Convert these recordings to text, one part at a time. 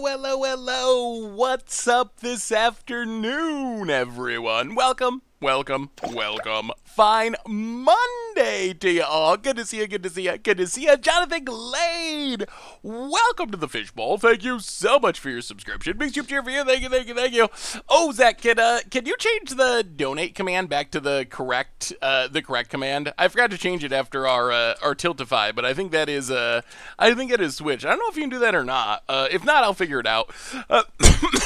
Hello. What's up this afternoon, everyone? Welcome. Fine Monday to you all. Good to see you. Jonathan Glade, welcome to the Fishbowl. Thank you so much for your subscription. Big cheer for you. Thank you. Oh, Zach, can you change the donate command back to the correct command? I forgot to change it after our Tiltify, but I think that is switched. I don't know if you can do that or not. If not, I'll figure it out.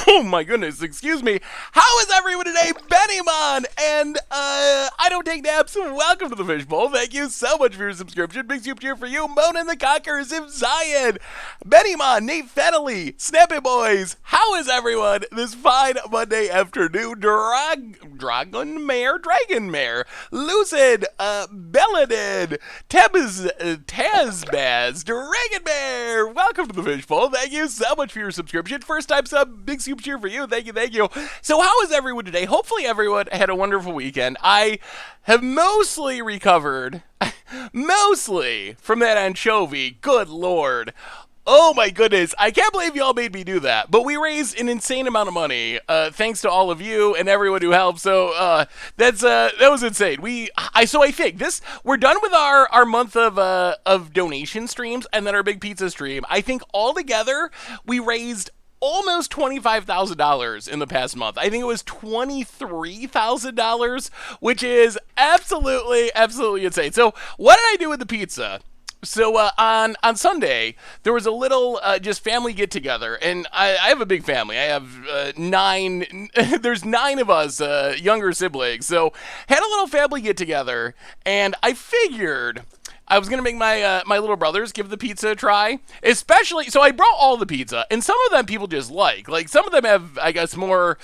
Oh my goodness, excuse me. How is everyone today? Bennymon and I don't take naps. Welcome to the Fishbowl. Thank you so much for your subscription. Big cheer for you. Mona the Conqueror, Zim Zion, Bennymon, Nate Fennelly, Snappy Boys. How is everyone this fine Monday afternoon? Dragon Mare, Lucid, Belladin, Tazbaz, Dragon Bear. Welcome to the Fishbowl. Thank you so much for your subscription. First time sub, big super cheer for you. Thank you. So how is everyone today? Hopefully everyone had a wonderful weekend. I have mostly recovered, from that anchovy. Good Lord. Oh my goodness, I can't believe y'all made me do that. But we raised an insane amount of money, thanks to all of you and everyone who helped. So that was insane. I think we're done with our month of donation streams and then our big pizza stream. I think altogether we raised almost $25,000 in the past month. I think it was $23,000, which is absolutely insane. So what did I do with the pizza? So on Sunday, there was a little just family get-together, and I have a big family. I have 9, there's 9 of us younger siblings, so had a little family get-together, and I figured I was going to make my little brothers give the pizza a try, especially, so I brought all the pizza, and some of them people just like some of them have, I guess, more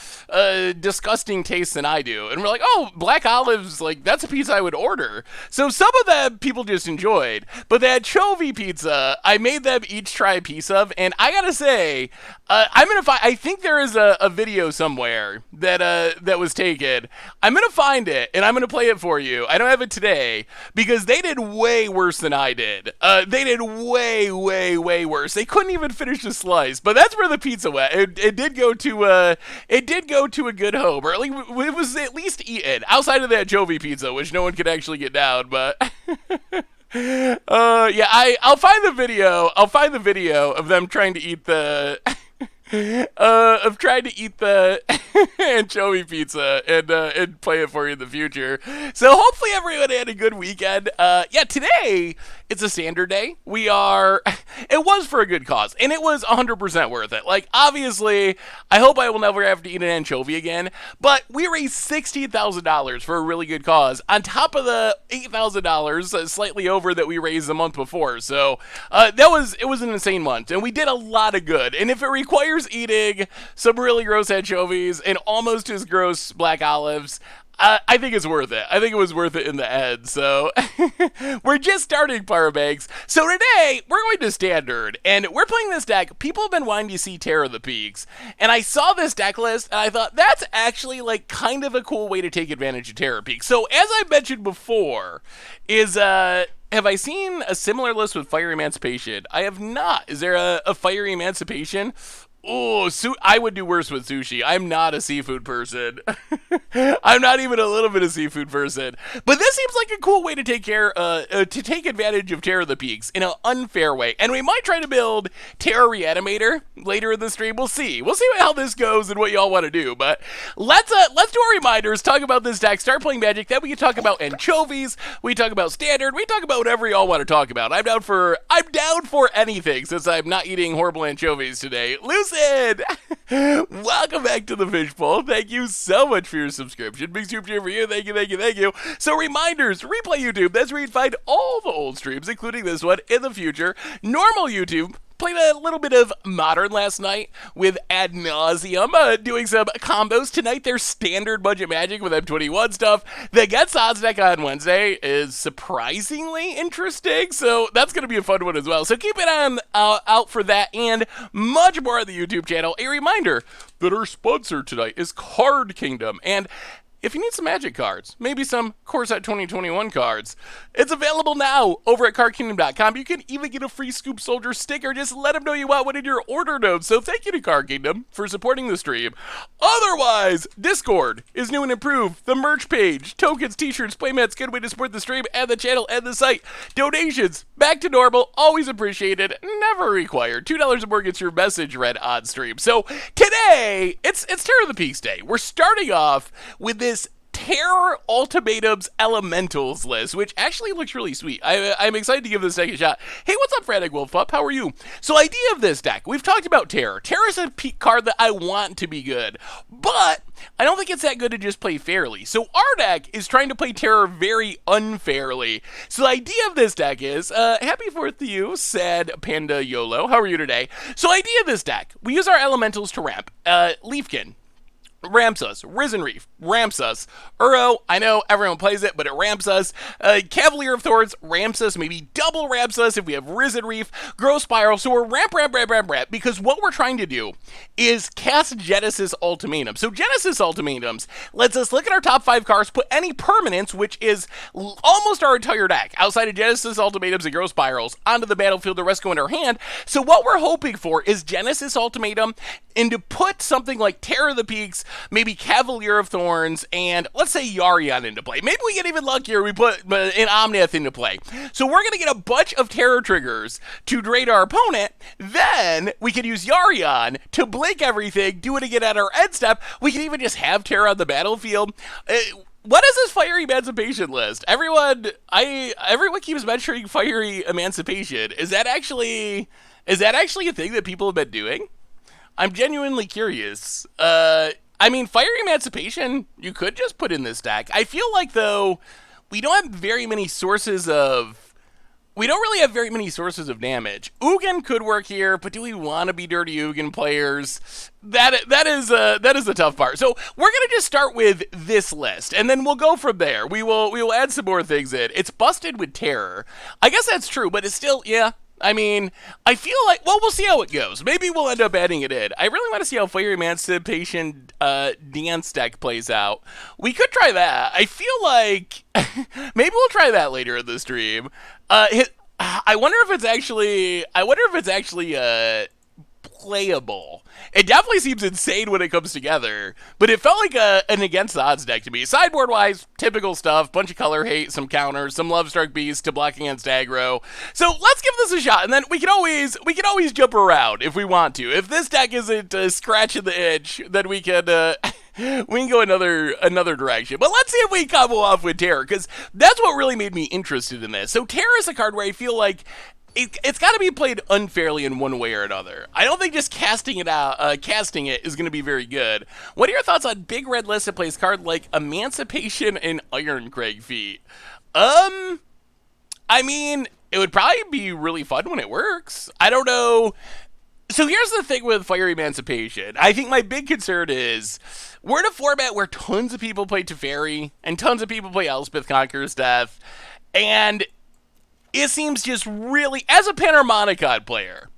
disgusting tastes than I do, and we're like, oh, black olives, that's a pizza I would order. So some of them people just enjoyed, but that anchovy pizza, I made them each try a piece of, and I gotta say, I think there is a video somewhere that was taken. I'm gonna find it, and I'm gonna play it for you. I don't have it today, because they did way worse than I did. They did way worse. They couldn't even finish the slice, but that's where the pizza went. It did go to a good home, or at least it was at least eaten outside of that anchovy pizza, which no one could actually get down. But I'll find the video. I'll find the video of them trying to eat the anchovy pizza and play it for you in the future. So hopefully everyone had a good weekend. Today it's a standard day. It was for a good cause, and it was 100% worth it. Obviously, I hope I will never have to eat an anchovy again, but we raised $16,000 for a really good cause, on top of the $8,000, slightly over, that we raised the month before. So it was an insane month, and we did a lot of good. And if it requires eating some really gross anchovies and almost as gross black olives, I think it's worth it. I think it was worth it in the end. So we're just starting Parabanks. So today we're going to standard, and we're playing this deck. People have been wanting to see Terror of the Peaks, and I saw this deck list, and I thought that's actually kind of a cool way to take advantage of Terror Peaks. So as I mentioned before, have I seen a similar list with Fire Emancipation? I have not. Is there a Fire Emancipation? Oh, I would do worse with sushi. I'm not a seafood person. I'm not even a little bit of seafood person. But this seems like a cool way to take advantage of Terror of the Peaks in an unfair way. And we might try to build Terror Reanimator later in the stream. We'll see. We'll see how this goes and what y'all want to do. But let's do our reminders, talk about this deck, start playing Magic. Then we can talk about anchovies. We talk about standard. We talk about whatever y'all want to talk about. I'm down for anything, since I'm not eating horrible anchovies today. Lucid, welcome back to the Fishbowl. Thank you so much for your subscription. Big super cheer for you. Thank you. So reminders, replay YouTube. That's where you'd find all the old streams, including this one, in the future. Normal YouTube. Played a little bit of Modern last night with Ad Nauseum, doing some combos. Tonight there's standard budget Magic with M21 stuff. The Get Odds deck on Wednesday is surprisingly interesting, so that's going to be a fun one as well. So keep it on out for that and much more on the YouTube channel. A reminder that our sponsor tonight is Card Kingdom, and if you need some Magic cards, maybe some Core Set 2021 cards, it's available now over at CardKingdom.com. You can even get a free Scoop Soldier sticker. Just let them know you want one in your order notes. So thank you to Card Kingdom for supporting the stream. Otherwise, Discord is new and improved. The merch page, tokens, t-shirts, playmats, good way to support the stream and the channel and the site. Donations, back to normal, always appreciated, never required. $2 or more gets your message read on stream. So today, it's Terror of the Peaks Day. We're starting off with this Terror Ultimatum's Elementals list, which actually looks really sweet. I'm excited to give this deck a shot. Hey, what's up, Frantic Wolf Pup? How are you? So, idea of this deck, we've talked about Terror. Terror is a peak card that I want to be good, but I don't think it's that good to just play fairly. So, our deck is trying to play Terror very unfairly. So, the idea of this deck is, happy 4th to you, said Panda YOLO. How are you today? So, idea of this deck, we use our Elementals to ramp. Leafkin ramps us. Risen Reef ramps us. Uro, I know everyone plays it, but it ramps us. Cavalier of Thorns ramps us, maybe double ramps us if we have Risen Reef. Growth Spiral, so we're ramp, because what we're trying to do is cast Genesis Ultimatum. So Genesis Ultimatums lets us look at our top 5 cards, put any permanents, which is almost our entire deck, outside of Genesis Ultimatums and Growth Spirals, onto the battlefield, the rest go in our hand. So what we're hoping for is Genesis Ultimatum, and to put something like Terror of the Peaks, maybe Cavalier of Thorns, and let's say Yarion into play. Maybe we get even luckier, we put an Omnath into play. So we're going to get a bunch of Terror triggers to drain our opponent, then we can use Yarion to blink everything, do it again at our end step. We can even just have Terror on the battlefield. What is this Fiery Emancipation list? Everyone keeps mentioning Fiery Emancipation. Is that actually a thing that people have been doing? I'm genuinely curious. I mean, Fiery Emancipation, you could just put in this deck. I feel like, though, we don't have very many sources of... We don't really have very many sources of damage. Ugin could work here, but do we want to be dirty Ugin players? That is the tough part. So we're gonna just start with this list, and then we'll go from there. We will add some more things in. It's busted with Terror. I guess that's true, but it's still, yeah. I mean, I feel like, well, we'll see how it goes. Maybe we'll end up adding it in. I really want to see how Fiery Emancipation dance deck plays out. We could try that. I feel like maybe we'll try that later in the stream. I wonder if it's actually playable. It definitely seems insane when it comes together, but it felt like an against the odds deck to me. Sideboard wise, typical stuff, bunch of color hate, some counters, some Lovestruck Beast to block against aggro. So let's give this a shot, and then we can always jump around if we want to. If this deck isn't scratching the itch, then we can go another direction. But let's see if we combo off with Terror, because that's what really made me interested in this. So Terror is a card where I feel like it's got to be played unfairly in one way or another. I don't think just casting it is going to be very good. What are your thoughts on Big Red list that plays card like Emancipation and Ironcrag Feet? I mean, it would probably be really fun when it works. I don't know. So here's the thing with Fiery Emancipation. I think my big concern is we're in a format where tons of people play Teferi and tons of people play Elspeth Conqueror's Death, and it seems just really, as a Panharmonicon player,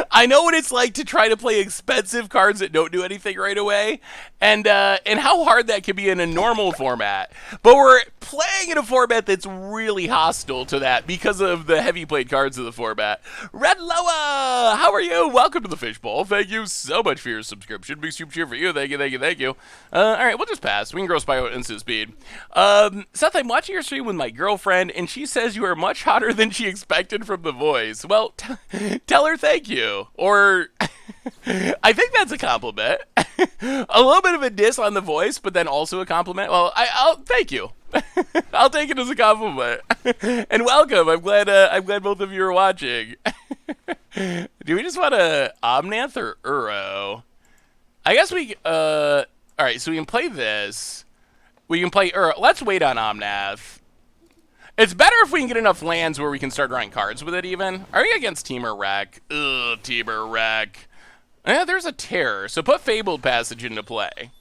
I know what it's like to try to play expensive cards that don't do anything right away, and how hard that can be in a normal format. But we're playing in a format that's really hostile to that because of the heavy played cards of the format. Red Loa, how are you? Welcome to the Fishbowl. Thank you so much for your subscription. Big super cheer for you. Thank you. All right, we'll just pass. We can grow Spyro at instant speed. Seth, I'm watching your stream with my girlfriend, and she says you are much hotter than she expected from the voice. Well, tell her thank you. Or I think that's a compliment. A little bit of a diss on the voice, but then also a compliment. Well, I'll thank you. I'll take it as a compliment. And welcome. I'm glad both of you are watching. Do we just want to Omnath or Uro? I guess we all right, so we can play this. We can play Uro. Let's wait on Omnath. It's better if we can get enough lands where we can start drawing cards with it even. Are we against Temur Wreck? Ugh, Temur Wreck. Yeah, there's a Terror, so put Fabled Passage into play.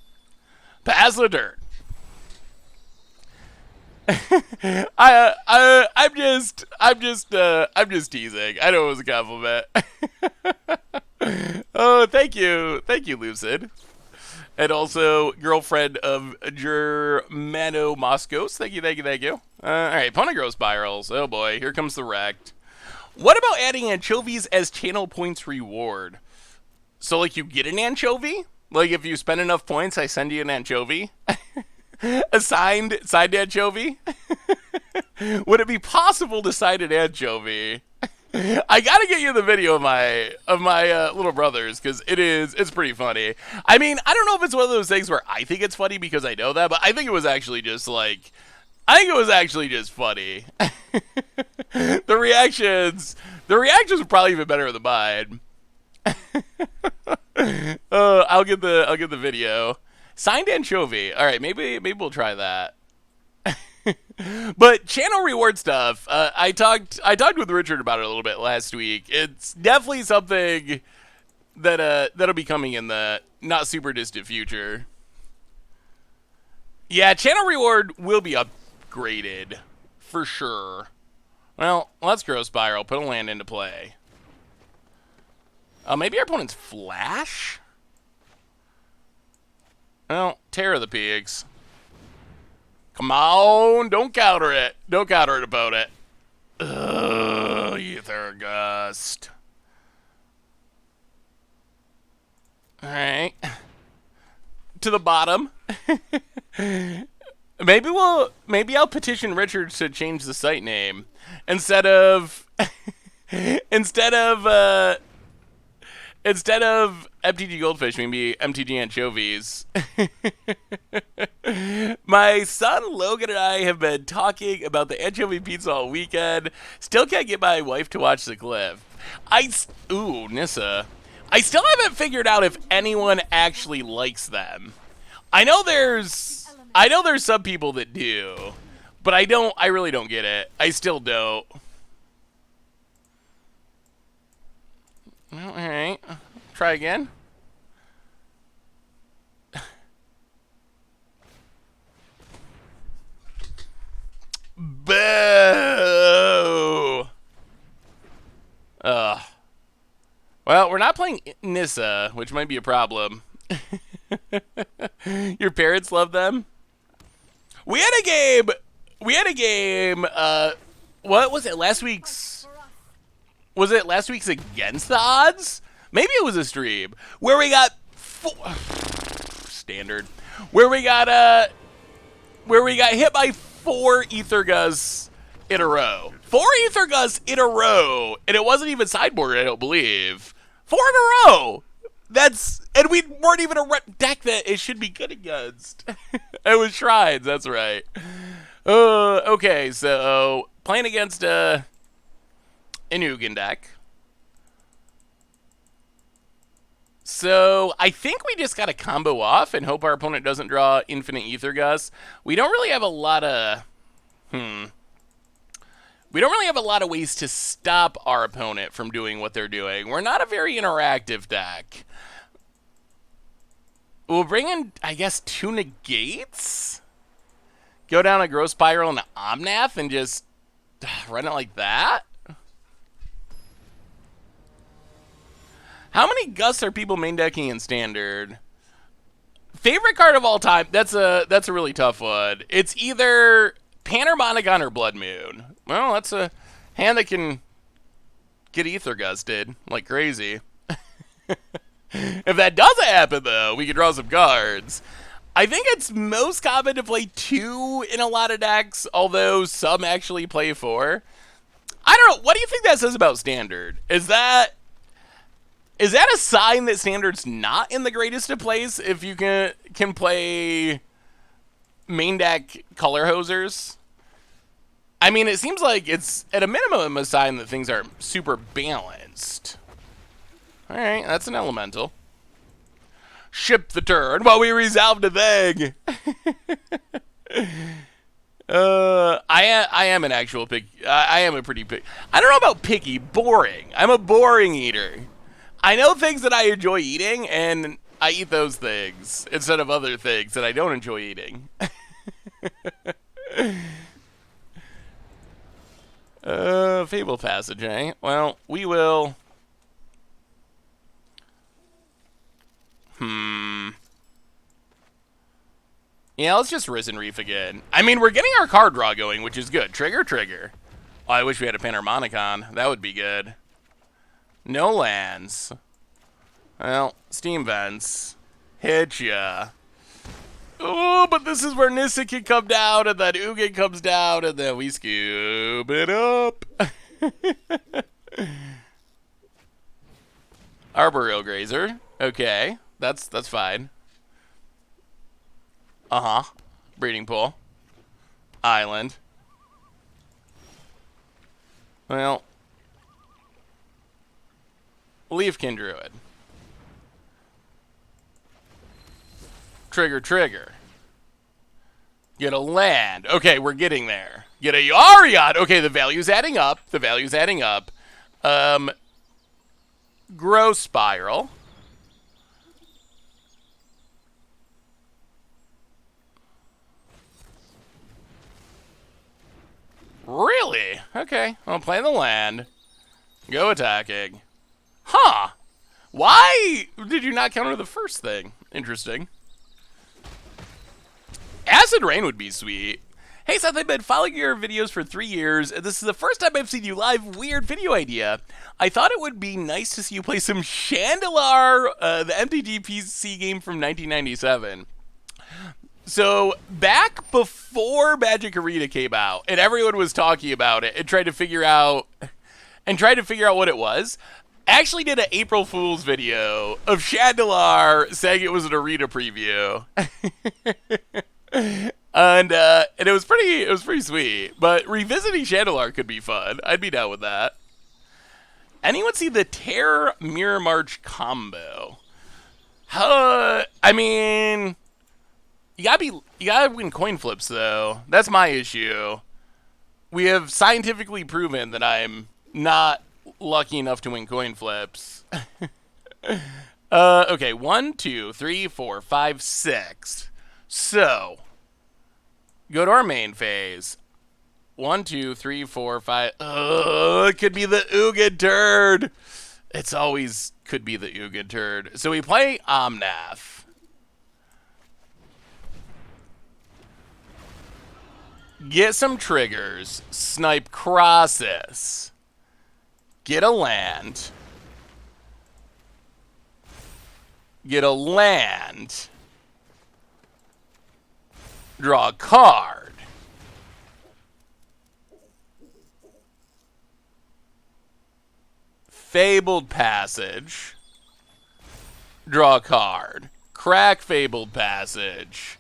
Pass the dirt. I'm just teasing. I know it was a compliment. Oh, thank you, Lucid. And also, girlfriend of Germano Moscos. Thank you, thank you, thank you. All right, opponent grows spirals. Oh boy, here comes the wrecked. What about adding anchovies as channel points reward? So, like, you get an anchovy? Like, if you spend enough points, I send you an anchovy? A signed anchovy? Would it be possible to sign an anchovy? I gotta get you the video of my little brothers, because it's pretty funny. I mean, I don't know if it's one of those things where I think it's funny because I know that, but I think it was actually just like, I think it was actually just funny. The reactions were probably even better than mine. I'll get the video. Signed anchovy. All right, maybe we'll try that. But channel reward stuff, I talked with Richard about it a little bit last week. It's definitely something that that'll be coming in the not super distant future. Yeah, channel reward will be upgraded for sure. Well, let's grow spiral. Put a land into play. Maybe our opponent's flash. Well, Terror of the Pigs. Come on, don't counter it. Don't counter it, opponent. Ugh, Ether Gust. Alright. To the bottom. Maybe I'll petition Richard to change the site name. Instead of MTG Goldfish, maybe MTG Anchovies. My son Logan and I have been talking about the anchovy pizza all weekend. Still can't get my wife to watch the clip. Ooh, Nissa. I still haven't figured out if anyone actually likes them. I know there's some people that do, but I really don't get it. I still don't. Well, all right. Try again. Boo! Well, we're not playing Nissa, which might be a problem. Your parents love them? We had a game. What was it? Last week's Against the Odds? Maybe it was a stream where we got standard. Where we got hit by 4 Ether Gusts in a row. 4 Ether Gusts in a row, and it wasn't even sideboarded, I don't believe. 4 in a row. And we weren't even a deck that it should be good against. It was Shrines, that's right. Okay, so playing against an Ugin deck. So I think we just got to combo off and hope our opponent doesn't draw infinite Ether Gust. We don't really have a lot of ways to stop our opponent from doing what they're doing. We're not a very interactive deck. We'll bring in, I guess, 2 negates. Go down a Growth Spiral and an Omnath and just run it like that. How many Gusts are people main decking in Standard? Favorite card of all time? That's a really tough one. It's either Panharmonicon or Blood Moon. Well, that's a hand that can get Ether Gusted like crazy. If that doesn't happen, though, we can draw some cards. I think it's most common to play 2 in a lot of decks, although some actually play 4. I don't know. What do you think that says about Standard? Is that a sign that Standard's not in the greatest of place if you can play main deck color hosers? I mean, it seems like it's, at a minimum, a sign that things are super balanced. Alright, that's an elemental. Ship the turn while we resolve the thing. I am an actual pick. I am a pretty pick. I don't know about picky. Boring. I'm a boring eater. I know things that I enjoy eating, and I eat those things instead of other things that I don't enjoy eating. Fable Passage, eh? Well, we will... Yeah, let's just Risen Reef again. I mean, we're getting our card draw going, which is good. Trigger, trigger. Oh, I wish we had a Panharmonicon. That would be good. No lands. Well, Steam Vents. Hit ya. Oh, but this is where Nissa can come down, and then Ugin comes down, and then we scoop it up. Arboreal Grazer. Okay, that's fine. Uh-huh. Breeding Pool. Island. Well. Leafkin Druid. Trigger, trigger. Get a land. Okay, we're getting there. Get a Yarion. Okay, the value's adding up. The value's adding up. Growth Spiral. Really? Okay, I'll play the land. Go attacking. Huh. Why did you not counter the first thing? Interesting. Acid Rain would be sweet. Hey Seth, I've been following your videos for 3 years, and this is the first time I've seen you live. Weird video idea. I thought it would be nice to see you play some Chandelar, the MTG PC game from 1997. So, back before Magic Arena came out, and everyone was talking about it and tried to figure out what it was, actually did an April Fool's video of Chandelar saying it was an arena preview. And it was pretty sweet. But revisiting Chandelar could be fun. I'd be down with that. Anyone see the Terror Mirror March combo? I mean, you gotta win coin flips though. That's my issue. We have scientifically proven that I'm not lucky enough to win coin flips. Okay, 1, 2, 3, 4, 5, 6. So, go to our main phase. 1, 2, 3, 4, 5. It could be the Ugin turd. It's always could be the Ugin turd. So we play Omnath. Get some triggers. Snipe Crosses. Get a land. Get a land. Draw a card. Fabled Passage. Draw a card. Crack Fabled Passage.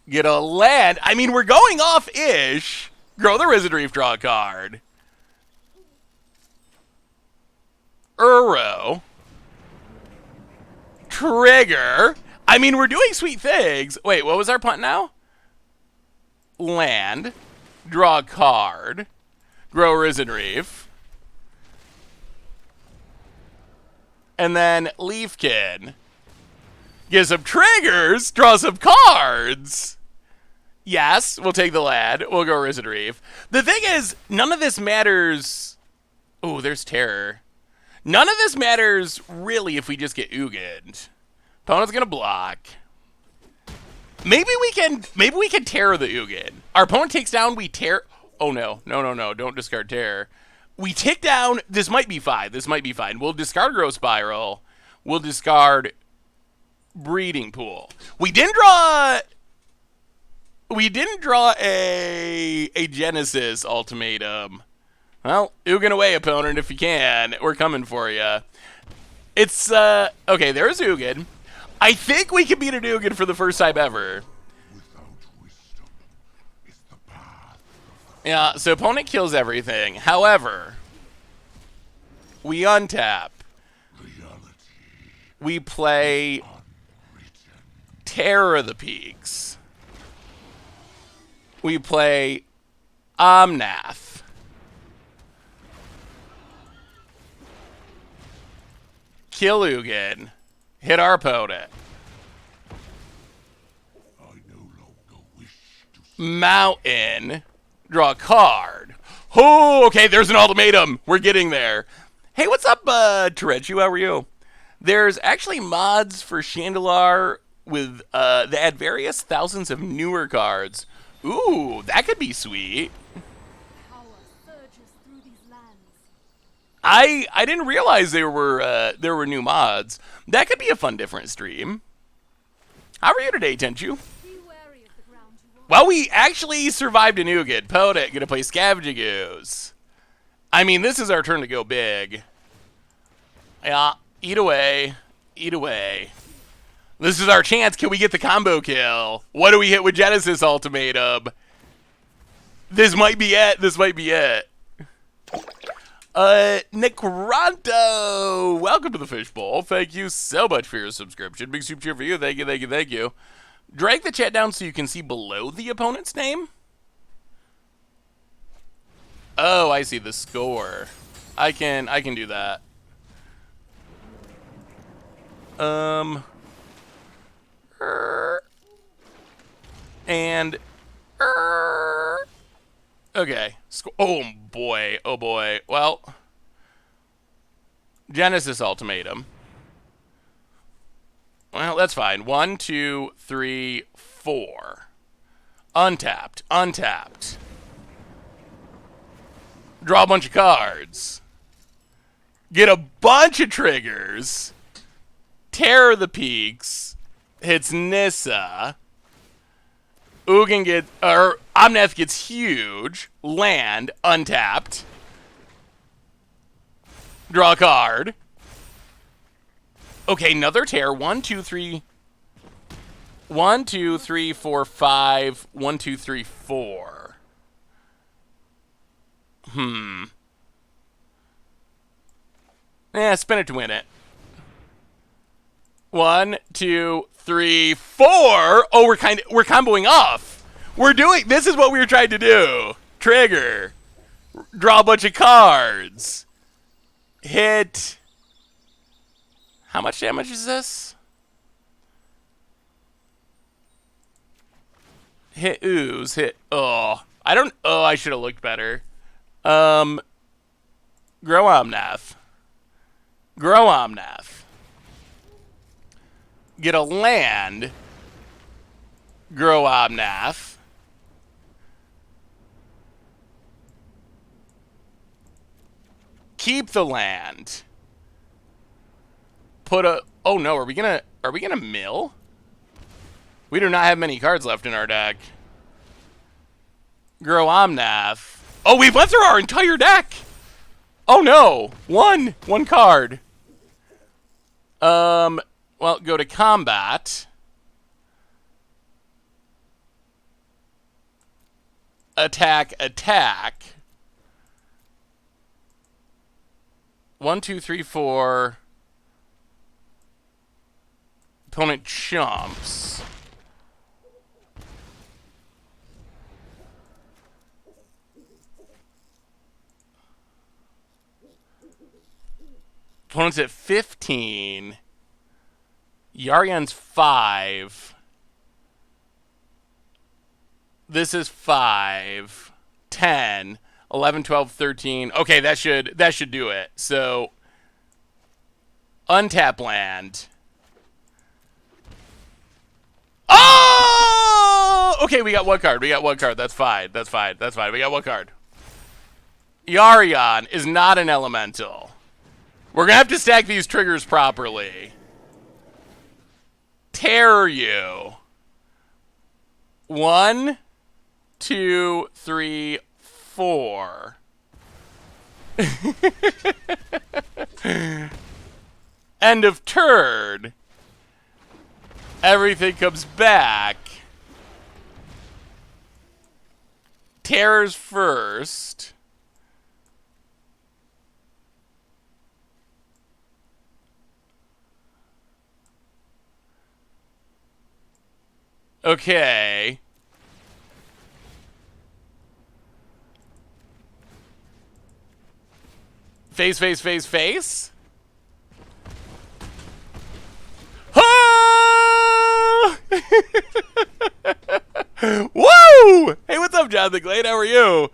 Get a land. I mean, we're going off-ish. Grow the Risen Reef, draw a card. Uro. Trigger. I mean, we're doing sweet things. Wait, what was our punt now? Land. Draw a card. Grow Risen Reef. And then Leafkin. Get some triggers. Draw some cards. Yes, we'll take the land. We'll go Risen Reef. The thing is, none of this matters. Oh, there's Terror. None of this matters, really, if we just get Ugin. Opponent's gonna block. Maybe we can Terror the Ugin. Our opponent takes down, we tear. Oh, no. No. Don't discard Terror. We take down. This might be fine. We'll discard Growth Spiral. We'll discard Breeding Pool. We didn't draw a Genesis Ultimatum. Well, Ugin away, opponent, if you can. We're coming for you. It's, okay, there's Ugin. I think we can beat an Ugin for the first time ever. Yeah, so opponent kills everything. However, we untap. We play Terror of the Peaks. We play Omnath. Kill Ugin. Hit our opponent. Mountain. Draw a card. Oh, okay, there's an ultimatum. We're getting there. Hey, what's up, Terechu? How are you? There's actually mods for Chandelar with they add various thousands of newer cards. Ooh, that could be sweet. Power surges through these lands. I didn't realize there were new mods. That could be a fun different stream. How are you today, Tenchu? Be wary of the ground you walk. Well, we actually survived a nougat. Podit, gonna play Scavenging Ooze. I mean, this is our turn to go big. Yeah, eat away. Eat away. This is our chance. Can we get the combo kill? What do we hit with Genesis Ultimatum? This might be it. This might be it. Necronto, welcome to the Fishbowl. Thank you so much for your subscription. Big super cheer for you. Thank you, thank you, thank you. Drag the chat down so you can see below the opponent's name. Oh, I see the score. I can do that. And okay. Oh boy. Oh boy. Well, Genesis Ultimatum. Well, that's fine. 1, 2, 3, 4. Untapped. Untapped. Draw a bunch of cards. Get a bunch of triggers. Terror the Peaks. Hits Nissa. Ugin gets, or Omnath gets huge. Land. Untapped. Draw a card. Okay, another tear. 1, 2, 3. 1, 2, 3, 4, 5. 1, 2, 3, 4. Yeah, spin it to win it. 1, 2, 3, 4. Oh, we're comboing off. We're doing. This is what we were trying to do. Trigger. Draw a bunch of cards. Hit. How much damage is this? Hit ooze. Hit. Oh, I don't. Oh, I should have looked better. Grow Omnath. Grow Omnath. Get a land. Grow Omnath. Keep the land. Put a. Oh no, are we gonna mill? We do not have many cards left in our deck. Grow Omnath. Oh, we went through our entire deck. Oh no, one card. Well, go to combat. Attack. 1, 2, 3, 4. Opponent chumps. Opponent's at 15. Yarian's 5. This is 5. 10. 11, 12, 13. Okay, that should do it. So, untap land. Oh! Okay, we got one card. That's fine. We got one card. Yarian is not an elemental. We're going to have to stack these triggers properly. Terror you. 1, 2, 3, 4. End of turn. Everything comes back. Terrors first. Okay. Face. Ah! Woo! Hey, what's up, Jonathan Glade? How are you?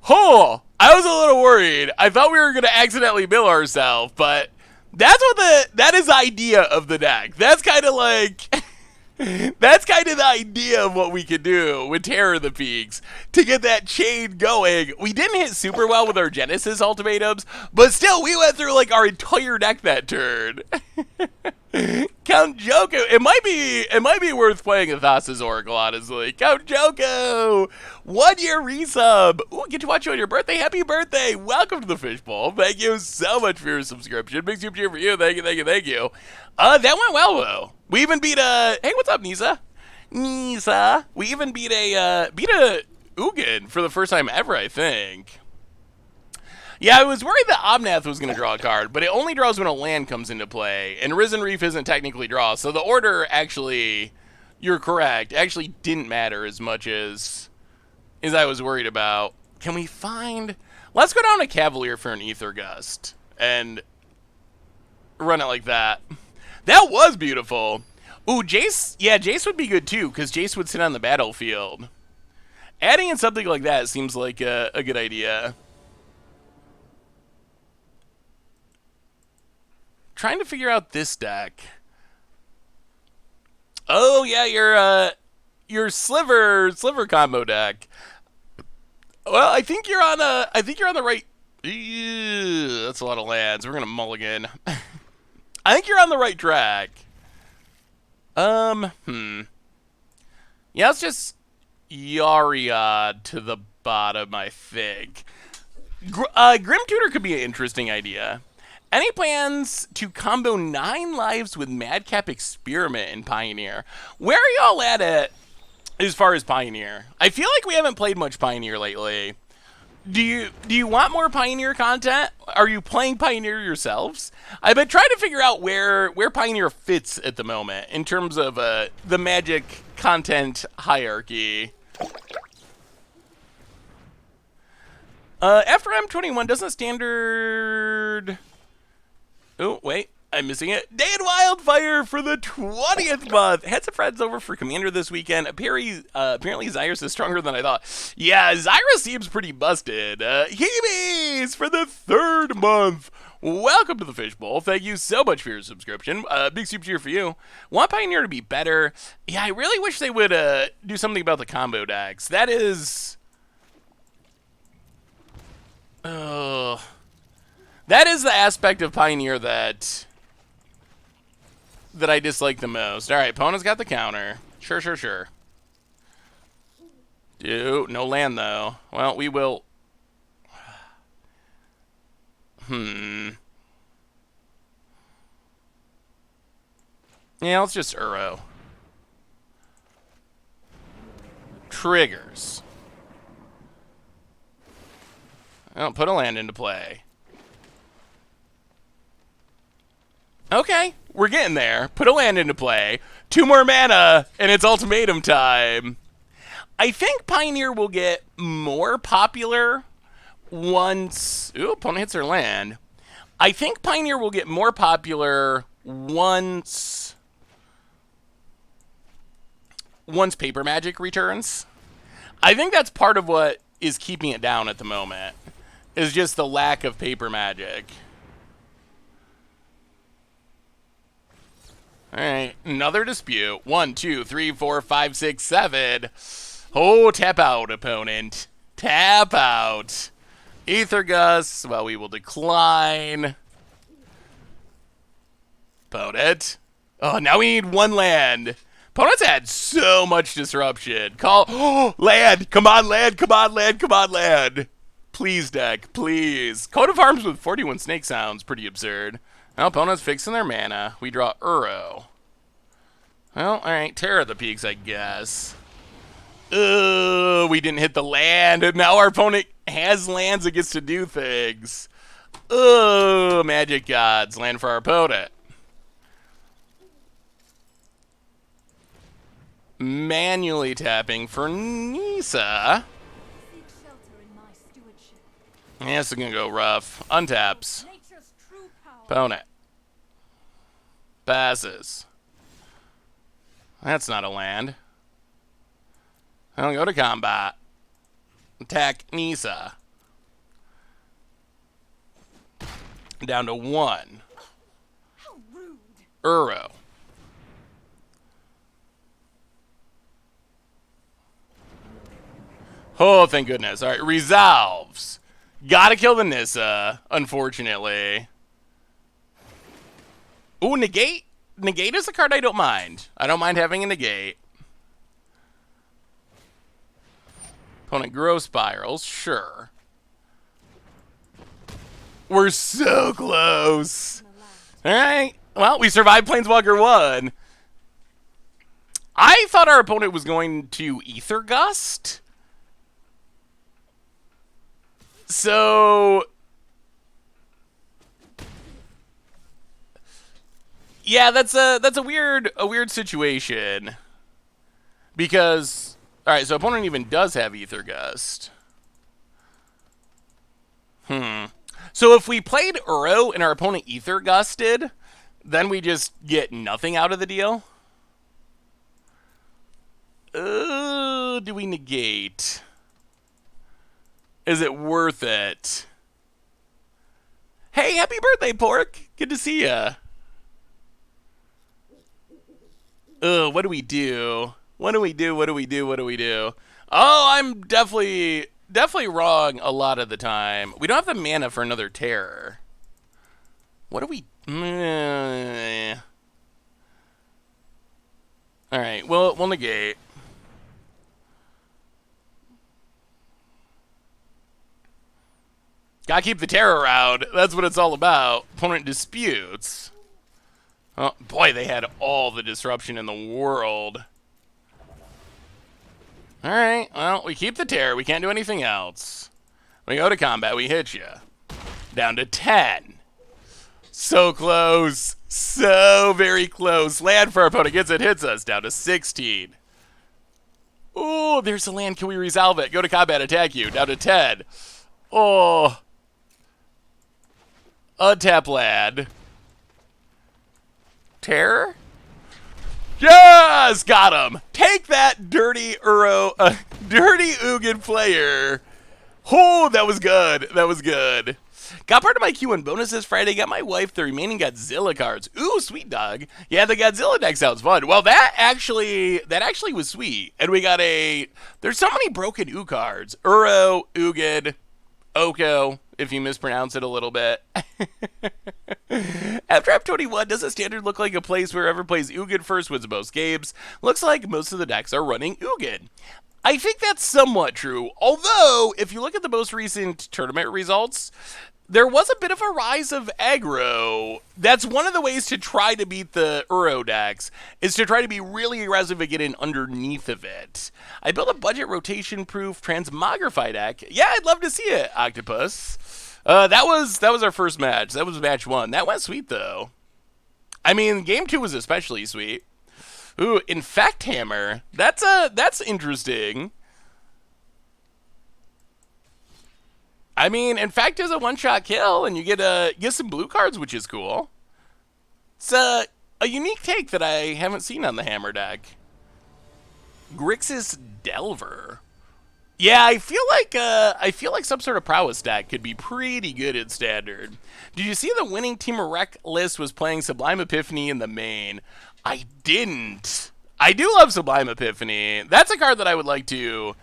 Oh, I was a little worried. I thought we were going to accidentally mill ourselves, but that is the idea of the deck. That's kind of like... That's kind of the idea of what we could do with Terror of the Peaks to get that chain going. We didn't hit super well with our Genesis Ultimatums, but still, we went through like our entire deck that turn. Count Joko. It might be worth playing a Thassa's Oracle, honestly. Count Joko, 1 year resub. Ooh, get to watch you on your birthday. Happy birthday. Welcome to the Fishbowl. Thank you so much for your subscription. Big super cheer for you. Thank you, thank you, thank you. That went well though. We even beat a hey, what's up, Nisa? Nisa. We even beat a Ugin for the first time ever, I think. Yeah, I was worried that Omnath was going to draw a card, but it only draws when a land comes into play, and Risen Reef isn't technically draw, so the order actually, you're correct, actually didn't matter as much as I was worried about. Can we find... Let's go down to Cavalier for an Ether Gust, and run it like that. That was beautiful. Ooh, Jace, yeah, Jace would be good too, because Jace would sit on the battlefield. Adding in something like that seems like a good idea. Trying to figure out this deck. Oh yeah, your sliver combo deck. Well, I think you're on the right. Ew, that's a lot of lands. We're gonna mulligan. I think you're on the right track. Yeah, let's just Yariad to the bottom, I think. Grim Tutor could be an interesting idea. Any plans to combo 9 lives with Madcap Experiment in Pioneer? Where are y'all at it as far as Pioneer? I feel like we haven't played much Pioneer lately. Do you want more Pioneer content? Are you playing Pioneer yourselves? I've been trying to figure out where Pioneer fits at the moment in terms of the Magic content hierarchy. After M21, doesn't standard... Oh, wait. I'm missing it. Day in Wildfire for the 20th month. Had some friends over for Commander this weekend. Apparently Zyrus is stronger than I thought. Yeah, Zyrus seems pretty busted. Hebes for the 3rd month. Welcome to the Fishbowl. Thank you so much for your subscription. Big super cheer for you. Want Pioneer to be better. Yeah, I really wish they would do something about the combo decks. That is... that is the aspect of Pioneer that I dislike the most. All right, opponent's got the counter. Sure. Dude, no land though. Well, we will. Yeah, let's just Uro. Triggers. Oh, put a land into play. Okay, we're getting there. Put a land into play. 2 more mana, and it's ultimatum time. I think Pioneer will get more popular once... Ooh, opponent hits their land. I think Pioneer will get more popular once Paper Magic returns. I think that's part of what is keeping it down at the moment, is just the lack of Paper Magic. All right, another dispute. 1, 2, 3, 4, 5, 6, 7. Oh, tap out, opponent. Tap out. Ether Gust. Well, we will decline. Opponent. Oh, now we need 1 land. Opponent's had so much disruption. Call. Oh, land. Come on, land. Come on, land. Come on, land. Please, deck. Please. Coat of Arms with 41 Snake sounds pretty absurd. Well, opponent's fixing their mana. We draw Uro. Well, alright, Terror of the Peaks, I guess. We didn't hit the land, and now our opponent has lands that gets to do things. Magic Gods, land for our opponent. Manually tapping for Nisa. Seek shelter in my stewardship. Yeah, this is gonna go rough. Untaps. Nature's true power. Opponent. Passes. That's not a land. I'll go to combat. Attack Nisa. Down to 1. How rude. Uro. Oh, thank goodness. All right, resolves. Gotta kill the Nissa, unfortunately. Ooh, negate. Negate is a card I don't mind. I don't mind having a negate. Opponent growth spirals, sure. We're so close. All right. Well, we survived Planeswalker 1. I thought our opponent was going to Ether Gust. So yeah, that's a weird situation. Because all right, so opponent even does have Ether Gust. So if we played Uro and our opponent Ether Gusted, then we just get nothing out of the deal. Do we negate? Is it worth it? Hey, happy birthday, Pork. Good to see ya. What do we do? What do we do? What do we do? What do we do? Oh, I'm definitely wrong a lot of the time. We don't have the mana for another terror. What do we... Alright, well, we'll negate. Gotta keep the terror around. That's what it's all about. Opponent disputes. Oh, boy, they had all the disruption in the world. Alright, well, we keep the terror. We can't do anything else. We go to combat. We hit you. Down to 10. So close. So very close. Land for our opponent gets it, hits us. Down to 16. Oh, there's a land. Can we resolve it? Go to combat, attack you. Down to 10. Oh. Untap land. Terror? Yes! Got him! Take that, dirty Uro, dirty Ugin player. Oh, that was good. That was good. Got part of my Q1 bonuses Friday. Got my wife the remaining Godzilla cards. Ooh, sweet dog. Yeah, the Godzilla deck sounds fun. Well, that actually was sweet. And we got a... There's so many broken U cards. Uro, Ugin, Oko, if you mispronounce it a little bit. After F21, does a standard look like a place where whoever plays Ugin first wins most games? Looks like most of the decks are running Ugin. I think that's somewhat true. Although, if you look at the most recent tournament results, there was a bit of a rise of aggro. That's one of the ways to try to beat the Uro decks, is to try to be really aggressive and get in underneath of it. I built a budget rotation-proof transmogrify deck. Yeah, I'd love to see it, Octopus. That was our first match. That was match 1. That went sweet, though. I mean, game 2 was especially sweet. Ooh, Infect Hammer. That's interesting. I mean, Infect is a one-shot kill, and you get some blue cards, which is cool. It's a unique take that I haven't seen on the Hammer deck. Grixis Delver. Yeah, I feel like some sort of prowess deck could be pretty good at Standard. Did you see the winning Team Rec list was playing Sublime Epiphany in the main? I didn't. I do love Sublime Epiphany. That's a card that I would like to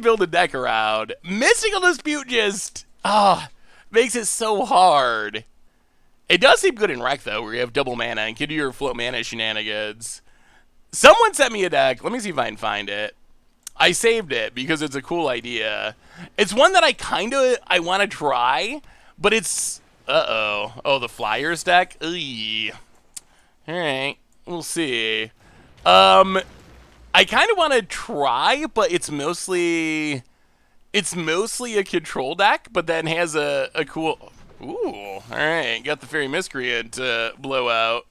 build a deck around. Mystical Dispute just makes it so hard. It does seem good in Rec though, where you have double mana and can do your float mana shenanigans. Someone sent me a deck. Let me see if I can find it. I saved it because it's a cool idea. It's one that I want to try, but it's oh, the Flyers deck. Ugh. All right, we'll see. I kind of want to try, but it's mostly a control deck, but then has a cool... Ooh, all right, got the Fairy Miscreant blowout.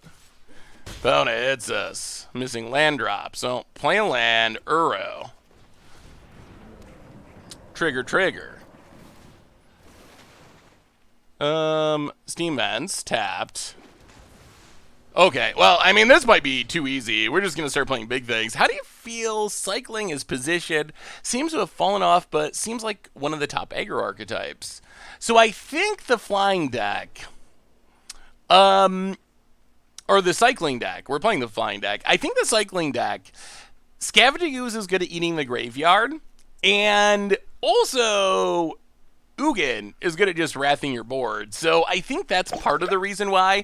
Opponent hits us. Missing land drop, so play a land, Uro. Trigger. Steam Vents, tapped. Okay, well, I mean, this might be too easy. We're just going to start playing big things. How do you feel cycling is positioned? Seems to have fallen off, but seems like one of the top aggro archetypes. So I think the flying deck, or the cycling deck. We're playing the flying deck. I think the cycling deck, Scavenging Ooze is good at eating the graveyard, And also, Ugin is good at just wrathing your board. So I think that's part of the reason why.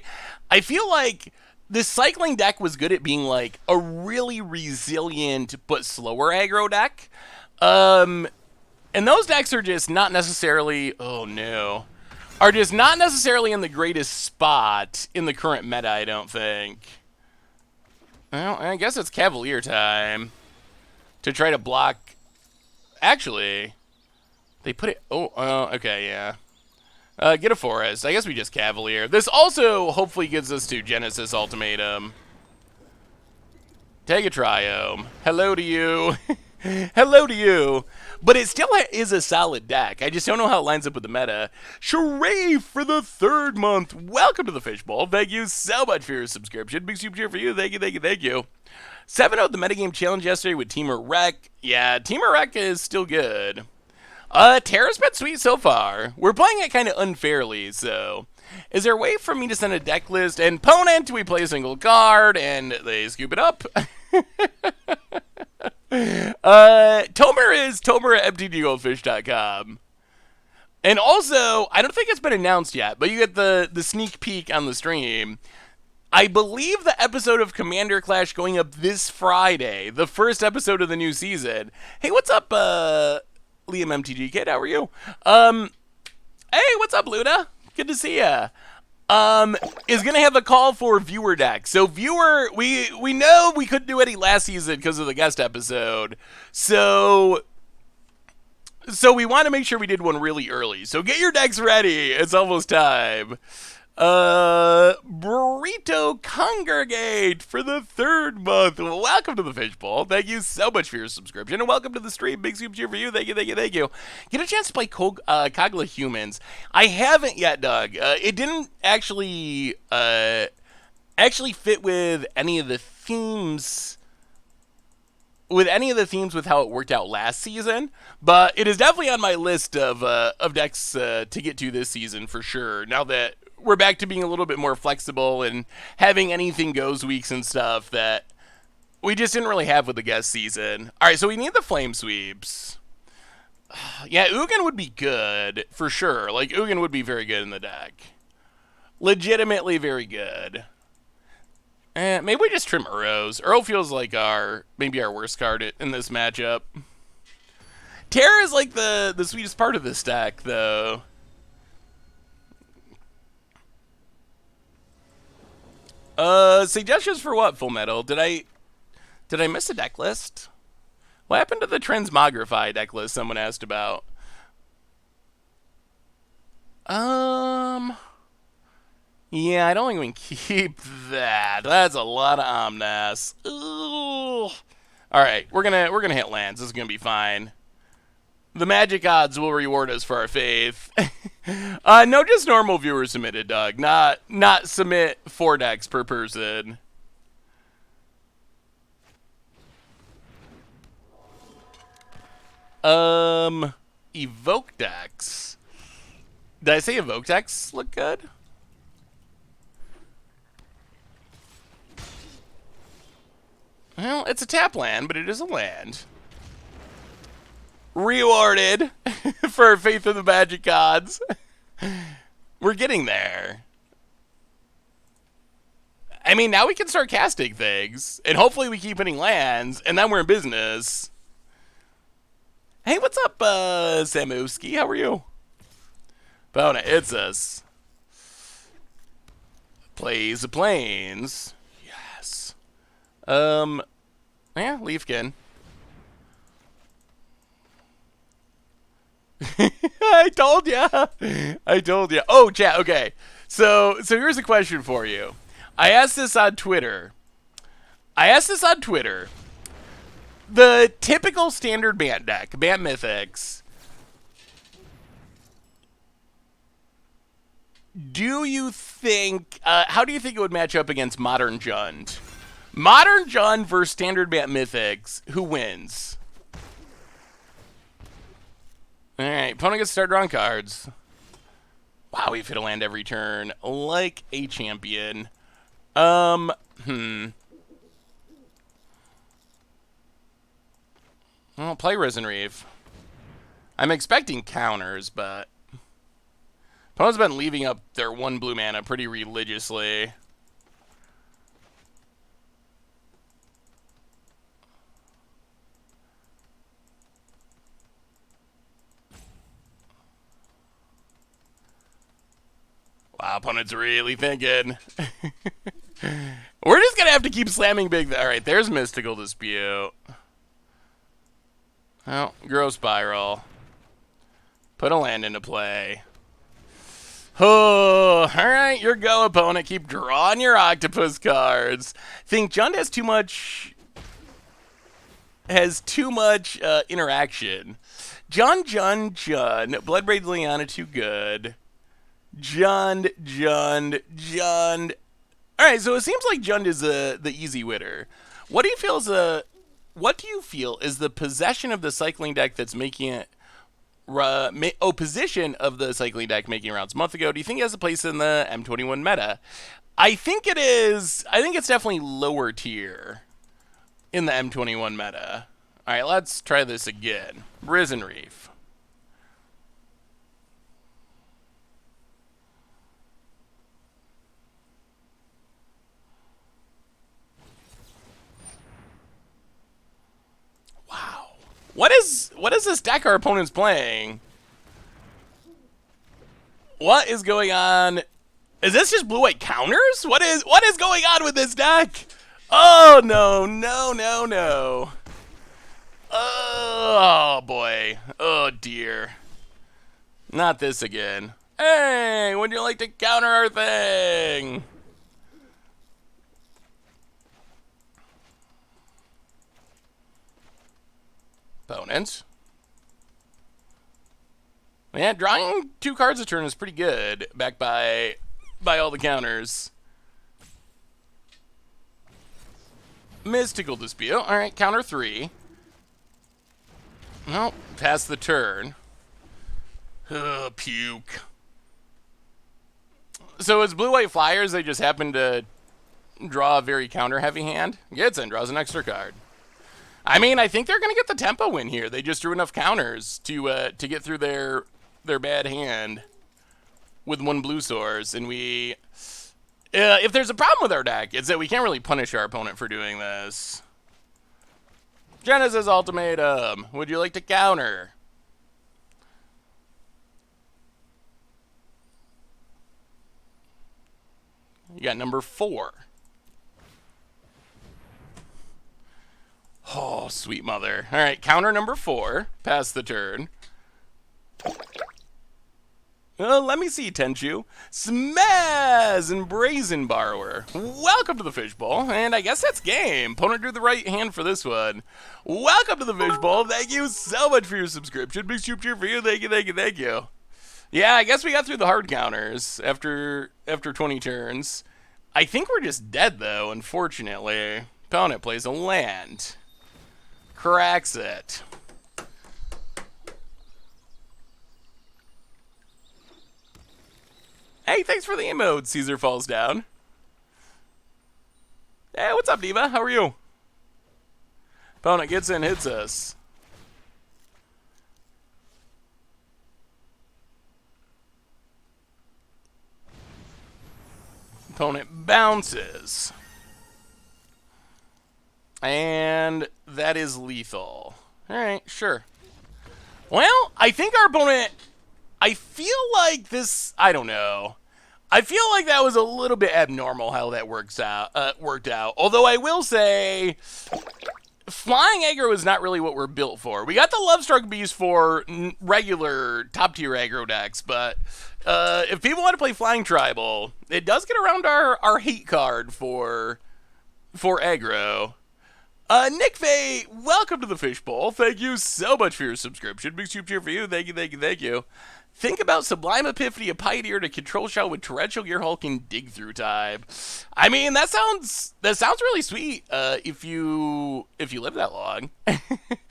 I feel like this cycling deck was good at being like a really resilient but slower aggro deck. And those decks are just not necessarily, oh no, are just not necessarily in the greatest spot in the current meta, I don't think. Well, I guess it's Cavalier time to try to block. Actually, they put it, okay, yeah. Get a forest. I guess we just Cavalier. This also hopefully gets us to Genesis Ultimatum. Take a Triome. Hello to you. Hello to you. But it still is a solid deck. I just don't know how it lines up with the meta. Sharif for the 3rd month. Welcome to the Fishbowl. Thank you so much for your subscription. Big super cheer for you. Thank you, thank you, thank you. 7-0 the metagame challenge yesterday with Teamer Rec. Yeah, Teamer Rec is still good. Terra's been sweet so far. We're playing it kind of unfairly, so... Is there a way for me to send a deck list and opponent? We play a single card, and they scoop it up. Tomer is Tomer at mtggoldfish.com. And also, I don't think it's been announced yet, but you get the sneak peek on the stream. I believe the episode of Commander Clash going up this Friday, the first episode of the new season. Hey, what's up, Liam MTG Kid? How are you? Hey, what's up, Luna? Good to see ya. Is gonna have a call for viewer deck. So viewer, we know we couldn't do any last season because of the guest episode. So we want to make sure we did one really early. So get your decks ready. It's almost time. Burrito Congregate for the 3rd month. Welcome to the Fishbowl. Thank you so much for your subscription, and welcome to the stream. Big super cheer for you. Thank you, thank you, thank you. Get a chance to play Kogla Humans. I haven't yet, Doug. It didn't actually fit with any of the themes. With how it worked out last season, but it is definitely on my list of decks to get to this season for sure. Now that we're back to being a little bit more flexible and having anything goes weeks and stuff that we just didn't really have with the guest season. All right, so we need the flame sweeps. Yeah, Ugin would be good for sure. Like Ugin would be very good in the deck, legitimately very good. Maybe we just trim Uros. Uro feels like maybe our worst card in this matchup. Terra is like the sweetest part of this deck, though. Suggestions for what, Full Metal? Did I miss a deck list? What happened to the Transmogrify deck list someone asked about? Yeah, I don't think we can keep that. That's a lot of Omnas. Ooh. All right, we're gonna hit lands. This is gonna be fine. The magic odds will reward us for our faith. No, just normal viewers submitted, Doug. Not submit 4 decks per person. Evoke decks. Did I say evoke decks look good? Well, it's a tap land, but it is a land. Rewarded for our faith in the magic gods. We're getting there. I mean, now we can start casting things, and hopefully we keep hitting lands, and then we're in business. Hey, what's up, Samuski? How are you? Bona, it's us. Plays the planes. Yes. Yeah, Leafkin. I told ya. I told ya. Oh, chat. Okay. So here's a question for you. I asked this on Twitter. The typical standard Bant deck, Bant Mythics. Do you think? How do you think it would match up against Modern Jund? Modern Jund versus standard Bant Mythics. Who wins? Alright, opponent gets to start drawing cards. Wow, we've hit a land every turn. Like a champion. I'll play Risen Reef. I'm expecting counters, but opponent's been leaving up their 1 blue mana pretty religiously. Wow, opponent's really thinking. We're just going to have to keep slamming big. All right, there's Mystical Dispute. Oh, Grow Spiral. Put a land into play. Oh, all right, your go, opponent. Keep drawing your octopus cards. Think Jund has too much interaction. Jund. Bloodbraid Liana too good. Jund. All right, so it seems like Jund is the easy winner. What do you feel is the possession of the cycling deck that's making it position of the cycling deck making rounds a month ago? Do you think it has a place in the M21 meta? I think it is. I think it's definitely lower tier in the M21 meta. All right, let's try this again. Risen Reef. Wow. What is this deck our opponent's playing? What is going on? Is this just blue-white counters? What is going on with this deck? Oh, no. Oh, boy. Oh, dear. Not this again. Hey, would you like to counter our thing? Opponent. Yeah, drawing 2 cards a turn is pretty good, backed by all the counters. Mystical Dispute. All right, counter 3. Nope, pass the turn. Ugh, puke. So as blue-white flyers, they just happen to draw a very counter-heavy hand. Gets in, draws an extra card. I mean, I think they're going to get the tempo win here. They just drew enough counters to get through their bad hand with 1 blue source, and we... if there's a problem with our deck, it's that we can't really punish our opponent for doing this. Genesis Ultimatum. Would you like to counter? You got number 4. Oh, sweet mother. All right, counter number 4. Pass the turn. Let me see, Tenchu. Smaz and Brazen Borrower. Welcome to the Fishbowl, and I guess that's game. Opponent drew the right hand for this one. Welcome to the Fishbowl. Thank you so much for your subscription. Big soup cheer for you. Thank you. Yeah, I guess we got through the hard counters after 20 turns. I think we're just dead, though, unfortunately. Opponent plays a land. Cracks it. Hey, thanks for the emote. Caesar falls down. Hey, what's up, Diva? How are you? Opponent gets in, hits us. Opponent bounces. And that is lethal. Alright, sure. Well, I think our opponent... I feel like this... I don't know. I feel like that was a little bit abnormal how that worked out. Although I will say... Flying aggro is not really what we're built for. We got the Lovestruck Beast for regular top-tier aggro decks, but if people want to play Flying Tribal, it does get around our hate card for aggro. Nick Faye, welcome to the Fishbowl. Thank you so much for your subscription. Big soup cheer for you. Thank you. Think about Sublime Epiphany, a Pioneer to control shell with Torrential Gearhulk and Dig Through Time. I mean, that sounds really sweet. If you live that long.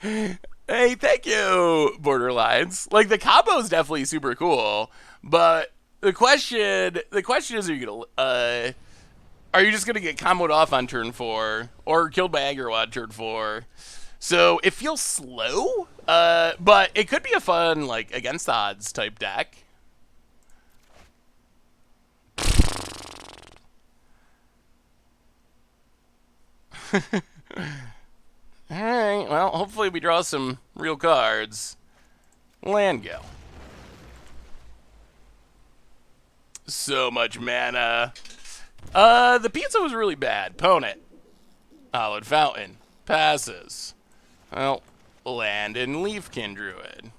Hey, thank you, Borderlines. Like, the combo is definitely super cool, but the question is, are you just gonna get comboed off on turn 4 or killed by aggro on turn 4? So it feels slow. But it could be a fun, like, against the odds type deck. Alright, well, hopefully we draw some real cards. Land go. So much mana. The pizza was really bad. Opponent. Hallowed Fountain. Passes. Well, land and Leafkin Druid.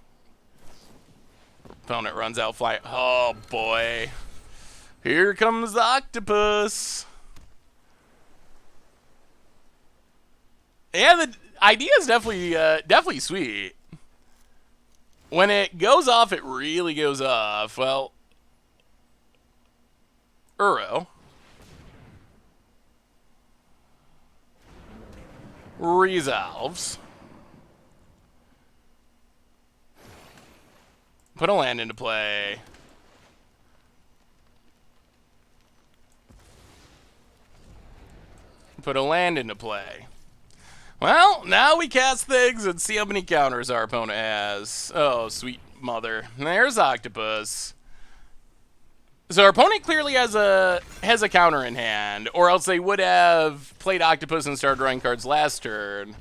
Opponent runs out fly. Oh boy. Here comes the octopus. Yeah, the idea is definitely sweet. When it goes off, it really goes off. Well, Uro. Resolves. Put a land into play. Put a land into play. Well, now we cast things and see how many counters our opponent has. Oh, sweet mother. There's Octopus. So our opponent clearly has a counter in hand, or else they would have played Octopus and started drawing cards last turn.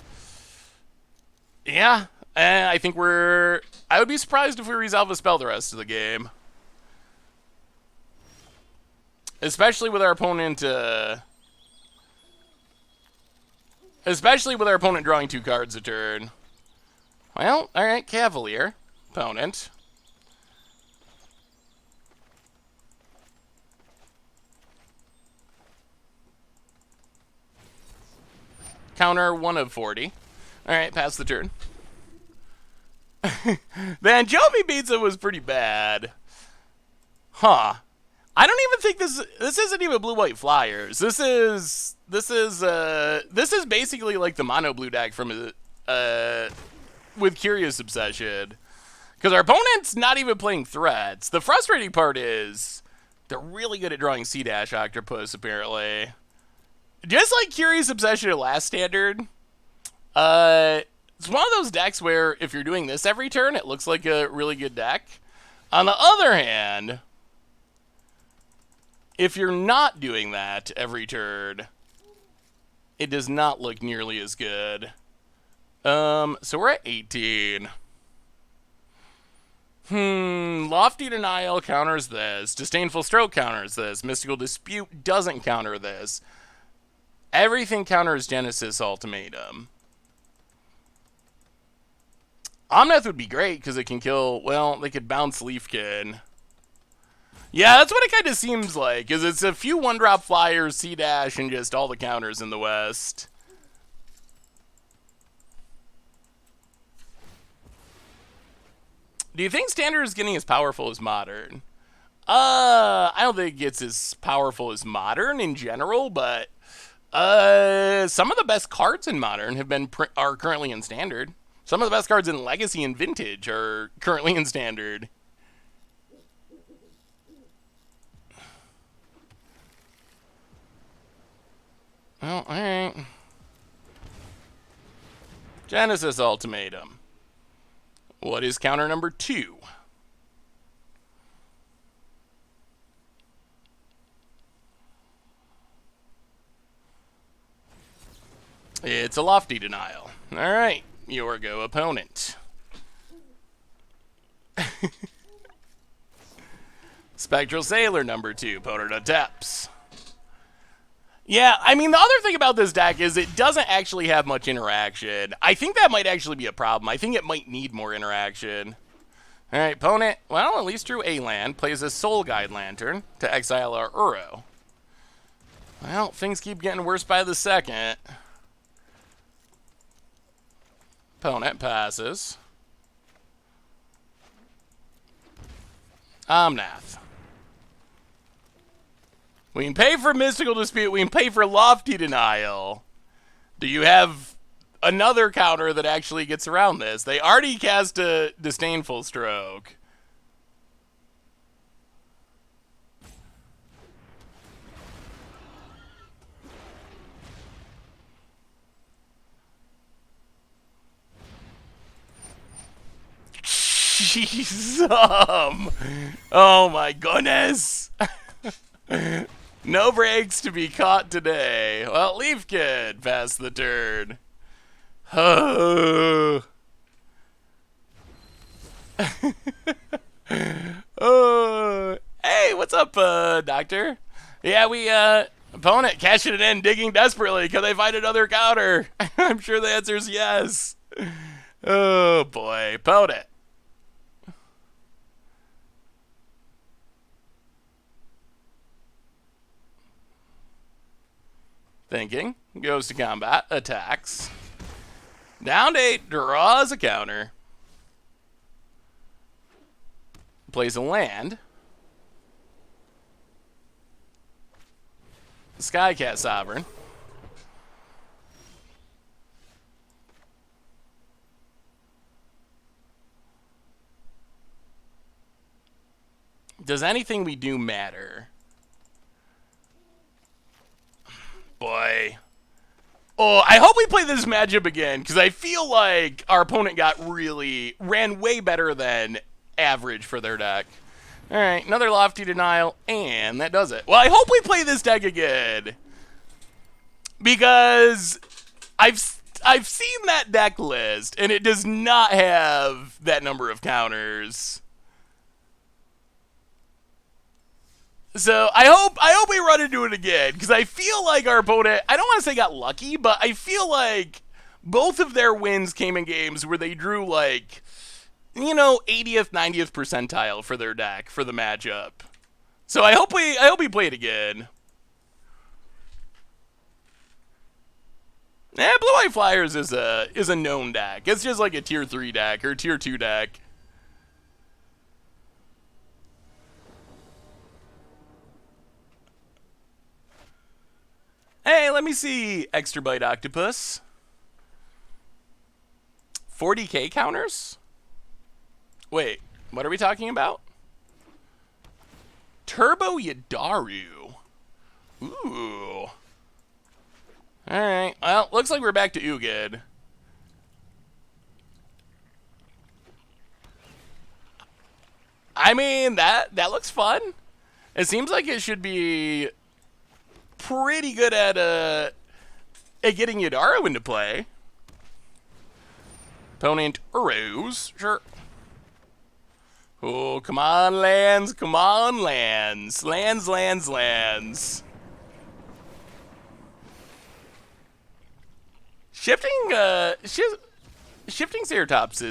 Yeah, I think I would be surprised if we resolve a spell the rest of the game. Especially with our opponent... Especially with our opponent drawing 2 cards a turn. Well, alright, Cavalier. Opponent. Counter 1 of 40. Alright, pass the turn. The Anchovy Pizza was pretty bad. Huh. I don't even think this isn't even blue-white flyers. This is basically like the mono blue deck from with Curious Obsession. Because our opponent's not even playing threats. The frustrating part is they're really good at drawing C-Dash Octopus, apparently. Just like Curious Obsession at last standard. It's one of those decks where if you're doing this every turn, it looks like a really good deck. On the other hand, if you're not doing that every turn, it does not look nearly as good. So we're at 18. Lofty Denial counters this. Disdainful Stroke counters this. Mystical Dispute doesn't counter this. Everything counters Genesis Ultimatum. Omnath would be great because it can kill, well, they could bounce Leafkin. Yeah, that's what it kind of seems like, is it's a few 1-drop flyers, C-Dash, and just all the counters in the West. Do you think Standard is getting as powerful as Modern? I don't think it gets as powerful as Modern in general, but some of the best cards in Modern are currently in Standard. Some of the best cards in Legacy and Vintage are currently in Standard. Well, alright. Genesis Ultimatum. What is counter number 2? It's a Lofty Denial. Alright, your go, opponent. Spectral Sailor number 2, opponent attempts. Yeah, I mean, the other thing about this deck is it doesn't actually have much interaction. I think that might actually be a problem. I think it might need more interaction. Alright, opponent, well, at least drew a land, plays a Soul Guide Lantern to exile our Uro. Well, things keep getting worse by the second. Opponent passes. Omnath. We can pay for Mystical Dispute. We can pay for Lofty Denial. Do you have another counter that actually gets around this? They already cast a Disdainful Stroke. Jeez. Oh my goodness. No breaks to be caught today. Well, Leaf Kid passed the turn. Oh. Oh. Hey, what's up, Doctor? Yeah, we, opponent cashing it in, digging desperately. Can they find another counter? I'm sure the answer is yes. Oh, boy. Opponent. Thinking. Goes to combat. Attacks. Down to 8. Draws a counter. Plays a land. Skycat Sovereign. Does anything we do matter? Boy. Oh, I hope we play this matchup again, because I feel like our opponent ran way better than average for their deck. Alright, another Lofty Denial, and that does it. Well, I hope we play this deck again. Because I've seen that deck list, and it does not have that number of counters. So I hope we run into it again, because I feel like our opponent, I don't want to say got lucky, but I feel like both of their wins came in games where they drew like, 80th, 90th percentile for their deck for the matchup. So I hope we play it again. Blue Eye Flyers is a known deck. It's just like a tier 3 deck or tier 2 deck. Hey, let me see Extra Bite Octopus. 40k counters? Wait, what are we talking about? Turbo Yadaru. Ooh. Alright, well, looks like we're back to Ugid. I mean, that looks fun. It seems like it should be pretty good at getting Yadaru into play. Opponent Urus. Sure. Oh, come on, lands. Come on, lands. Lands, lands, lands. Shifting Ceratops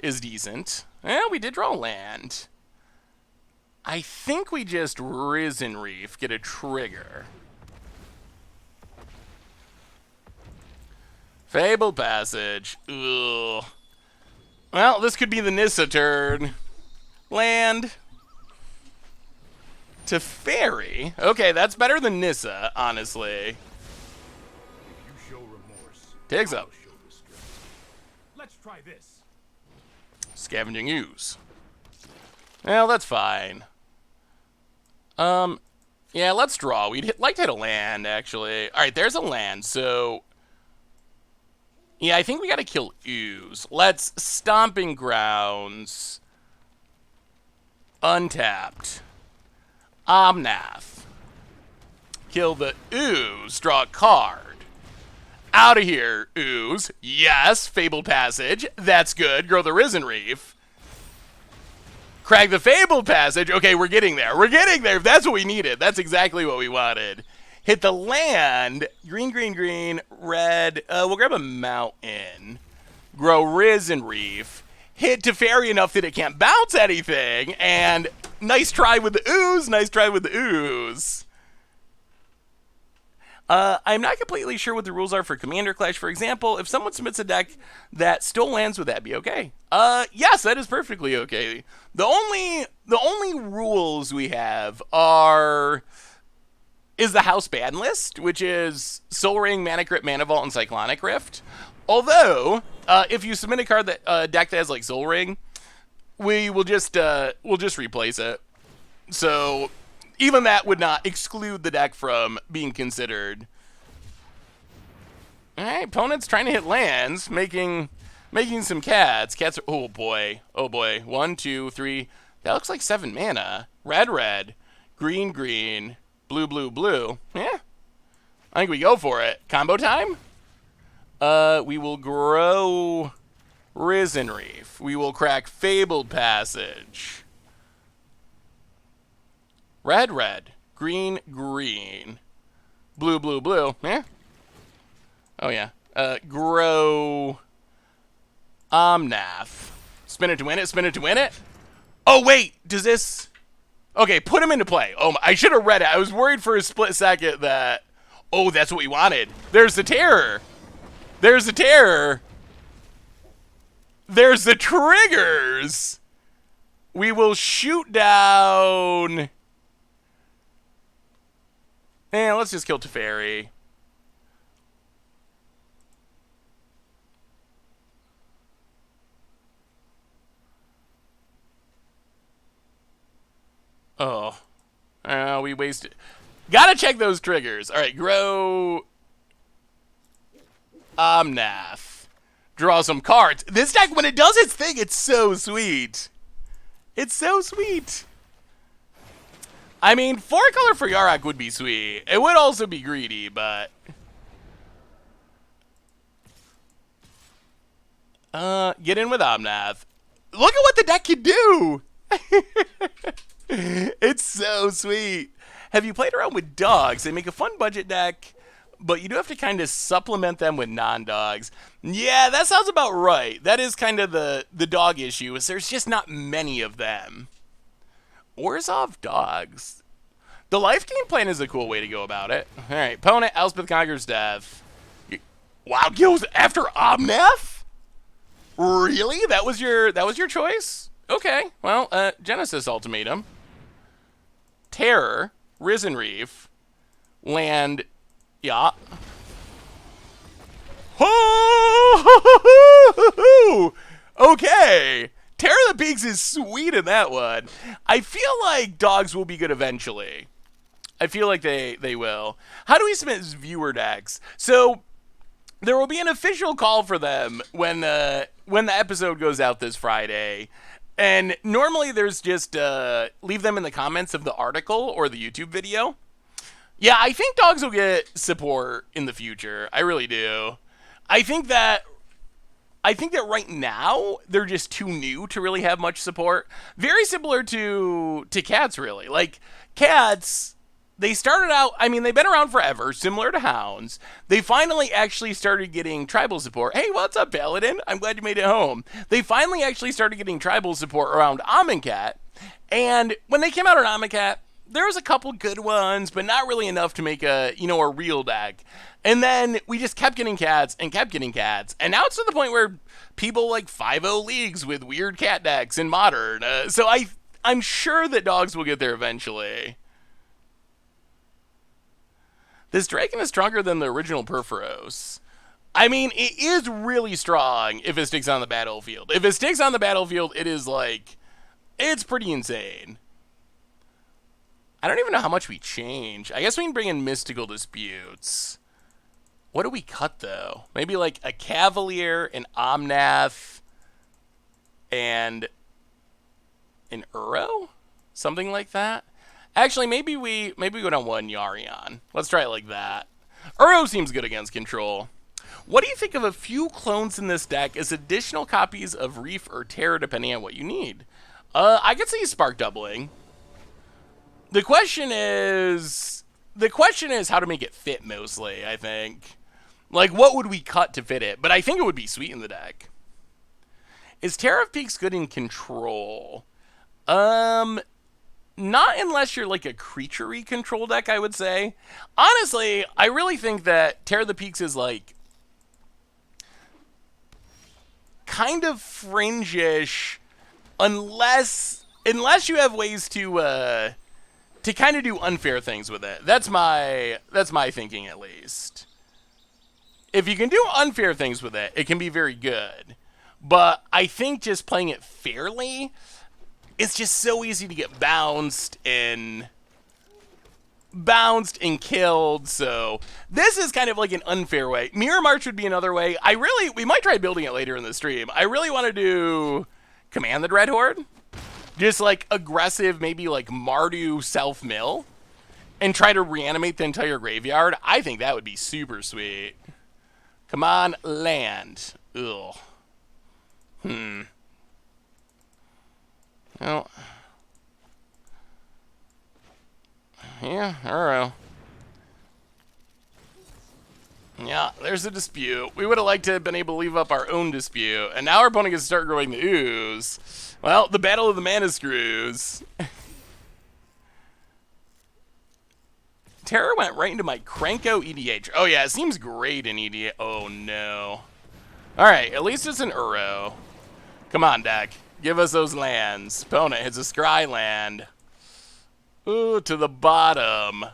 is decent. Yeah, we did draw land. I think we just Risen Reef, get a trigger. Fable Passage. Ugh. Well, this could be the Nissa turn. Land. To Fairy. Okay, that's better than Nissa, honestly. You show remorse. Digs up. Show restraint. Let's try this. Scavenging Ooze. Well, that's fine. Yeah, let's draw. We'd like to hit a land, actually. Alright, there's a land, so... Yeah, I think we gotta kill Ooze. Let's Stomping Grounds. Untapped. Omnath. Kill the Ooze. Draw a card. Out of here, Ooze. Yes, Fabled Passage. That's good. Grow the Risen Reef. Crag the Fabled Passage. Okay, we're getting there. We're getting there. That's what we needed. That's exactly what we wanted. Hit the land. Green, green, green. Red. We'll grab a Mountain. Grow Risen Reef. Hit Teferi enough that it can't bounce anything. And nice try with the Ooze. Nice try with the Ooze. I'm not completely sure what the rules are for Commander Clash. For example, if someone submits a deck that still lands, would that be okay? Yes, that is perfectly okay. The only rules we have is the House Ban list, which is Soul Ring, Mana Crypt, Mana Vault, and Cyclonic Rift. Although, if you submit a card that deck that has like Soul Ring, we'll just replace it. So even that would not exclude the deck from being considered. All right, opponent's trying to hit lands, making Making some cats. Cats are, oh boy. Oh boy. 1, 2, 3. That looks like 7 mana. Red, red. Green, green. Blue, blue, blue. Yeah. I think we go for it. Combo time? We will grow Risen Reef. We will crack Fabled Passage. Red, red. Green, green. Blue, blue, blue. Yeah. Oh, yeah. Grow Omnath. Spin it to win it, spin it to win it. Oh, wait. Does this... Okay, put him into play. Oh, I should have read it. I was worried for a split second that... Oh, that's what we wanted. There's the terror. There's the terror. There's the triggers. We will shoot down... let's just kill Teferi. Oh. We wasted... Gotta check those triggers. Alright, grow... Omnath. Draw some cards. This deck, when it does its thing, it's so sweet. It's so sweet. I mean, 4-color for Yarok would be sweet. It would also be greedy, but... Get in with Omnath. Look at what the deck can do! It's so sweet. Have you played around with dogs? They make a fun budget deck, but you do have to kind of supplement them with non-dogs. Yeah, that sounds about right. That is kind of the dog issue, is there's just not many of them. Orzhov dogs. The life game plan is a cool way to go about it. All right, opponent, Elspeth Conquers Death. Wow, goes after Omnath? Really? That was your choice? Okay, well, Genesis Ultimatum. Terror, Risen Reef, land, yeah. Okay. Terror of the Peaks is sweet in that one. I feel like dogs will be good eventually. I feel like they will. How do we submit viewer decks? So there will be an official call for them when the episode goes out this Friday. And normally there's just leave them in the comments of the article or the YouTube video. Yeah, I think dogs will get support in the future. I really do. I think that right now they're just too new to really have much support. Very similar to cats, really. Like cats, they started out, I mean, they've been around forever, similar to hounds. They finally actually started getting tribal support. Hey, what's up, Paladin? I'm glad you made it home. They finally actually started getting tribal support around Amonkhet. And when they came out on Amonkhet, there was a couple good ones, but not really enough to make a real deck. And then we just kept getting cats and kept getting cats. And now it's to the point where people like 5-0 leagues with weird cat decks in Modern. So I'm sure that dogs will get there eventually. This Draken is stronger than the original Perforos. I mean, it is really strong if it sticks on the battlefield. If it sticks on the battlefield, it is like... It's pretty insane. I don't even know how much we change. I guess we can bring in Mystical Disputes. What do we cut, though? Maybe like a Cavalier, an Omnath, and an Uro? Something like that? Actually, maybe we go down one Yarion. Let's try it like that. Uro seems good against control. What do you think of a few clones in this deck as additional copies of Reef or Terror, depending on what you need? I could see Spark doubling. The question is how to make it fit mostly, I think. Like, what would we cut to fit it? But I think it would be sweet in the deck. Is Terror of Peaks good in control? Not unless you're like a creature-y control deck, I would say. Honestly, I really think that Terror of the Peaks is like kind of fringe-ish unless you have ways to kind of do unfair things with it. That's my thinking, at least. If you can do unfair things with it, it can be very good. But I think just playing it fairly, it's just so easy to get bounced and bounced and killed. So this is kind of like an unfair way. Mirror March would be another way. We might try building it later in the stream. I really want to do Command the Dread Horde. Just like aggressive, maybe like Mardu self-mill and try to reanimate the entire graveyard. I think that would be super sweet. Come on, land. Ugh. Well, yeah, Uro. Yeah, there's a dispute. We would have liked to have been able to leave up our own dispute, and now our opponent can start growing the ooze. Well, the battle of the mana screws. Terror went right into my Krenko EDH. Oh yeah, it seems great in EDH. Oh no. Alright, at least it's an Uro. Come on, deck. Give us those lands. Opponent hits a scry land. Ooh, to the bottom.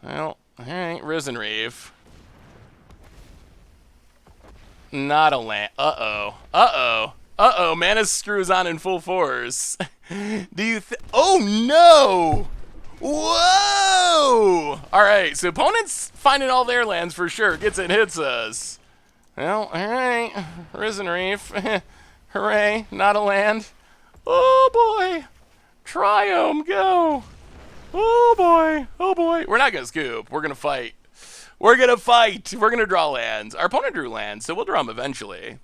Well, alright, Risen Reef. Not a land. Uh-oh. Uh-oh. Uh-oh, mana screws on in full force. Do you oh no! Whoa! Alright, so opponent's finding all their lands for sure. Gets it, hits us. Well, alright. Risen Reef. Hooray, not a land. Oh boy. Triome, go. Oh boy. Oh boy. We're not gonna scoop. We're gonna fight. We're gonna fight. We're gonna draw lands. Our opponent drew lands, so we'll draw them eventually.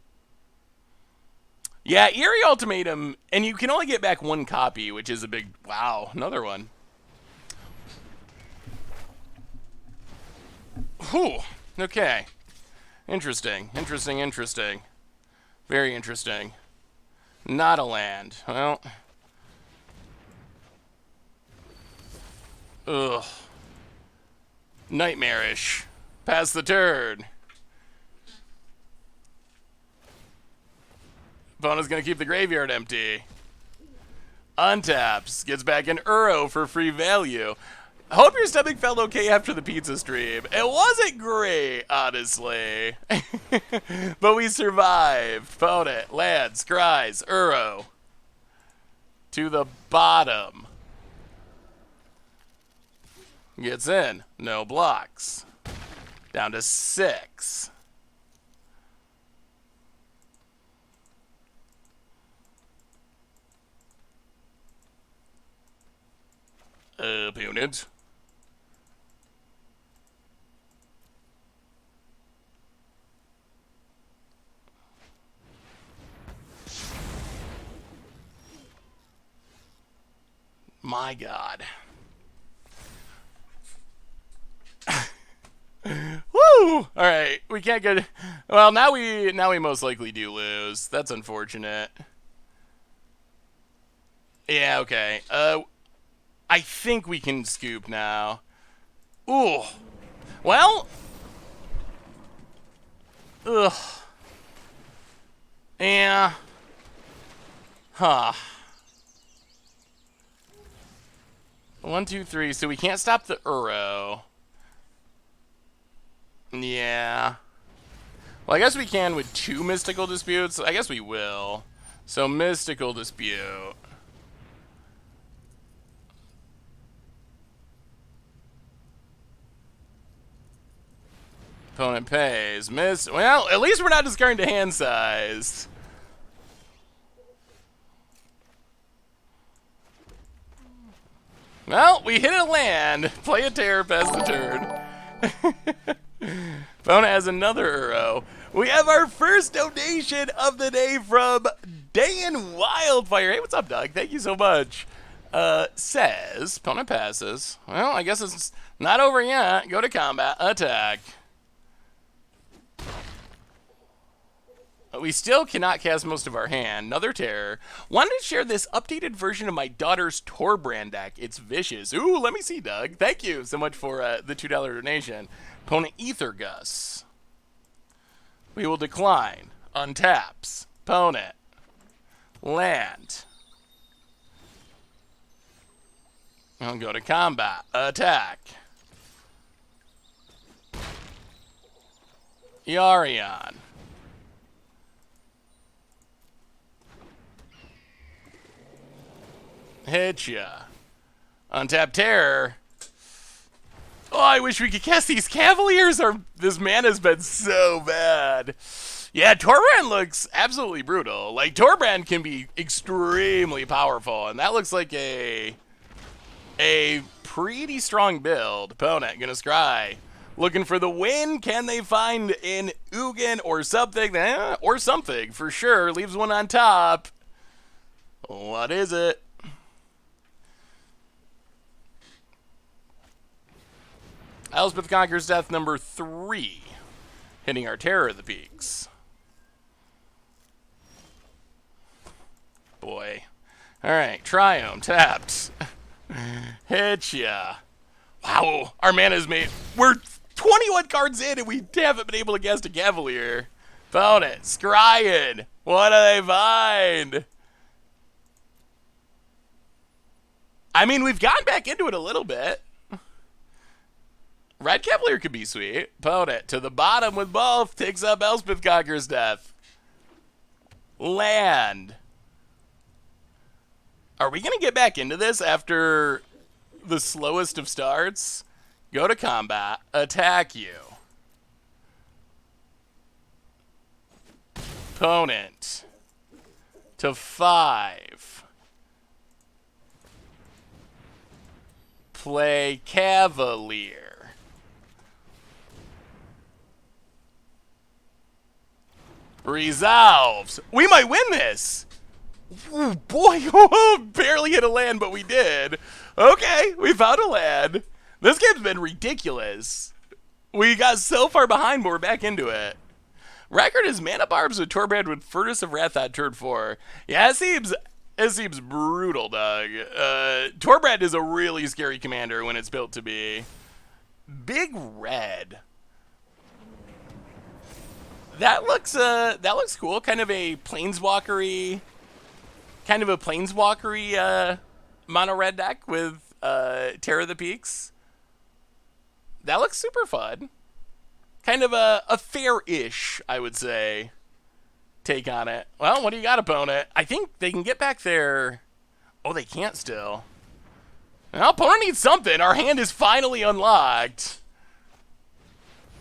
Yeah, Eerie Ultimatum, and you can only get back one copy, which is a big... Wow, another one. Whew. Okay. Interesting. Interesting, interesting. Very interesting. Not a land. Well... Ugh. Nightmarish. Pass the turn. Opponent's gonna keep the graveyard empty. Untaps. Gets back an Uro for free value. Hope your stomach felt okay after the pizza stream. It wasn't great, honestly. But we survived. Opponent, land, scries, Uro. To the bottom. Gets in. No blocks. Down to 6. Opponent. My God. Woo! All right, we can't get. Well, now we most likely do lose. That's unfortunate. Yeah. Okay. I think we can scoop now. Ooh. Well. Ugh. Yeah. Huh. 1, 2, 3. So we can't stop the Uro. Yeah. Well, I guess we can with 2 Mystical Disputes. I guess we will. So, Mystical Dispute. Opponent pays. Well, at least we're not discarding to hand size. Well, we hit a land. Play a terror, pass the turn. Opponent has another Uro. We have our first donation of the day from Dan Wildfire. Hey, what's up, Doug? Thank you so much. Says, opponent passes. Well, I guess it's not over yet. Go to combat. Attack. We still cannot cast most of our hand. Another terror. Wanted to share this updated version of my daughter's Torbrand deck. It's vicious. Ooh, let me see, Doug. Thank you so much for the $2 donation. Opponent Ether Gus. We will decline. Untaps. Opponent. Land. I'll go to combat. Attack. Yarion. Hit ya. Untap Terror. Oh, I wish we could cast these Cavaliers. This mana's been so bad. Yeah, Torbrand looks absolutely brutal. Like, Torbrand can be extremely powerful, and that looks like a pretty strong build. Opponent gonna scry. Looking for the win. Can they find an Ugin or something? Or something, for sure. Leaves one on top. What is it? Elspeth Conquers Death number 3. Hitting our Terror of the Peaks. Boy. Alright, Triumph, tapped. Hit ya. Wow, our mana's made. We're 21 cards in and we haven't been able to cast a Cavalier. Found it. Scrying. What do they find? I mean, we've gotten back into it a little bit. Red Cavalier could be sweet. Opponent to the bottom with both. Takes up Elspeth Conquers Death. Land. Are we going to get back into this after the slowest of starts? Go to combat. Attack you. Opponent to 5. Play Cavalier. Resolves. We might win this. Ooh, boy, barely hit a land, but we did. Okay, we found a land. This game's been ridiculous. We got so far behind, but we're back into it. Record is Mana Barbs with Torbrand with Furnace of Wrath on turn 4. Yeah, it seems brutal, Doug. Torbrand is a really scary commander when it's built to be. Big Red. That looks cool. Kind of a planeswalkery mono red deck with Terror of the Peaks. That looks super fun. Kind of a fair-ish, I would say, take on it. Well, what do you got, opponent? I think they can get back there. Oh, they can't still. Well, opponent needs something. Our hand is finally unlocked.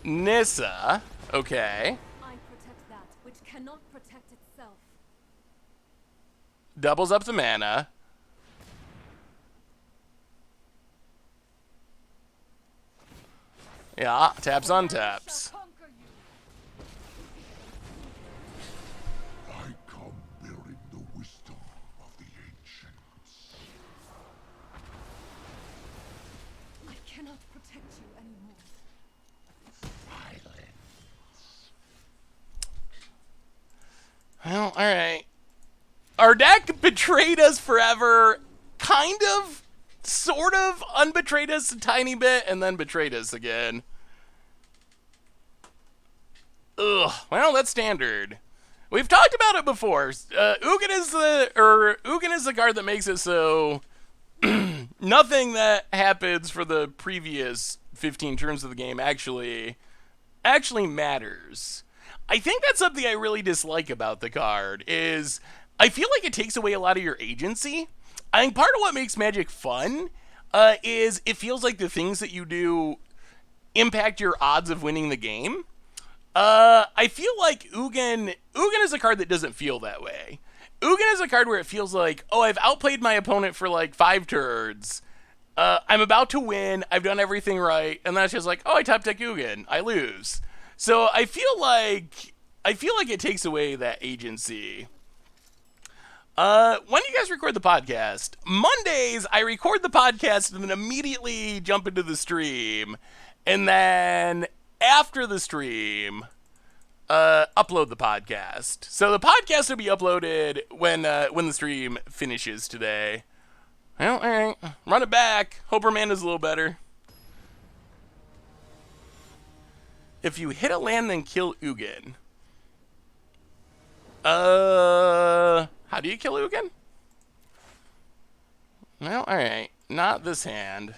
Nissa. Okay. I protect that which cannot protect itself. Doubles up the mana. Yeah, taps on taps. I come bearing the wisdom of the ancients. I cannot protect you anymore. Well, alright. Our deck betrayed us forever. Kind of. Sort of. Unbetrayed us a tiny bit. And then betrayed us again. Ugh. Well, that's standard. We've talked about it before. Ugin is the card that makes it so nothing that happens for the previous 15 turns of the game actually matters. I think that's something I really dislike about the card is I feel like it takes away a lot of your agency. I think part of what makes Magic fun is it feels like the things that you do impact your odds of winning the game. I feel like Ugin is a card that doesn't feel that way. Ugin is a card where it feels like, oh, I've outplayed my opponent for like 5 turns. I'm about to win. I've done everything right. And then it's just like, oh, I top deck Ugin. I lose. So I feel like it takes away that agency. When do you guys record the podcast? Mondays, I record the podcast and then immediately jump into the stream. And then after the stream, upload the podcast. So the podcast will be uploaded when the stream finishes today. Well, all right. Run it back. Hope our mana is a little better. If you hit a land, then kill Ugin. How do you kill Ugin? Well, alright. Not this hand.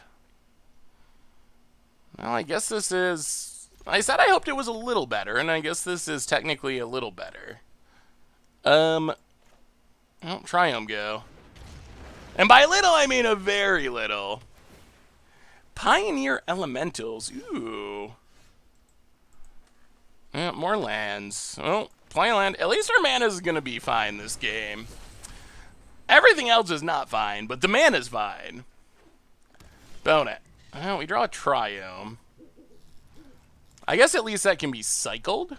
Well, I guess this is... I said I hoped it was a little better, and I guess this is technically a little better. Well, Triumph go. And by little, I mean a very little. Pioneer Elementals. Ooh. Yeah, more lands. Well, playing land. At least our mana is going to be fine this game. Everything else is not fine, but the mana's fine. Bone it. Well, we draw a Triome. I guess at least that can be cycled.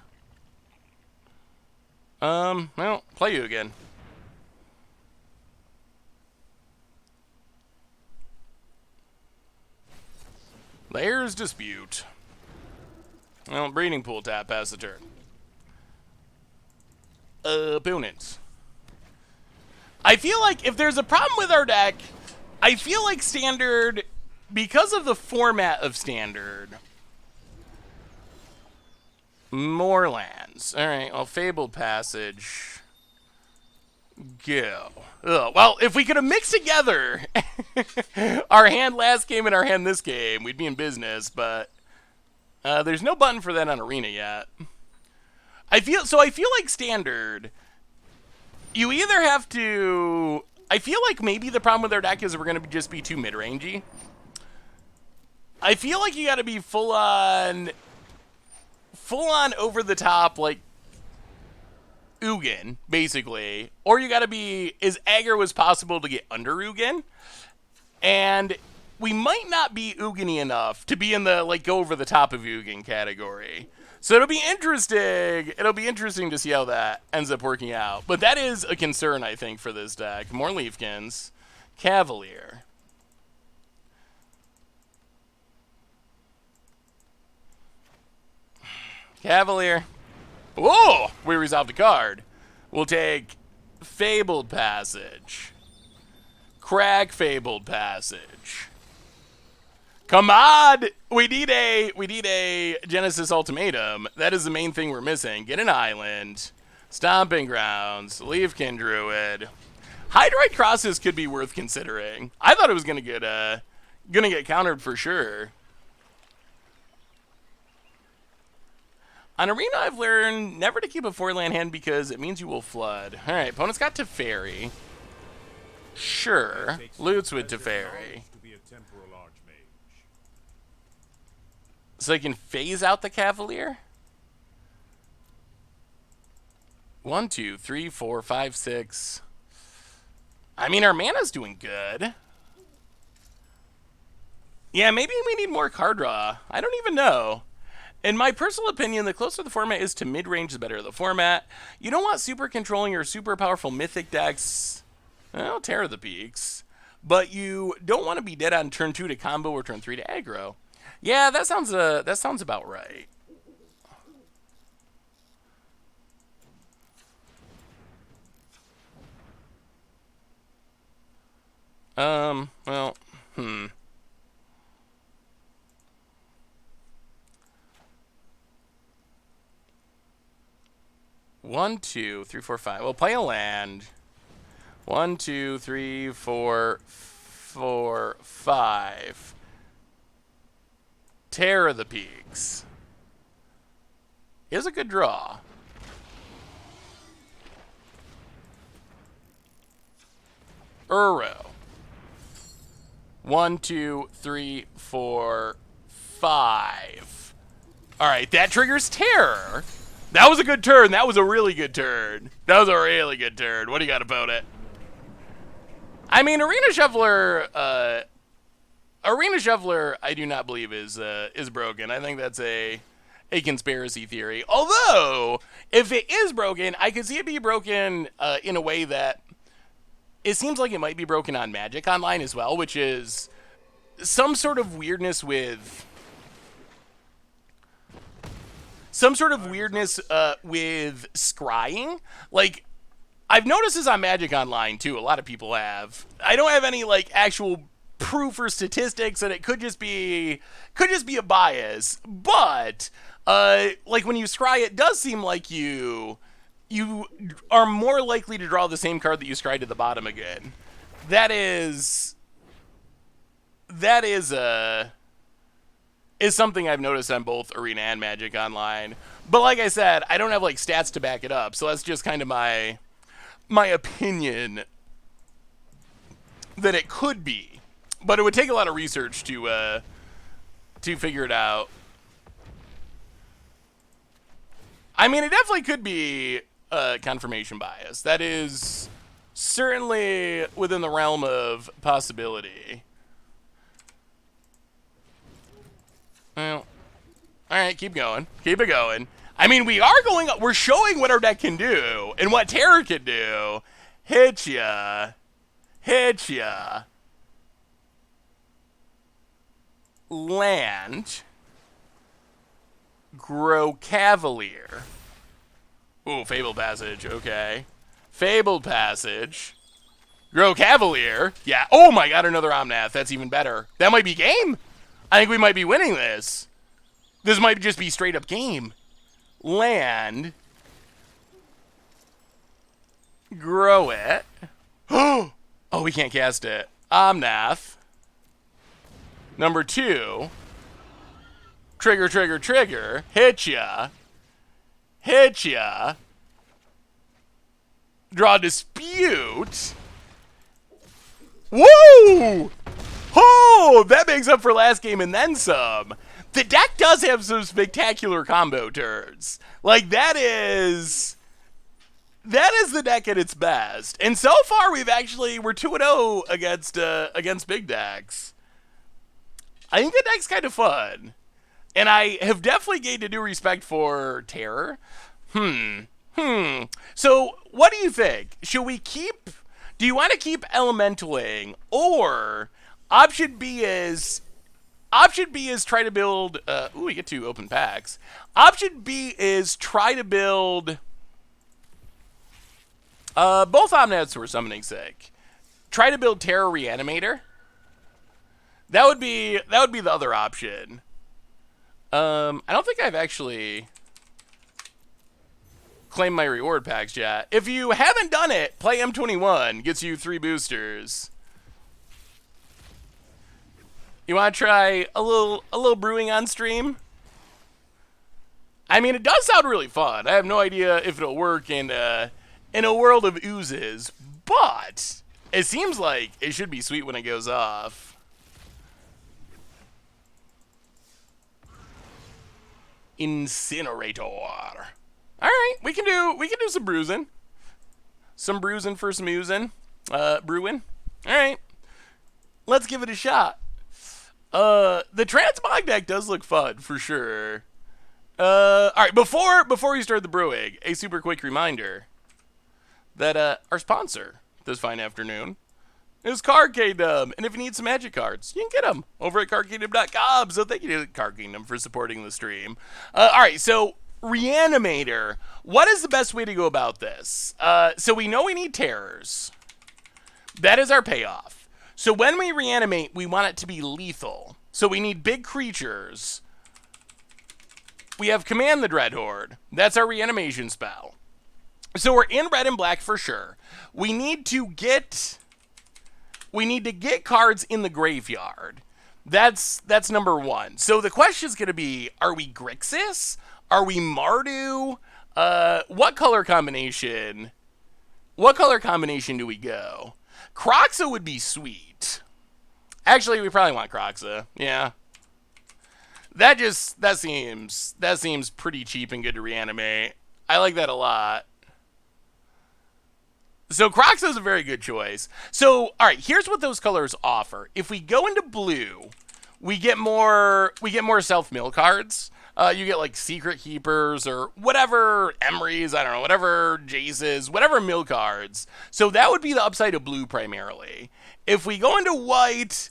Well, play you again. Layers Dispute. Well, Breeding Pool tap, pass the turn. Opponents. I feel like if there's a problem with our deck, I feel like Standard, because of the format of Standard, more lands. Alright, well, Fabled Passage. Go. Ugh. Well, if we could have mixed together our hand last game and our hand this game, we'd be in business, but there's no button for that on Arena yet. I feel like Standard, you either have to... I feel like maybe the problem with our deck is we're going to just be too mid-rangey. I feel like you got to be full-on over-the-top, like, Ugin, basically. Or you got to be as aggro as possible to get under Ugin. And we might not be Ugin-y enough to be in the, like, go over the top of Ugin category. So it'll be interesting. It'll be interesting to see how that ends up working out. But that is a concern, I think, for this deck. More Leafkins. Cavalier. Cavalier. Whoa! We resolved a card. We'll take Fabled Passage. Crack Fabled Passage. Come on! We need a Genesis Ultimatum. That is the main thing we're missing. Get an island. Stomping Grounds. Leafkin Druid. Hydroid Crosses could be worth considering. I thought it was gonna get countered for sure. On Arena, I've learned never to keep a 4-land hand because it means you will flood. Alright, opponent's got Teferi. Sure. Loots with Teferi. So I can phase out the Cavalier? 1, 2, 3, 4, 5, 6. I mean, our mana's doing good. Yeah, maybe we need more card draw. I don't even know. In my personal opinion, the closer the format is to mid-range, the better the format. You don't want super controlling or super powerful mythic decks. Well, Terror the Peaks. But you don't want to be dead on turn 2 to combo or turn 3 to aggro. Yeah, that sounds about right. Well, 1, 2, 3, 4, 5. We'll play a land. 1, 2, 3, 4, 5. Terror the Peaks. Is a good draw. Uro. 1, 2, 3, 4, 5. Alright, that triggers Terror. That was a good turn. That was a really good turn. That was a really good turn. What do you got about it? I mean, Arena Shuffler, I do not believe is broken. I think that's a conspiracy theory. Although, if it is broken, I could see it be broken in a way that it seems like it might be broken on Magic Online as well, which is some sort of weirdness with scrying. Like, I've noticed this on Magic Online too. A lot of people have. I don't have any like actual proof or statistics, and it could just be a bias. But like when you scry, it does seem like you are more likely to draw the same card that you scryed to the bottom again. That is something I've noticed on both Arena and Magic Online. But like I said, I don't have like stats to back it up, so that's just kind of my opinion. that it could be, but it would take a lot of research to figure it out. I mean, it definitely could be confirmation bias. That is certainly within the realm of possibility. Well, all right, keep going. Keep it going. I mean, we're showing what our deck can do and what Terror can do. Hit ya. Hit ya. Land. Grow Cavalier. Ooh, Fabled Passage, okay. Fabled Passage. Grow Cavalier. Yeah, oh my god, another Omnath. That's even better. That might be game. I think we might be winning this. This might just be straight up game. Land. Grow it. Oh, we can't cast it. Omnath. Number 2. Trigger, trigger, trigger. Hit ya. Hit ya. Draw Dispute. Woo! Oh, that makes up for last game and then some. The deck does have some spectacular combo turns. Like, that is the deck at its best. And so far, we're 2-0 against big decks. I think the deck's kind of fun. And I have definitely gained a new respect for Terror. So, what do you think? Do you want to keep Elementaling, or option B is try to build, we get 2 open packs. Option B is try to build, both Omnaths for summoning sake. Try to build Terror Reanimator. That would be the other option. I don't think I've actually claimed my reward packs yet. If you haven't done it, play M21. Gets you 3 boosters. You want to try a little brewing on stream? I mean, it does sound really fun. I have no idea if it'll work in a world of oozes, but it seems like it should be sweet when it goes off. Incinerator. All right, we can do some bruising. Some bruising for some oozing. Brewing. All right, let's give it a shot. The transmog deck does look fun for sure. All right, before we start the brewing, a super quick reminder that our sponsor this fine afternoon is Card Kingdom, and if you need some Magic cards, you can get them over at cardkingdom.com. So thank you to Card Kingdom for supporting the stream. All right, so Reanimator. What is the best way to go about this? So we know we need terrors. That is our payoff. So when we reanimate, we want it to be lethal. So we need big creatures. We have Command the Dreadhorde. That's our reanimation spell. So we're in red and black for sure. We need to get cards in the graveyard. That's number 1. So the question is going to be, are we Grixis? Are we Mardu? What color combination do we go? Kroxa would be sweet. Actually, we probably want Kroxa. Yeah. That seems pretty cheap and good to reanimate. I like that a lot. So Kroxa is a very good choice. So, all right, here's what those colors offer. If we go into blue, we get more self-mill cards. You get like Secret Keepers or whatever Emery's, I don't know, whatever Jace's, whatever mill cards. So that would be the upside of blue primarily. If we go into white,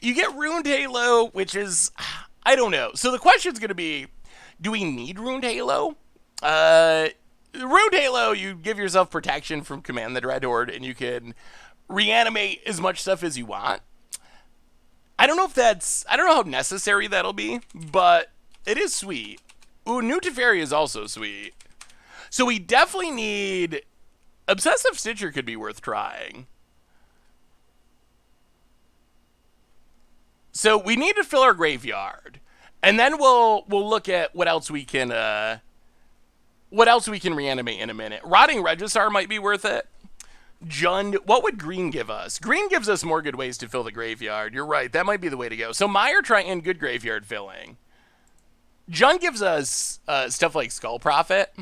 you get Ruined Halo, which is, I don't know. So the question's going to be, do we need Ruined Halo? Ruined Halo, you give yourself protection from Command the Dreadhorde, and you can reanimate as much stuff as you want. I don't know how necessary that'll be, but it is sweet. Ooh, New Teferi is also sweet. So we definitely need... Obsessive Stitcher could be worth trying. So we need to fill our graveyard. And then we'll look at what else we can reanimate in a minute. Rotting Regisaur might be worth it. Jund, what would green give us? Green gives us more good ways to fill the graveyard. You're right, that might be the way to go. So Mire Triton, good graveyard filling. Jund gives us stuff like Skull Prophet.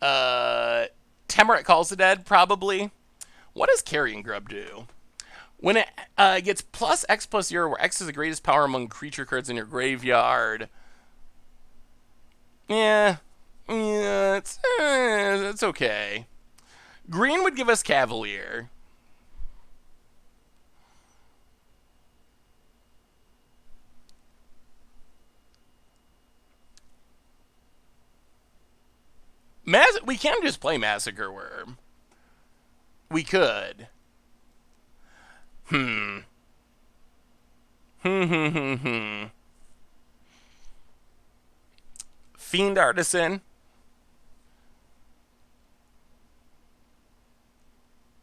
Temerate Calls the Dead, probably. What does Carrion Grub do? When it gets plus X plus 0, where X is the greatest power among creature cards in your graveyard. Yeah, it's okay. Green would give us Cavalier. We can just play Massacre Worm. We could. Fiend Artisan.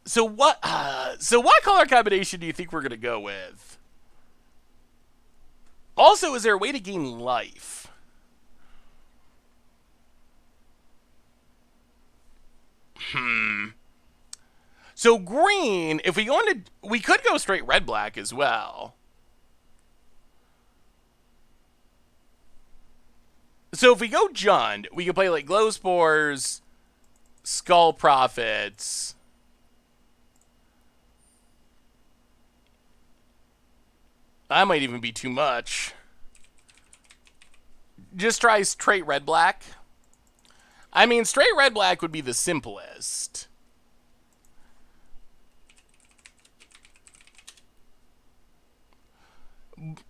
So what color combination do you think we're gonna go with? Also, is there a way to gain life? So green, if we go into, we could go straight red-black as well. So if we go Jund, we can play like Glow Spores, Skull Prophets. That might even be too much. Just try straight red-black. I mean, straight red-black would be the simplest.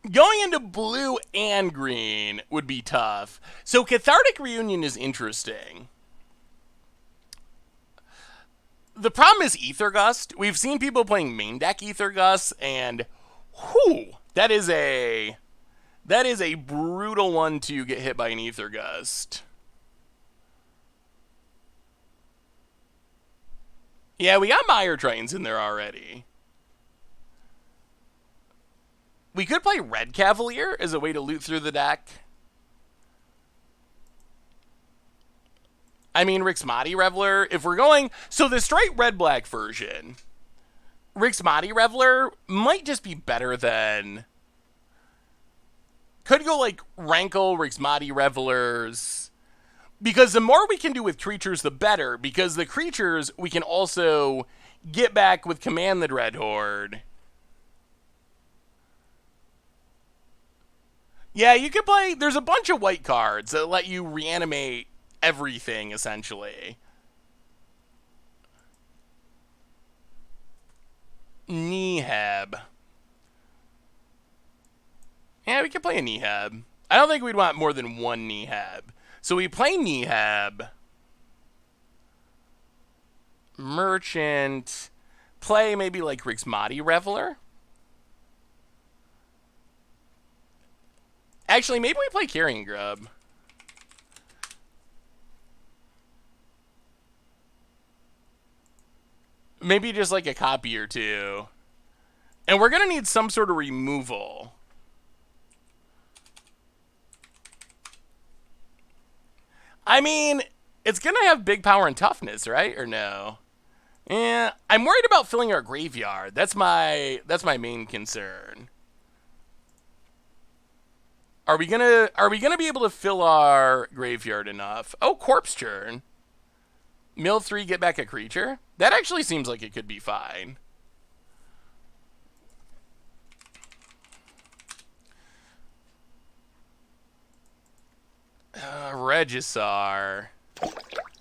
Going into blue and green would be tough. So Cathartic Reunion is interesting. The problem is Ether Gust. We've seen people playing main deck Ether Gust, and whew, that is a brutal one to get hit by an Ether Gust. Yeah, we got Mire Tritons in there already. We could play Red Cavalier as a way to loot through the deck. I mean, Rixmati Reveler, if we're going... So the straight red-black version, Rixmati Reveler might just be better than... Could go like Rankle, Rixmati Revelers. Because the more we can do with creatures, the better. Because the creatures, we can also get back with Command the Dread Horde. Yeah, you can play... There's a bunch of white cards that let you reanimate everything, essentially. Nehab. Yeah, we can play a Nehab. I don't think we'd want more than one Nehab. So we play Nehab. Merchant. Play maybe like Rixmati Reveler. Actually, maybe we play Carrion Grub. Maybe just like a copy or two. And we're going to need some sort of removal. I mean, it's going to have big power and toughness, right? Or no? Yeah, I'm worried about filling our graveyard. That's my main concern. Are we gonna be able to fill our graveyard enough? Oh, Corpse Churn. Mill 3, get back a creature? That actually seems like it could be fine. Regisar.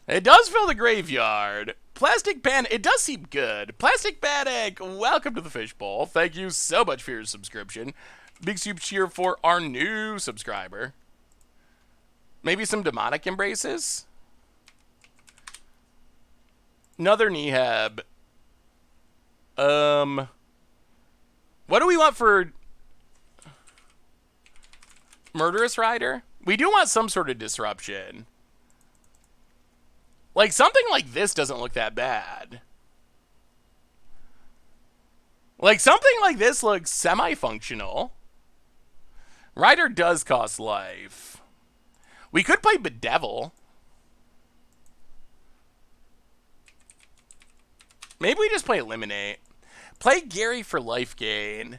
It does fill the graveyard. Plastic Panic, it does seem good. Plastic Panic, welcome to the Fishbowl. Thank you so much for your subscription. Big soup cheer for our new subscriber. Maybe some Demonic Embraces? Another Nehab. What do we want for Murderous Rider? We do want some sort of disruption. Like, something like this doesn't look that bad. Like, something like this looks semi-functional. Rider does cost life. We could play Bedevil. Maybe we just play Eliminate. Play Gary for life gain.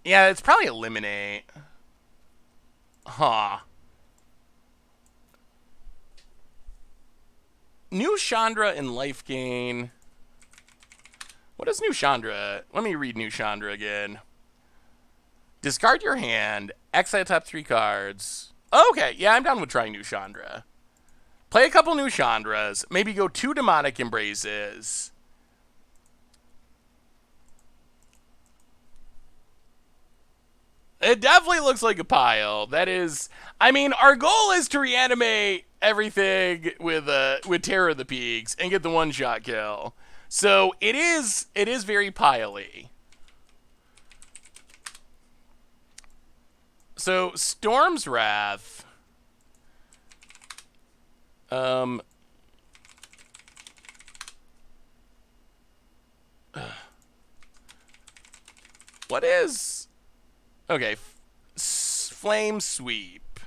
Yeah, it's probably Eliminate. Huh. New Chandra and life gain. What is New Chandra? Let me read New Chandra again. Discard your hand. Exile top 3 cards. Okay, yeah, I'm down with trying New Chandra. Play a couple New Chandras. Maybe go 2 Demonic Embraces. It definitely looks like a pile. That is, I mean, our goal is to reanimate everything with Terror of the Peaks and get the one-shot kill. So it is very pile-y. So Storm's Wrath. What is... Okay, Flame Sweep.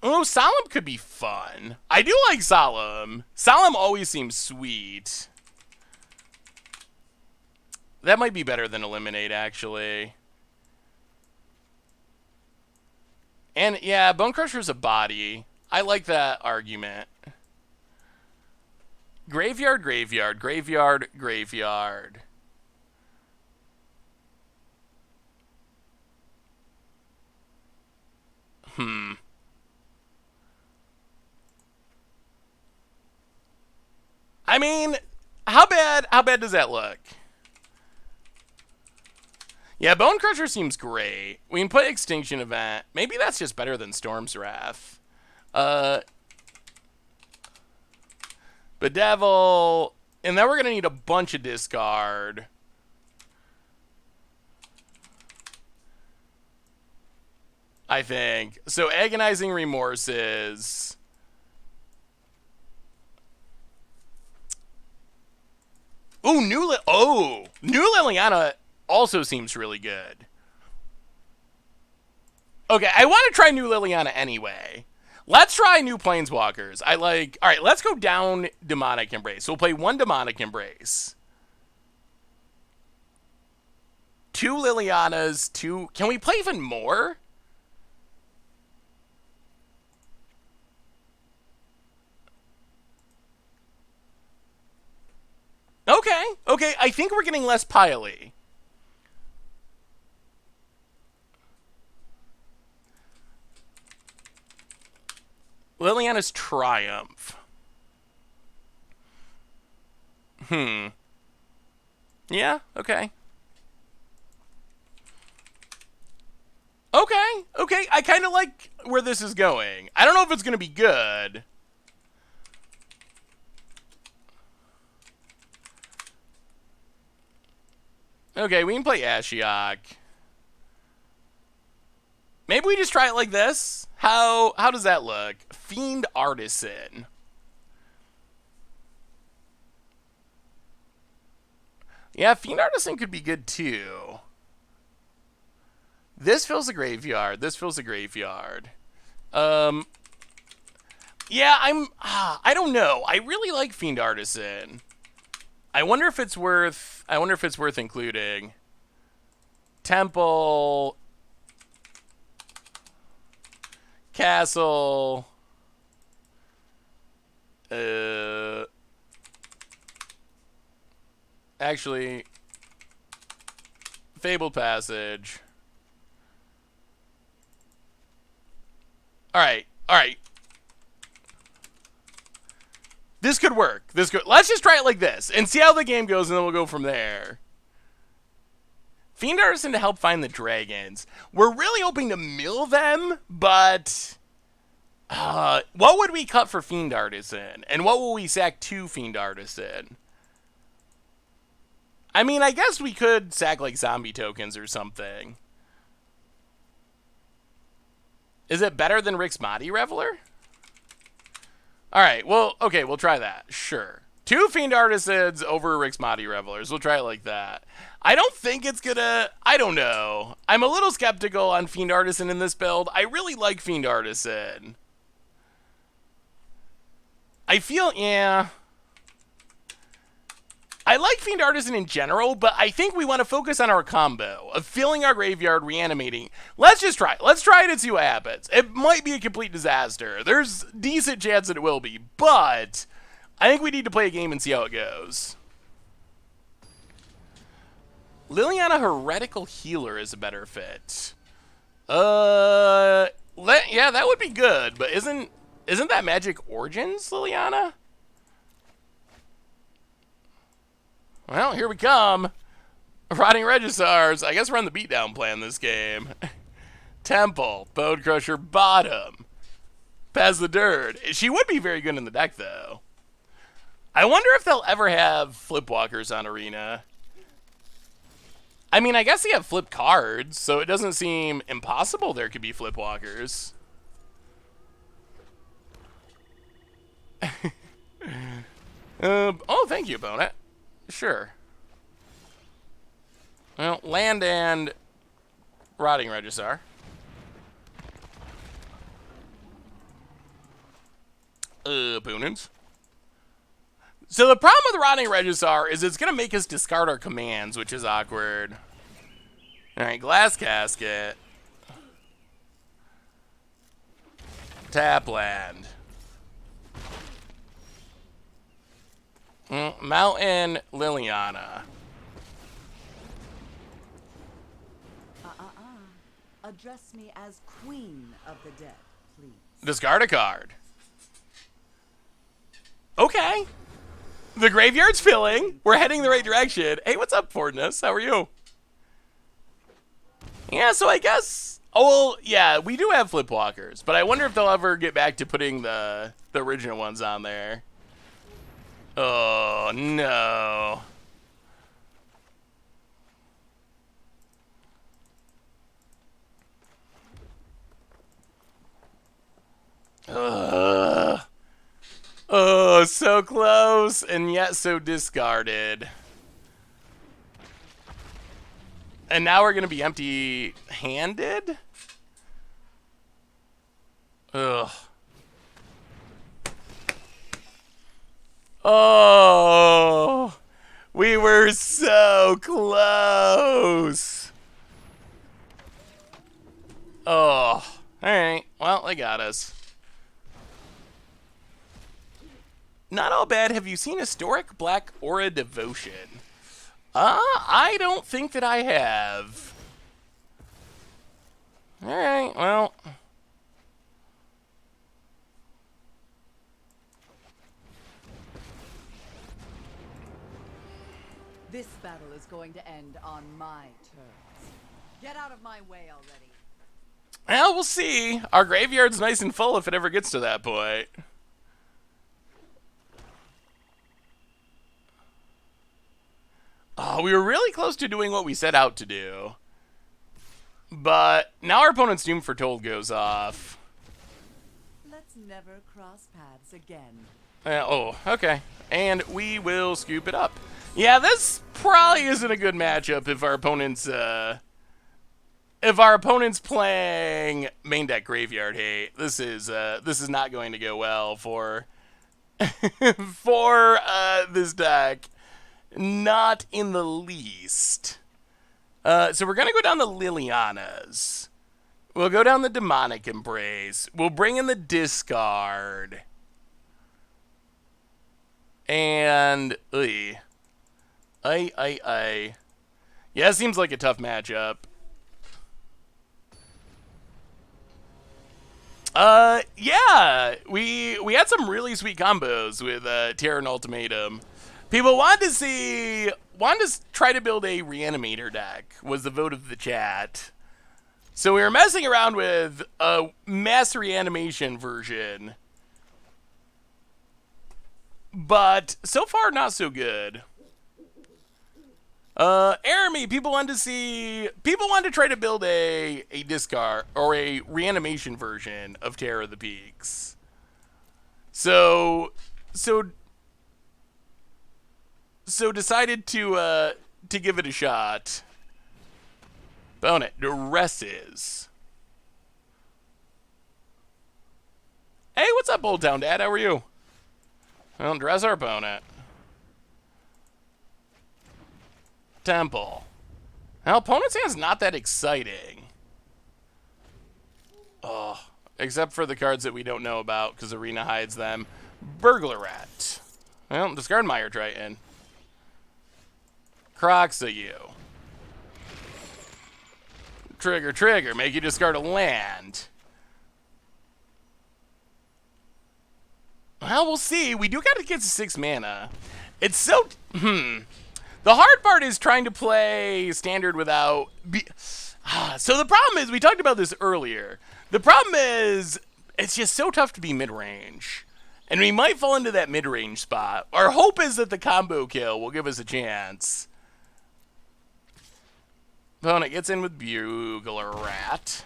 Oh, Solemn could be fun. I do like Solemn. Solemn always seems sweet. That might be better than Eliminate, actually. And, yeah, Bone Crusher's a body. I like that argument. Graveyard, graveyard, graveyard, graveyard. I mean, how bad does that look? Yeah, Bone Crusher seems great. We can put Extinction Event. Maybe that's just better than Storm's Wrath. Bedevil. And then we're going to need a bunch of discard. I think. So Agonizing Remorses. Ooh, New Liliana also seems really good. Okay, I want to try New Liliana anyway. Let's try New Planeswalkers. All right, let's go down Demonic Embrace. So we'll play 1 Demonic Embrace. 2 Lilianas, 2... Can we play even more? Okay, I think we're getting less pile-y. Liliana's Triumph. Yeah, okay. Okay, I kind of like where this is going. I don't know if it's going to be good. Okay, we can play Ashiok. Maybe we just try it like this? How does that look? Fiend Artisan. Yeah, Fiend Artisan could be good too. This fills a graveyard. This fills a graveyard. Yeah, I don't know. I really like Fiend Artisan. I wonder if it's worth including. Temple, Castle, actually, Fabled Passage. All right. This could work. Let's just try it like this and see how the game goes, and then we'll go from there. Fiend Artisan to help find the dragons. We're really hoping to mill them, but what would we cut for Fiend Artisan? And what will we sack to Fiend Artisan? I mean, I guess we could sack like zombie tokens or something. Is it better than Rixmati Reveler? Alright, well, okay, we'll try that. Sure. 2 Fiend Artisans over Rixmati Revelers. We'll try it like that. I don't think it's gonna... I don't know. I'm a little skeptical on Fiend Artisan in this build. I really like Fiend Artisan. I feel, yeah. I like Fiend Artisan in general, but I think we want to focus on our combo of filling our graveyard, reanimating. Let's just try it. Let's try it and see what happens. It might be a complete disaster. There's decent chance that it will be, but I think we need to play a game and see how it goes. Liliana Heretical Healer is a better fit. Yeah, that would be good, but isn't that Magic Origins, Liliana? Well, here we come. Rotting Registars. I guess we're on the beatdown plan this game. Temple. Bone Crusher bottom. Paz the Dirt. She would be very good in the deck, though. I wonder if they'll ever have Flipwalkers on Arena. I mean, I guess they have flip cards, so it doesn't seem impossible there could be Flipwalkers. Oh, thank you, opponent. Sure. Well, land and Rotting Registar. Opponents. So the problem with Rotting Registar is it's going to make us discard our commands, which is awkward. Alright, Glass Casket. Tap land. Mountain Liliana. Address me as Queen of the Dead, please. Discard a card. Okay. The graveyard's filling. We're heading the right direction. Hey, what's up, Fortness? How are you? Yeah, so I guess... Oh, well, yeah, we do have Flipwalkers, but I wonder if they'll ever get back to putting the original ones on there. Oh, no. Oh, so close, and yet so discarded. And now we're going to be empty-handed? Ugh. Oh, we were so close. Oh, all right. Well, they got us. Not all bad. Have you seen Historic Black Aura Devotion? I don't think that I have. All right, well. This battle is going to end on my terms. Get out of my way already. Well, we'll see. Our graveyard's nice and full if it ever gets to that point. Oh, we were really close to doing what we set out to do. But now our opponent's Doom Foretold goes off. Let's never cross paths again. Oh, okay. And we will scoop it up. Yeah, this probably isn't a good matchup if our opponent's playing main deck Graveyard Hate. This is not going to go well for for this deck. Not in the least. So we're gonna go down the Lilianas. We'll go down the Demonic Embrace. We'll bring in the discard. And yeah, it seems like a tough matchup. Yeah, we had some really sweet combos with Terran Ultimatum. People wanted to try to build a reanimator deck, was the vote of the chat. So we were messing around with a mass reanimation version. But so far, not so good. Army, people wanted to try to build a discard or a reanimation version of Terror of the Peaks. So decided to give it a shot. Bone it. Duresses. Hey, what's up, Old Town Dad? How are you? Well, dress our opponent. Temple. Now, opponent's hand's not that exciting. Oh, except for the cards that we don't know about because Arena hides them. Burglar Rat. Well, discard Mire Triton. Croxa you. Trigger, trigger. Make you discard a land. Well, we'll see. We do got to get to 6 mana. It's so... The hard part is trying to play Standard without... So the problem is, we talked about this earlier. The problem is, it's just so tough to be mid-range. And we might fall into that mid-range spot. Our hope is that the combo kill will give us a chance. Opponent gets in with Bugler Rat.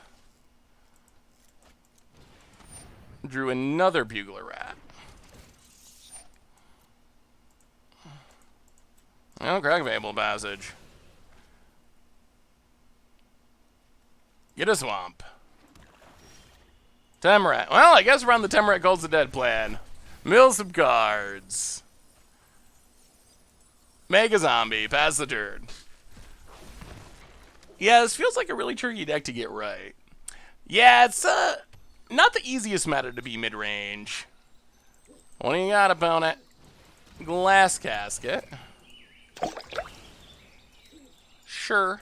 Drew another Bugler Rat. Oh, crack Fable Passage. Get a Swamp. Temrat. Well, I guess we're on the Temrat Calls the Dead plan. Mill some cards. Make a zombie. Pass the turn. Yeah, this feels like a really tricky deck to get right. Yeah, it's not the easiest meta to be mid-range. What do you got, opponent? Glass Casket. Sure.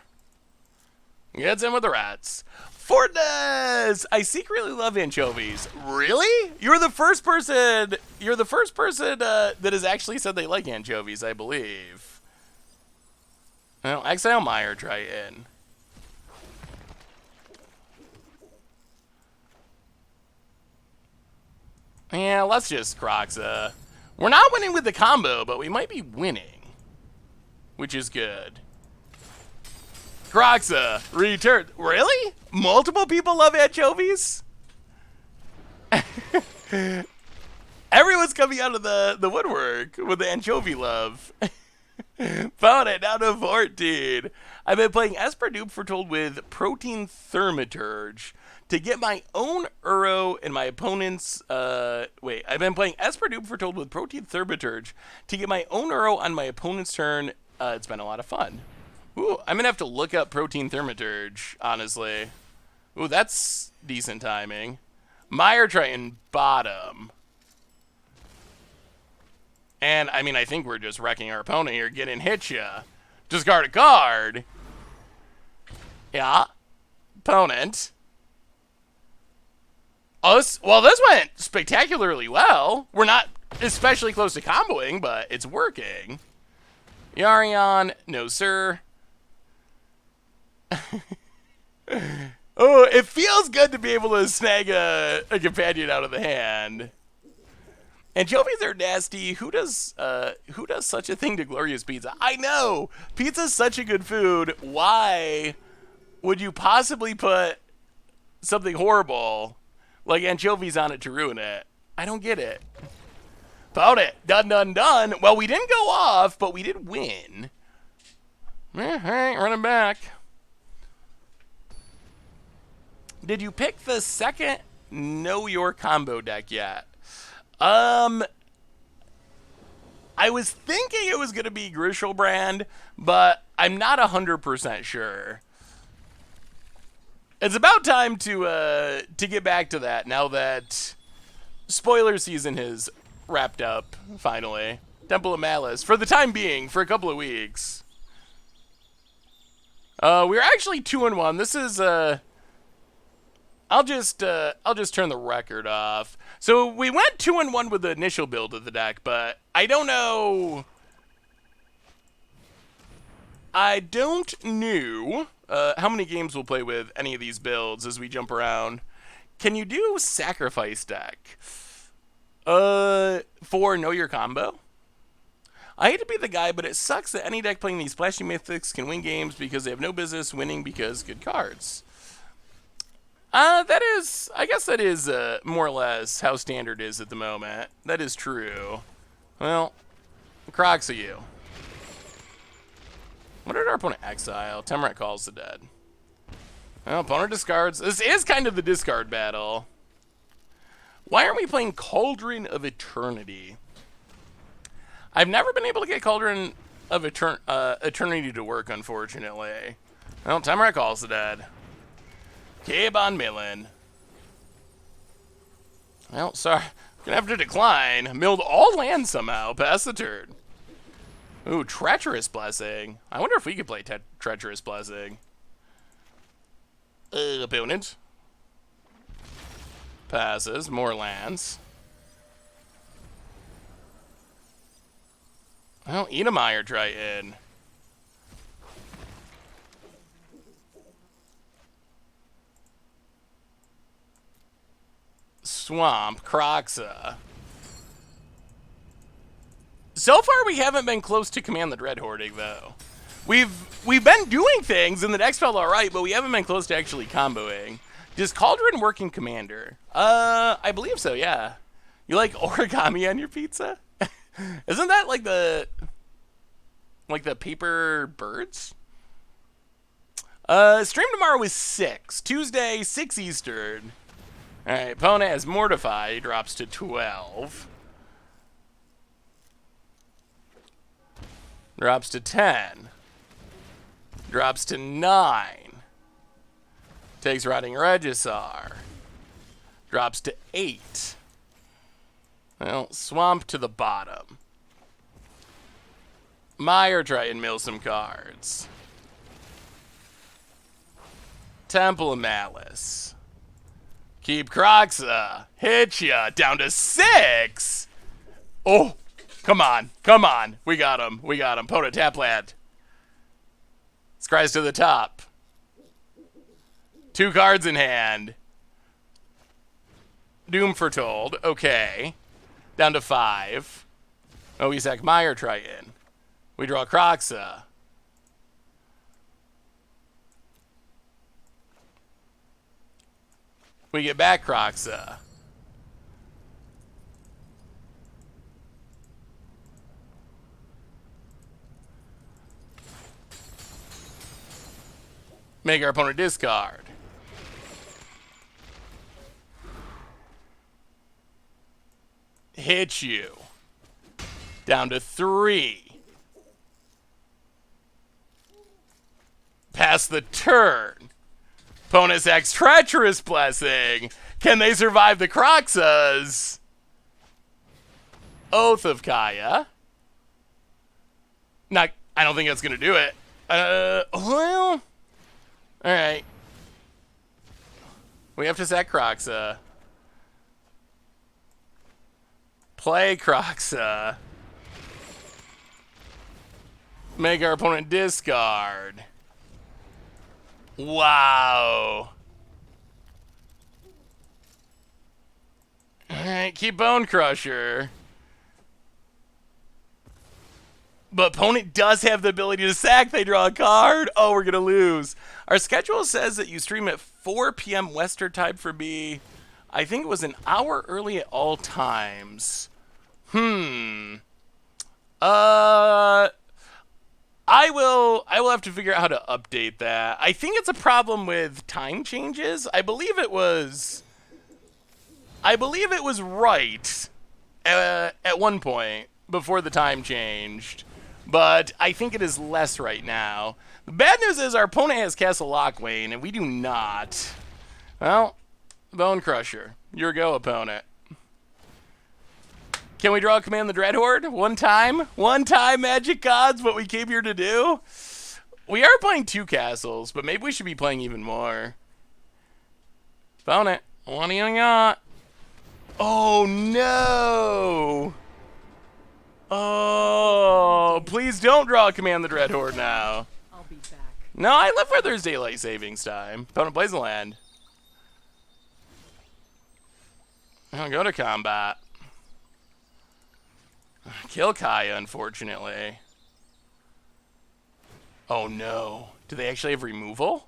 Gets in with the rats. Fortness! I secretly love anchovies. Really? You're the first person that has actually said they like anchovies, I believe. Well, exile Mire Triton. Yeah, let's just Croxa. We're not winning with the combo, but we might be winning, which is good. Croxa, return. Really? Multiple people love anchovies? Everyone's coming out of the woodwork with the anchovy love. Found it down to 14. I've been playing Esper Dupe Foretold with Protein Thaumaturge to get my own Uro and my opponent's... I've been playing Esper Dupe Foretold with Protein Thaumaturge to get my own Uro on my opponent's turn. It's been a lot of fun. Ooh, I'm going to have to look up Protein Thaumaturge, honestly. Ooh, that's decent timing. Mire Triton bottom. And, I mean, I think we're just wrecking our opponent here. Get in, hit ya. Discard a card. Yeah. Opponent. Us. Well, this went spectacularly well. We're not especially close to comboing, but it's working. Yarion. No, sir. Oh, it feels good to be able to snag a companion out of the hand. Anchovies are nasty. Who does such a thing to glorious pizza? I know! Pizza's such a good food. Why would you possibly put something horrible like anchovies on it to ruin it? I don't get it. Found it. Done, done, done. Well, we didn't go off, but we did win. Alright, running back. Did you pick the second Know Your Combo deck yet? I was thinking it was going to be Grishelbrand, but I'm not 100% sure. It's about time to get back to that now that spoiler season has wrapped up, finally. Temple of Malice, for the time being, for a couple of weeks. We're actually 2-1. This is, I'll just turn the record off. So we went 2-1 with the initial build of the deck, but I don't know how many games we'll play with any of these builds as we jump around. Can you do Sacrifice deck? For Know Your Combo? I hate to be the guy, but it sucks that any deck playing these splashy mythics can win games because they have no business winning because good cards. I guess that is more or less how Standard is at the moment. That is true. Well, Croxa you. What did our opponent exile? Temrat Calls the Dead. Well, opponent discards. This is kind of the discard battle. Why aren't we playing Cauldron of Eternity? I've never been able to get Cauldron of Eternity to work, unfortunately. Well, Timer calls the dead. Keep on milling. Well, sorry. Gonna have to decline. Milled all land somehow. Past the turn. Ooh, Treacherous Blessing. I wonder if we could play Treacherous Blessing. Opponent. Passes. More lands. Well, Edomire Triton. Swamp, Croxa. So far, we haven't been close to Command the Dread Hoarding, though. We've been doing things, and the decks felt alright, but we haven't been close to actually comboing. Does Cauldron work in Commander? I believe so, yeah. You like origami on your pizza? Isn't that like the paper birds? Stream tomorrow is 6. Tuesday, 6 Eastern. Alright, opponent has Mortify, drops to 12. Drops to 10. Drops to 9. Takes Rotting Regisar. Drops to 8. Well, Swamp to the bottom. Mire Triton mills some cards. Temple of Malice. Keep Croxa. Hit ya. Down to 6. Oh, come on. Come on. We got him. We got him. Opponent tap land. Scries to the top. 2 cards in hand. Doom Foretold. Okay. Down to 5. Oh, we sack Mire Triton. We draw Croxa. We get back Croxa. Make our opponent discard. Hit you. Down to 3. Pass the turn. Opponent sacks Treacherous Blessing. Can they survive the Croxas? Oath of Kaya. Not. I don't think that's gonna do it. Well. All right. We have to sack Croxa. Play Croxa. Make our opponent discard. Wow. Alright, keep Bone Crusher. But opponent does have the ability to sack. They draw a card. Oh, we're going to lose. Our schedule says that you stream at 4 p.m. Western time for me. I think it was an hour early at all times. I will have to figure out how to update that. I think it's a problem with time changes. I believe it was right at one point before the time changed, but I think it is less right now. The bad news is our opponent has Castle Lockwayne, and we do not. Well, Bone Crusher, your go, opponent. Can we draw Command the Dreadhorde? One time? One time, Magic Gods, what we came here to do? We are playing 2 castles, but maybe we should be playing even more. Opponent, what do you got? Oh, no! Oh, please don't draw Command the Dreadhorde now. I'll be back. No, I live where there's daylight savings time. Opponent plays a land. I'll go to combat. Kill Kaya, unfortunately. Oh no. Do they actually have removal?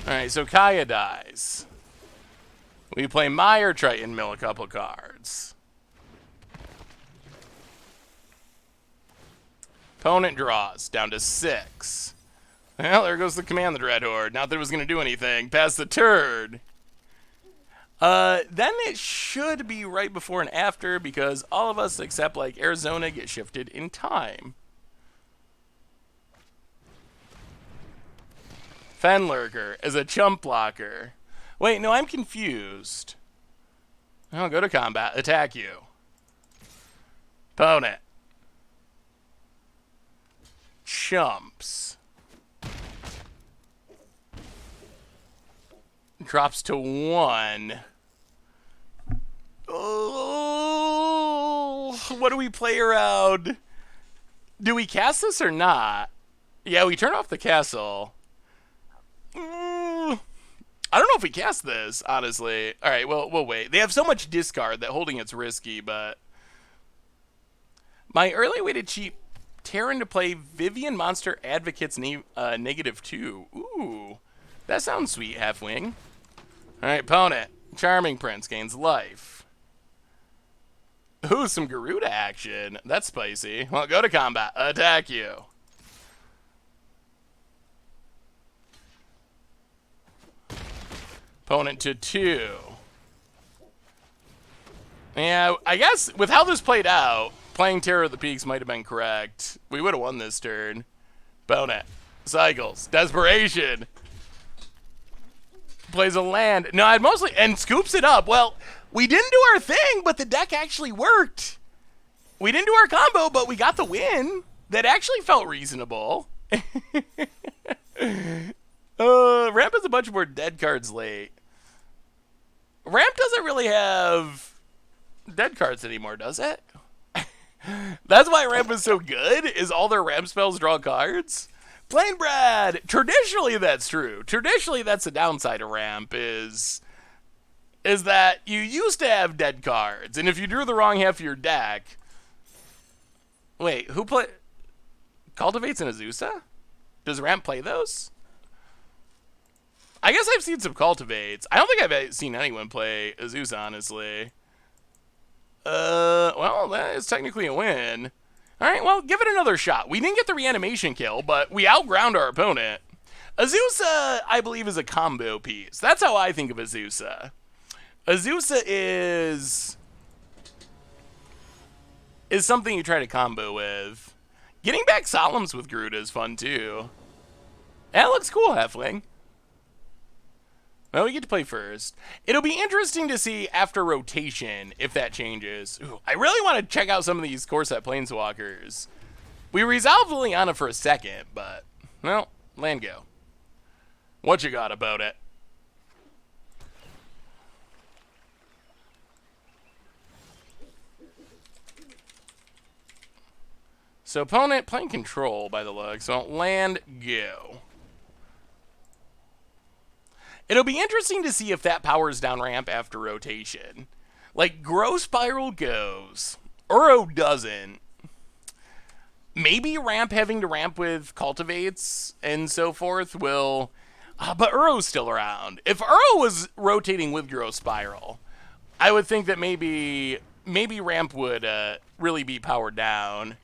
Alright, so Kaya dies. We play Mire Triton, mill a couple cards. Opponent draws, down to 6. Well, there goes the Command the Dreadhorde. Not that it was going to do anything. Pass the turn. Then it should be right before and after because all of us except like Arizona get shifted in time. Fenlurker is a chump blocker. Wait, no, I'm confused. I'll go to combat. Attack you. Opponent. Chumps. Drops to 1. Oh, what do we play around? Do we cast this or not? Yeah, we turn off the castle. I don't know if we cast this, honestly. All right, well, we'll wait. They have so much discard that holding it's risky, but... My early way to cheat Terran to play Vivian Monster Advocates -2. Ooh, that sounds sweet, Halfwing. All right, opponent. Charming Prince gains life. Ooh, some Garuda action. That's spicy. Well, go to combat. Attack you. Opponent to 2. Yeah, I guess with how this played out, playing Terror of the Peaks might have been correct. We would have won this turn. Opponent. Cycles. Desperation. Plays a land. No, I'd mostly... And scoops it up. Well, we didn't do our thing, but the deck actually worked. We didn't do our combo, but we got the win. That actually felt reasonable. Ramp has a bunch more dead cards late. Ramp doesn't really have dead cards anymore, does it? That's why Ramp is so good, is all their Ramp spells draw cards. Plain Brad! Traditionally, that's true. Traditionally, that's the downside of Ramp, is that you used to have dead cards, and if you drew the wrong half of your deck... Wait, who play... Cultivates and Azusa? Does Ramp play those? I guess I've seen some Cultivates. I don't think I've seen anyone play Azusa, honestly. Well, that is technically a win. Alright, well, give it another shot. We didn't get the reanimation kill, but we outground our opponent. Azusa, I believe, is a combo piece. That's how I think of Azusa. Azusa is something you try to combo with. Getting back Solemns with Garuda is fun, too. That looks cool, Halfling. Well, we get to play first. It'll be interesting to see after rotation if that changes. Ooh, I really want to check out some of these core set Planeswalkers. We resolved Liliana for a second, but, well, land go. What you got about it? So opponent playing control by the looks. So land go. It'll be interesting to see if that powers down ramp after rotation. Like, Grow Spiral goes. Uro doesn't. Maybe ramp having to ramp with Cultivates and so forth will... but Uro's still around. If Uro was rotating with Grow Spiral, I would think that maybe ramp would really be powered down.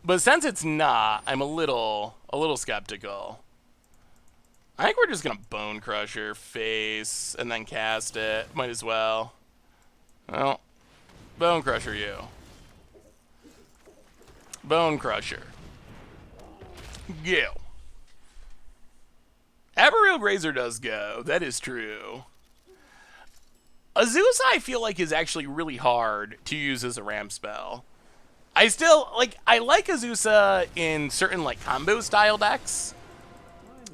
But since it's not, I'm a little skeptical. I think we're just going to Bone Crusher, face, and then cast it. Might as well. Well, Bone Crusher you. Bone Crusher. Go. Aberreal Razor does go. That is true. Azusa, I feel like, is actually really hard to use as a ramp spell. I still, I like Azusa in certain, combo style decks.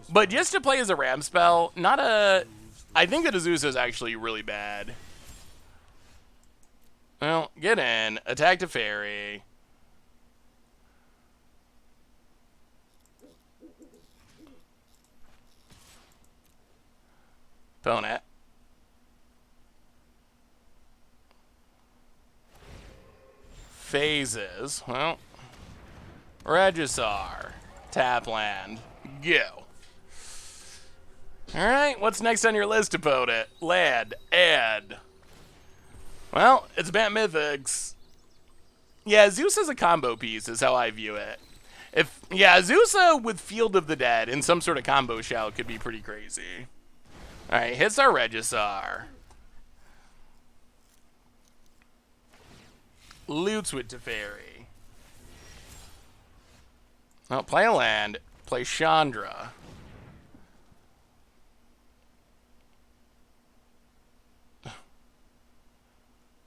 But just to play as a ramp spell, I think that Azusa is actually really bad. Well, get in. Attack to Fairy. Opponent. Phases. Well. Regisar. Tap land. Go. Alright, what's next on your list, opponent? Land. Add. Well, it's Bat Mythics. Yeah, Zeus is a combo piece, is how I view it. Zeus with Field of the Dead in some sort of combo shell could be pretty crazy. Alright, hits our Regisar. Loots with Teferi. Oh, play a land. Play Chandra.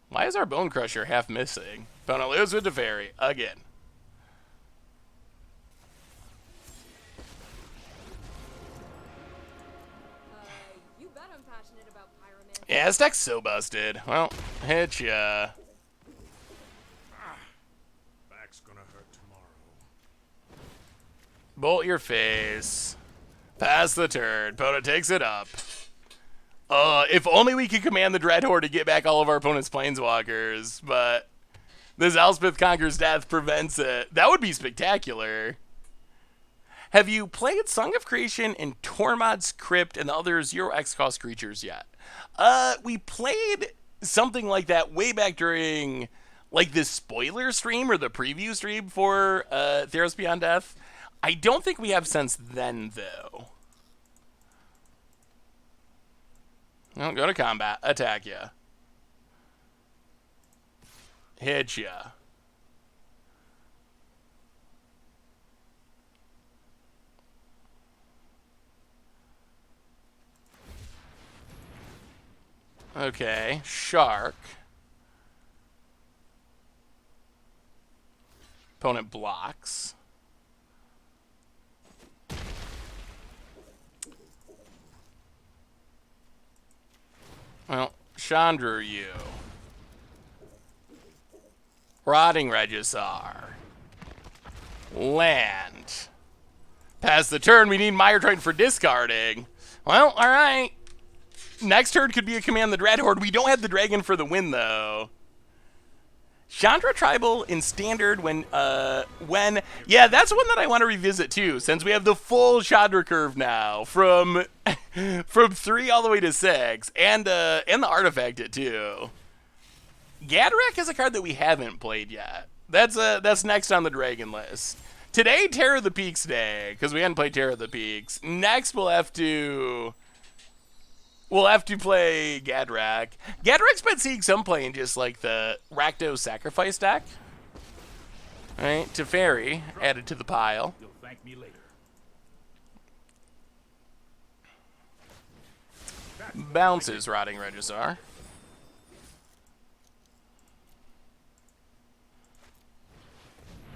Why is our Bone Crusher half missing? Opponent loses with Teferi again. You bet I'm passionate about pyromancy. Yeah, this deck's so busted. Well, hit ya. Back's gonna hurt tomorrow. Bolt your face. Pass the turn. Opponent takes it up. If only we could command the Dreadhorde to get back all of our opponent's Planeswalkers, but this Elspeth Conquers Death prevents it. That would be spectacular. Have you played Song of Creation and Tormod's Crypt and the other 0x cost creatures yet? We played something like that way back during like the spoiler stream or the preview stream for Theros Beyond Death. I don't think we have since then, though. No, go to combat. Attack ya. Hit ya. Okay, Shark. Opponent blocks. Well, Chandra you. Rotting Regisar. Land. Pass the turn. We need Mire Triton for discarding. Well, alright. Next turn could be a Command the Dreadhorde. We don't have the dragon for the win, though. Chandra Tribal in Standard when... Yeah, that's one that I want to revisit, too, since we have the full Chandra curve now, from 3 all the way to 6, and the Artifact it, too. Gadrak is a card that we haven't played yet. That's next on the Dragon list. Today, Terror of the Peaks Day, because we hadn't played Terror of the Peaks. Next, we'll have to play Gadrak. Gadrak's been seeing some play in just like the Rakdos Sacrifice deck. Alright, Teferi added to the pile. You'll thank me later. Bounces Rotting Regisar.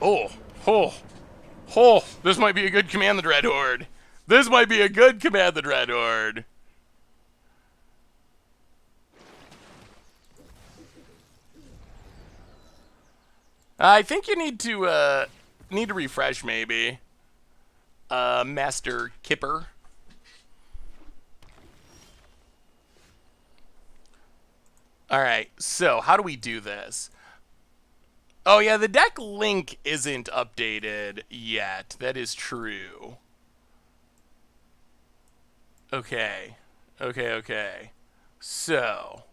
Oh, this might be a good Command the Dreadhorde. This might be a good Command the Dreadhorde. I think you need to refresh, maybe. Master Kipper. Alright, so how do we do this? Oh yeah, the deck link isn't updated yet. That is true. Okay. So.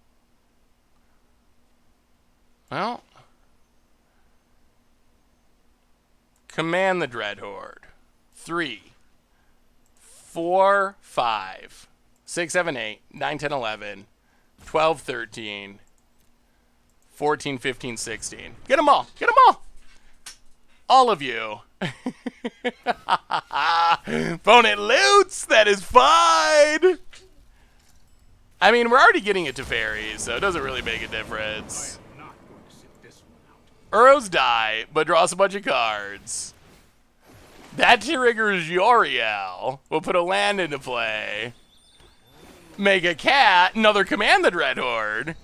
Well. Command the Dreadhorde. 3, 4, 5, 6, 7, 8, 9, 10, 11, 12, 13, 14, 15, 16. Get them all. Get them all. All of you. Opponent loots. That is fine. I mean, we're already getting it to Teferi, so it doesn't really make a difference. I'm not going to sit this one out. Uros die, but draws a bunch of cards. That triggers Yoriel. We'll put a land into play. Make a cat. Another Command the Dreadhorde.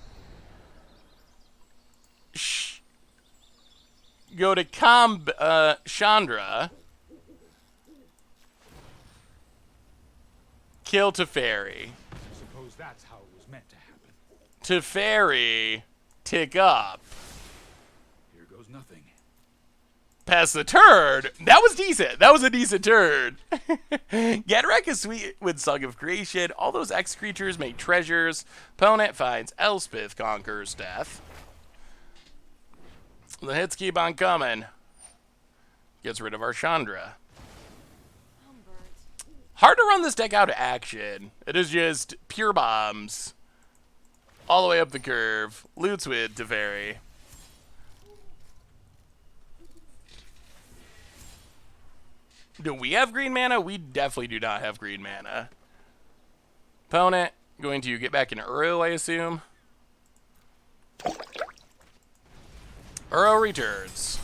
Go to Chandra. Kill Teferi. I suppose that's how it was meant to happen. Teferi. Tick up. Here goes nothing. Pass the turn. That was decent. That was a decent turn. Gadrak is sweet with Song of Creation. All those X creatures make treasures. Opponent finds Elspeth Conquers Death. The hits keep on coming. Gets rid of our Chandra. Hummingbirds. Hard to run this deck out of action. It is just pure bombs. All the way up the curve. Loots with Teferi. Do we have green mana? We definitely do not have green mana. Opponent going to get back in Uro, I assume. Uro returns.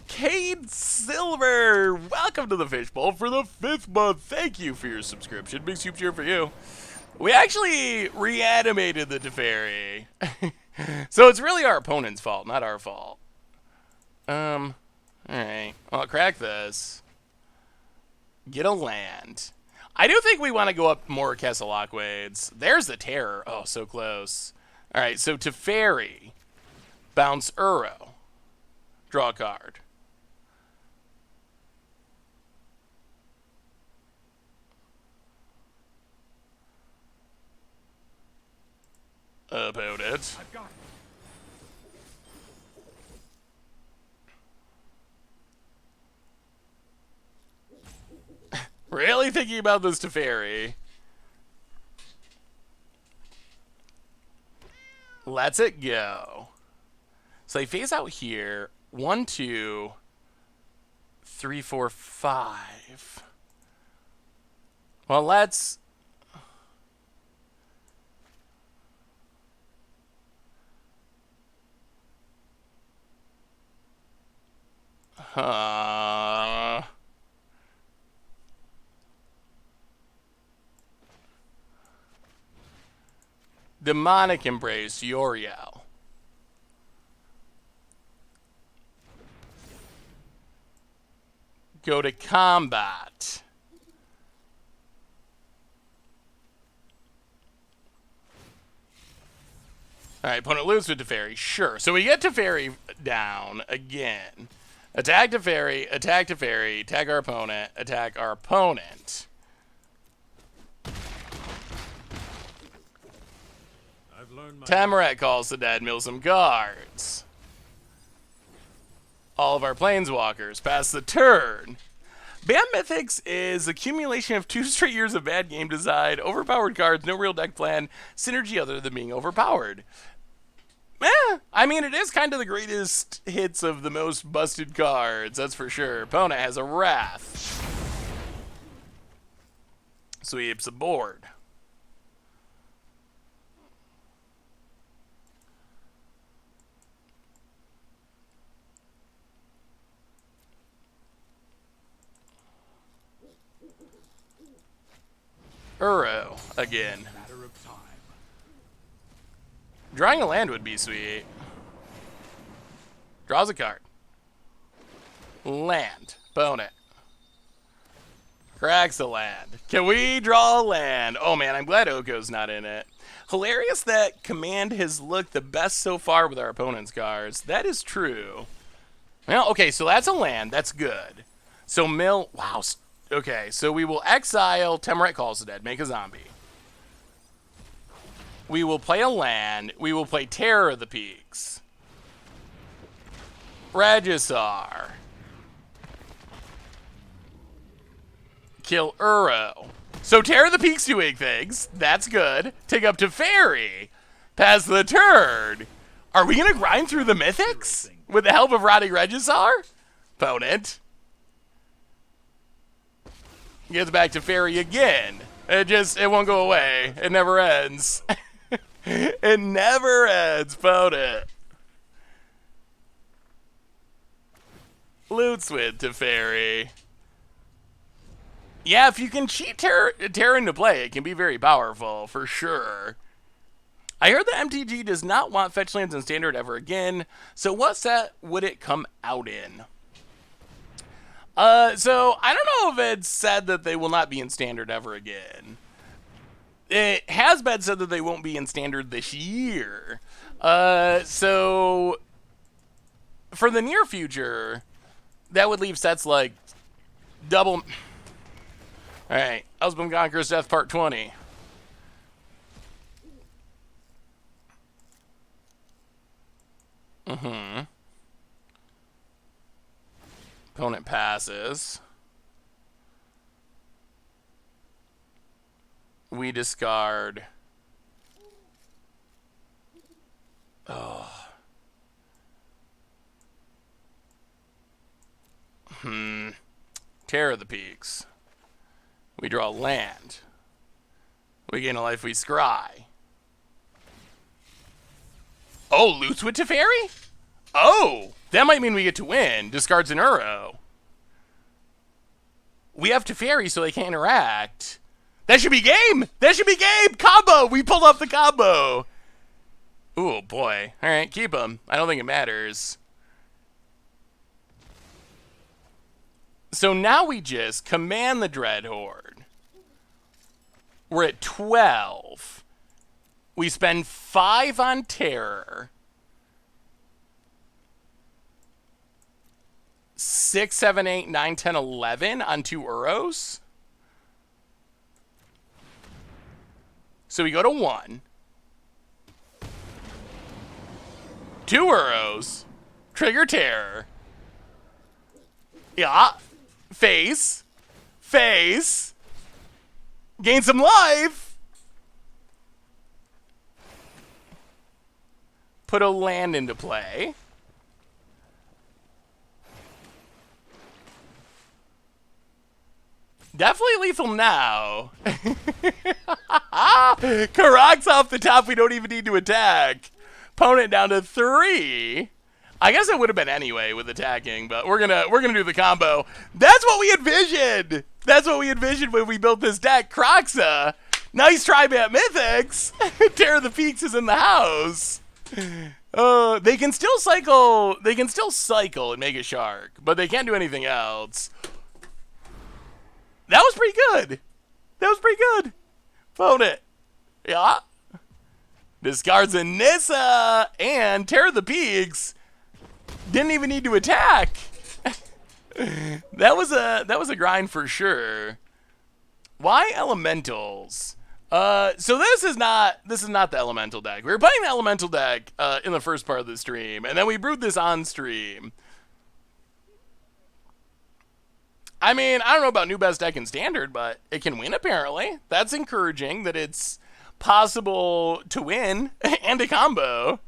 Cade Silver, welcome to the Fishbowl for the 5th month. Thank you for your subscription. Big soup cheer for you. We actually reanimated the Teferi. So it's really our opponent's fault, not our fault. Alright. I'll crack this. Get a land. I do think we want to go up more Kesselockwades. There's the Terror. Oh, so close. Alright, so Teferi. Bounce Uro. Draw a card. Opponent. I've got it. Really thinking about this Teferi. Let's it go. So they phase out here. 1, 2, 3, 4, 5. Well, let's... Demonic Embrace, Yoriel. Go to combat. Alright, opponent loses with Teferi. Sure. So we get Teferi down again. Attack Teferi, attack our opponent, attack our opponent. I've learned my Tamaret calls the dead, mill some guards. All of our planeswalkers pass the turn. Bam Mythics is accumulation of 2 straight years of bad game design, overpowered cards, no real deck plan, synergy other than being overpowered. I mean, it is kind of the greatest hits of the most busted cards, that's for sure. Opponent has a Wrath. Sweeps a board. Uro again. matter of time. Drawing a land would be sweet. Draws a card. Land. Opponent. Cracks a land. Can we draw a land? Oh man, I'm glad Oko's not in it. Hilarious that Command has looked the best so far with our opponent's cards. That is true. Well, okay, so that's a land. That's good. So mill... Wow. Okay, so we will exile Temerite Calls the Dead. Make a zombie. We will play a land. We will play Terror of the Peaks. Regisar. Kill Uro. So Terror of the Peaks doing things. That's good. Take up Teferi. Pass the turn. Are we going to grind through the Mythics? With the help of Rotting Regisar? Opponent. Gets back to Teferi again. It won't go away. It never ends. It never ends, opponent. Loots with Teferi. Yeah, if you can cheat Terror into play, it can be very powerful, for sure. I heard that MTG does not want fetch lands in Standard ever again, so what set would it come out in? So I don't know if it's said that they will not be in Standard ever again. It has been said that they won't be in Standard this year. So for the near future, that would leave sets like double... Alright, Husband Conqueror's Death Part 20. Opponent passes. We discard. Oh. Terror of the Peaks. We draw land. We gain a life, we scry. Oh, loots with Teferi? Oh, that might mean we get to win. Discards an Uro. We have Teferi, so they can't interact. That should be game! That should be game! Combo! We pulled off the combo! Ooh, boy. Alright, keep them. I don't think it matters. So now we just command the Dread Horde. We're at 12. We spend 5 on Terror. 6, 7, 8, 9, 10, 11 on 2 Uros. So we go to 1. 2 Uros. Trigger Terror. Yeah. Face. Face. Gain some life. Put a land into play. Definitely lethal now. Karak's off the top. We don't even need to attack. Opponent down to 3. I guess it would have been anyway with attacking, but we're gonna do the combo. That's what we envisioned. That's what we envisioned when we built this deck. Kroxa. Nice try, Bat Mythics. Terror of the Peaks is in the house. They can still cycle. They can still cycle and make a shark, but they can't do anything else. That was pretty good. That was pretty good. Phone it. Yeah. Discards a Nissa and Terror of the Peaks. Didn't even need to attack. That was a grind for sure. Why elementals? So this is not the elemental deck. We were playing the elemental deck in the first part of the stream, and then we brewed this on stream. I mean, I don't know about new best deck in standard, but it can win apparently. That's encouraging that it's possible to win and a combo.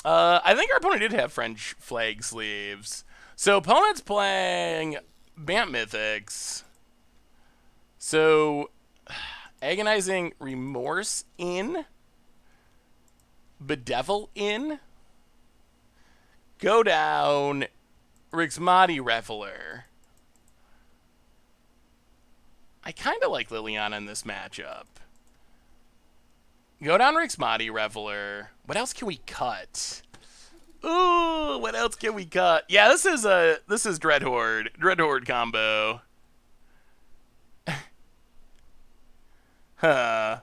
I think our opponent did have French flag sleeves. So opponent's playing Bant Mythics. So Agonizing Remorse in. Bedevil in. Go down. Rixmati Reveler. I kind of like Liliana in this matchup. Go down Rixmati Reveler. What else can we cut? Ooh, what else can we cut? Yeah, this is Dread Horde. Dread Horde combo. Huh.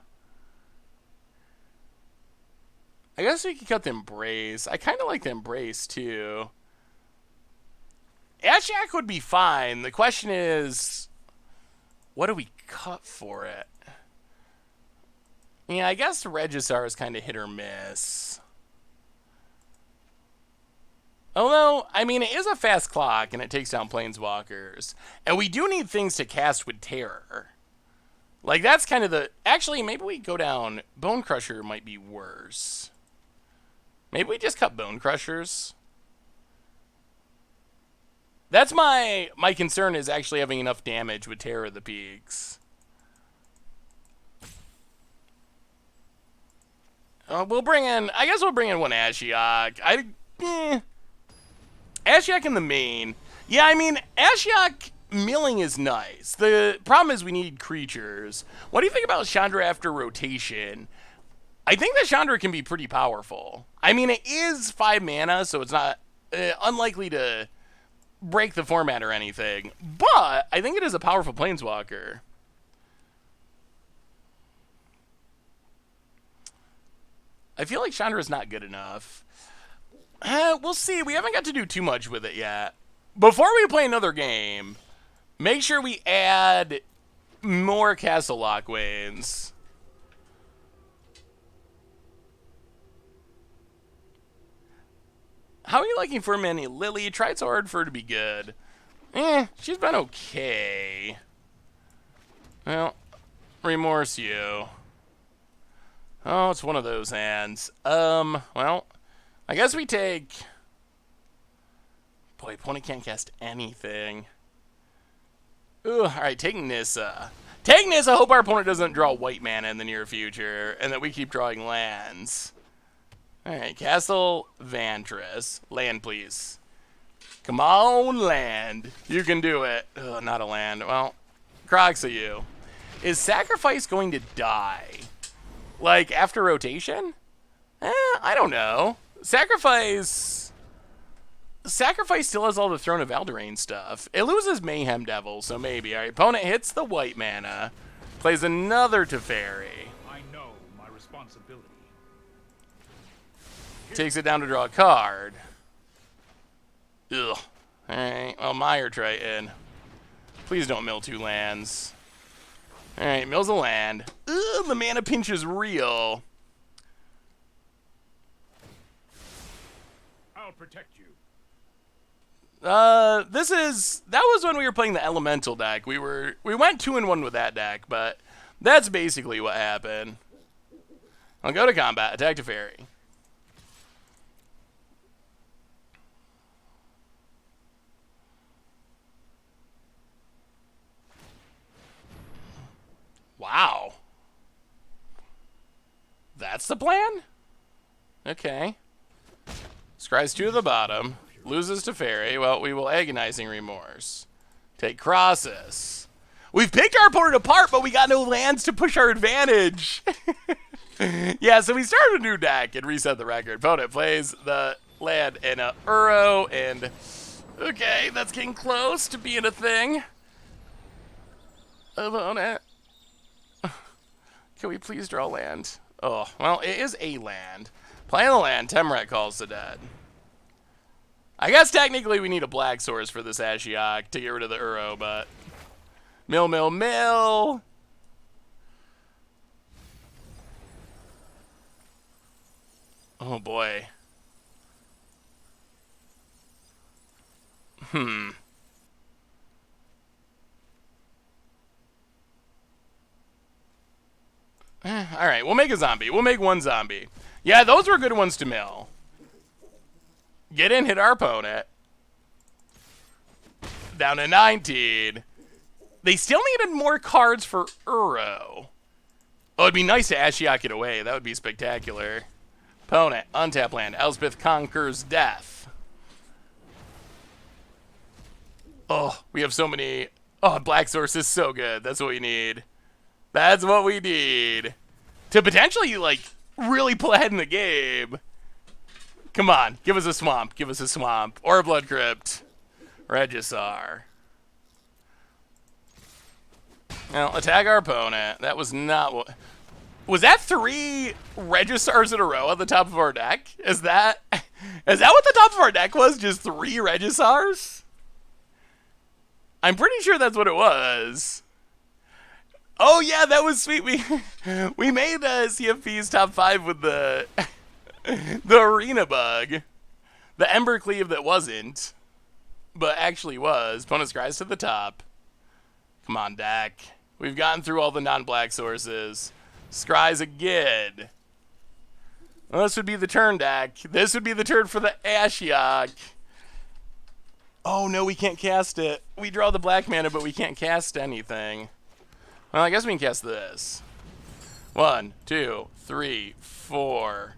I guess we could cut the Embrace. I kind of like the Embrace too. Ashiok would be fine. The question is, what do we cut for it? Yeah, I guess Regisar is kind of hit or miss. Although, I mean, it is a fast clock, and it takes down Planeswalkers. And we do need things to cast with Terror. Like, that's kind of the... Actually, maybe we go down... Bone Crusher might be worse. Maybe we just cut Bone Crushers. That's my concern, is actually having enough damage with Terror of the Peaks. We'll bring in... I guess we'll bring in one Ashiok. Ashiok in the main. Yeah, I mean, Ashiok milling is nice. The problem is we need creatures. What do you think about Chandra after rotation? I think that Chandra can be pretty powerful. I mean, it is 5 mana, so it's not unlikely to break the format or anything. But I think it is a powerful Planeswalker. I feel like Chandra's not good enough. We'll see. We haven't got to do too much with it yet. Before we play another game, make sure we add more Castle Lockwains. How are you liking for Manny Lily? Tried so hard for her to be good. She's been okay. Well, remorse you. Oh, it's one of those hands. Well, I guess we take... Boy, opponent can't cast anything. Ugh, alright, taking Nissa. Taking Nissa, hope our opponent doesn't draw white mana in the near future, and that we keep drawing lands. Alright, Castle Vantress. Land, please. Come on, land. You can do it. Ugh, not a land. Well, Crocs of you. Is Sacrifice going to die? Like, after rotation? I don't know. Sacrifice still has all the Throne of Eldraine stuff. It loses Mayhem Devil, so maybe. Alright, opponent hits the white mana. Plays another Teferi. I know my responsibility. Takes it down to draw a card. Ugh. Alright, well, Mire Triton. Please don't mill 2 lands. Alright, mills a land. Ugh, the mana pinch is real. I'll protect you. That was when we were playing the Elemental deck. We went 2-1 with that deck, but that's basically what happened. I'll go to combat, attack Teferi. Wow. That's the plan? Okay. Scries 2 to the bottom. Loses to Fairy. Well, we will Agonizing Remorse. Take Crosses. We've picked our opponent apart, but we got no lands to push our advantage. Yeah, so we started a new deck and reset the record. Opponent plays the land in a Uro, and... Okay, that's getting close to being a thing. Opponent. Can we please draw land? Oh, well, it is a land. Playing the land, Temret calls the dead. I guess technically we need a black source for this Ashiok to get rid of the Uro, but... Mill, mill, mill! Oh boy. Alright, we'll make a zombie. We'll make 1 zombie. Yeah, those were good ones to mill. Get in, hit our opponent. Down to 19. They still needed more cards for Uro. Oh, it'd be nice to Ashiok it away. That would be spectacular. Opponent, untap land. Elspeth conquers death. Oh, we have so many. Oh, Black Source is so good. That's what we need. That's what we need. To potentially, like, really pull ahead in the game. Come on, give us a swamp. Give us a swamp. Or a Blood Crypt. Regisar. Now, attack our opponent. That was not what... Was that 3 Regisars in a row at the top of our deck? Is that what the top of our deck was? Just 3 Regisars? I'm pretty sure that's what it was. Oh yeah, that was sweet. We made CFP's top 5 with the the arena bug, the Embercleave that wasn't, but actually was. Opponent's Cries to the top. Come on, deck. We've gotten through all the non-black sources. Scries again. Well, this would be the turn, deck. This would be the turn for the Ashiok. Oh no, we can't cast it. We draw the black mana, but we can't cast anything. Well, I guess we can cast this. 1, 2, 3, 4.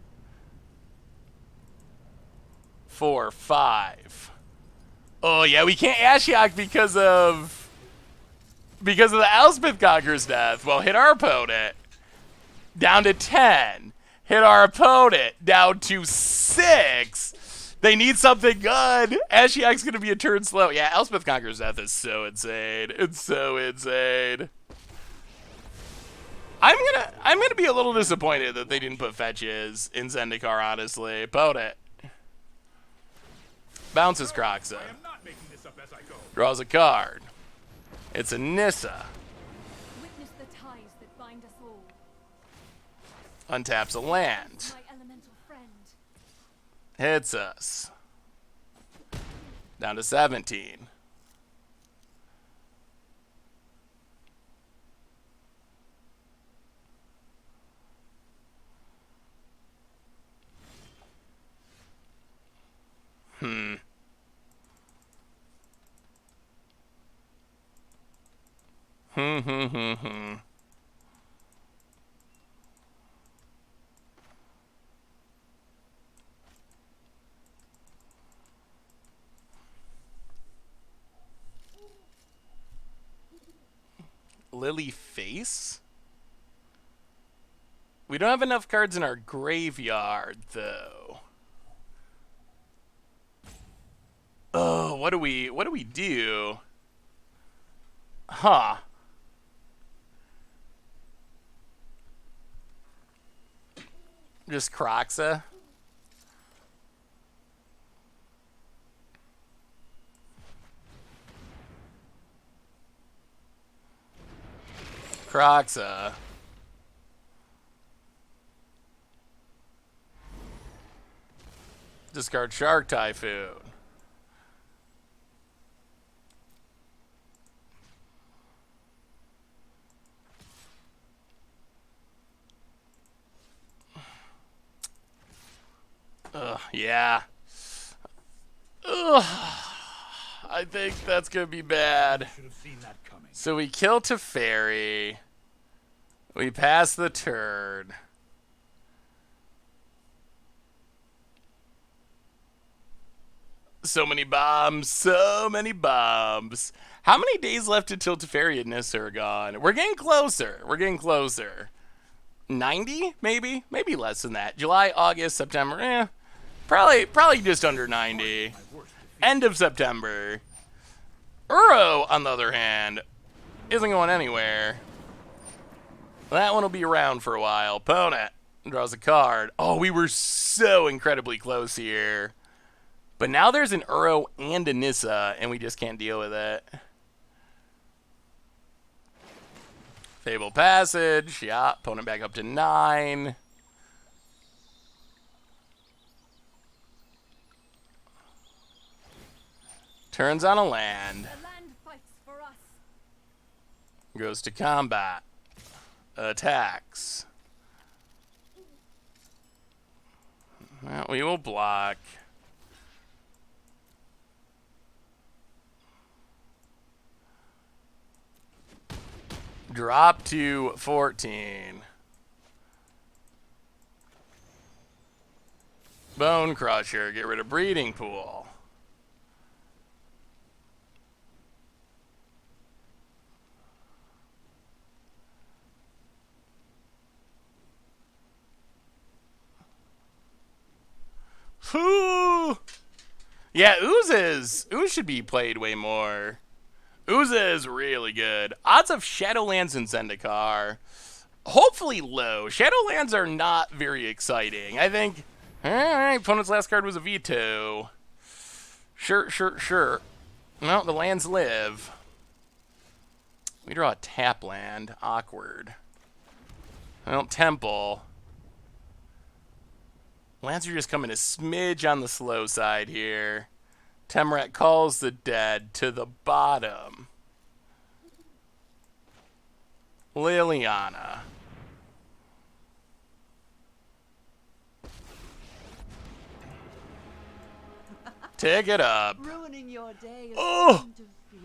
4, 5. Oh yeah, we can't Ashiok because of the Elspeth Conqueror's death. Well, hit our opponent. Down to 10. Hit our opponent. Down to 6. They need something good. Ashiok's gonna be a turn slow. Yeah, Elspeth Conqueror's death is so insane. It's so insane. I'm gonna be a little disappointed that they didn't put fetches in Zendikar, honestly. Opponent. Bounces Croxa. I am not making this up as I go. Draws a card. It's a Nissa. Witness the ties that bind us all. Untaps a land. My elemental friend. Hits us. Down to 17. Hmm. Hmm. Lily Face? We don't have enough cards in our graveyard, though. Oh, what do we do? Huh. Just Croxa? Croxa. Discard Shark Typhoon. Ugh, yeah. Ugh. I think that's gonna be bad. Should have seen that coming. So we kill Teferi. We pass the turn. So many bombs. So many bombs. How many days left until Teferi and Nissa are gone? We're getting closer. We're getting closer. 90? Maybe? Maybe less than that. July, August, September. Probably just under 90. End of September. Uro, on the other hand, isn't going anywhere. That one will be around for a while. Opponent draws a card. Oh, we were so incredibly close here. But now there's an Uro and a Nissa, and we just can't deal with it. Fable Passage. Yeah, opponent back up to 9. Turns on a land. The land fights for us. Goes to combat. Attacks. Well, we will block. Drop to 14. Bone Crusher. Get rid of Breeding Pool. Whew. Yeah, Ooze should be played way more. Ooze is really good. Odds of Shadowlands and Zendikar. Hopefully low. Shadowlands are not very exciting. I think, alright, opponent's last card was a veto. Sure. Well, the lands live. We draw a tap land. Awkward. Well, Temple. Lands are just coming a smidge on the slow side here. Temrat calls the dead to the bottom. Liliana. Take it up. Ruining your day is Oh! going to feel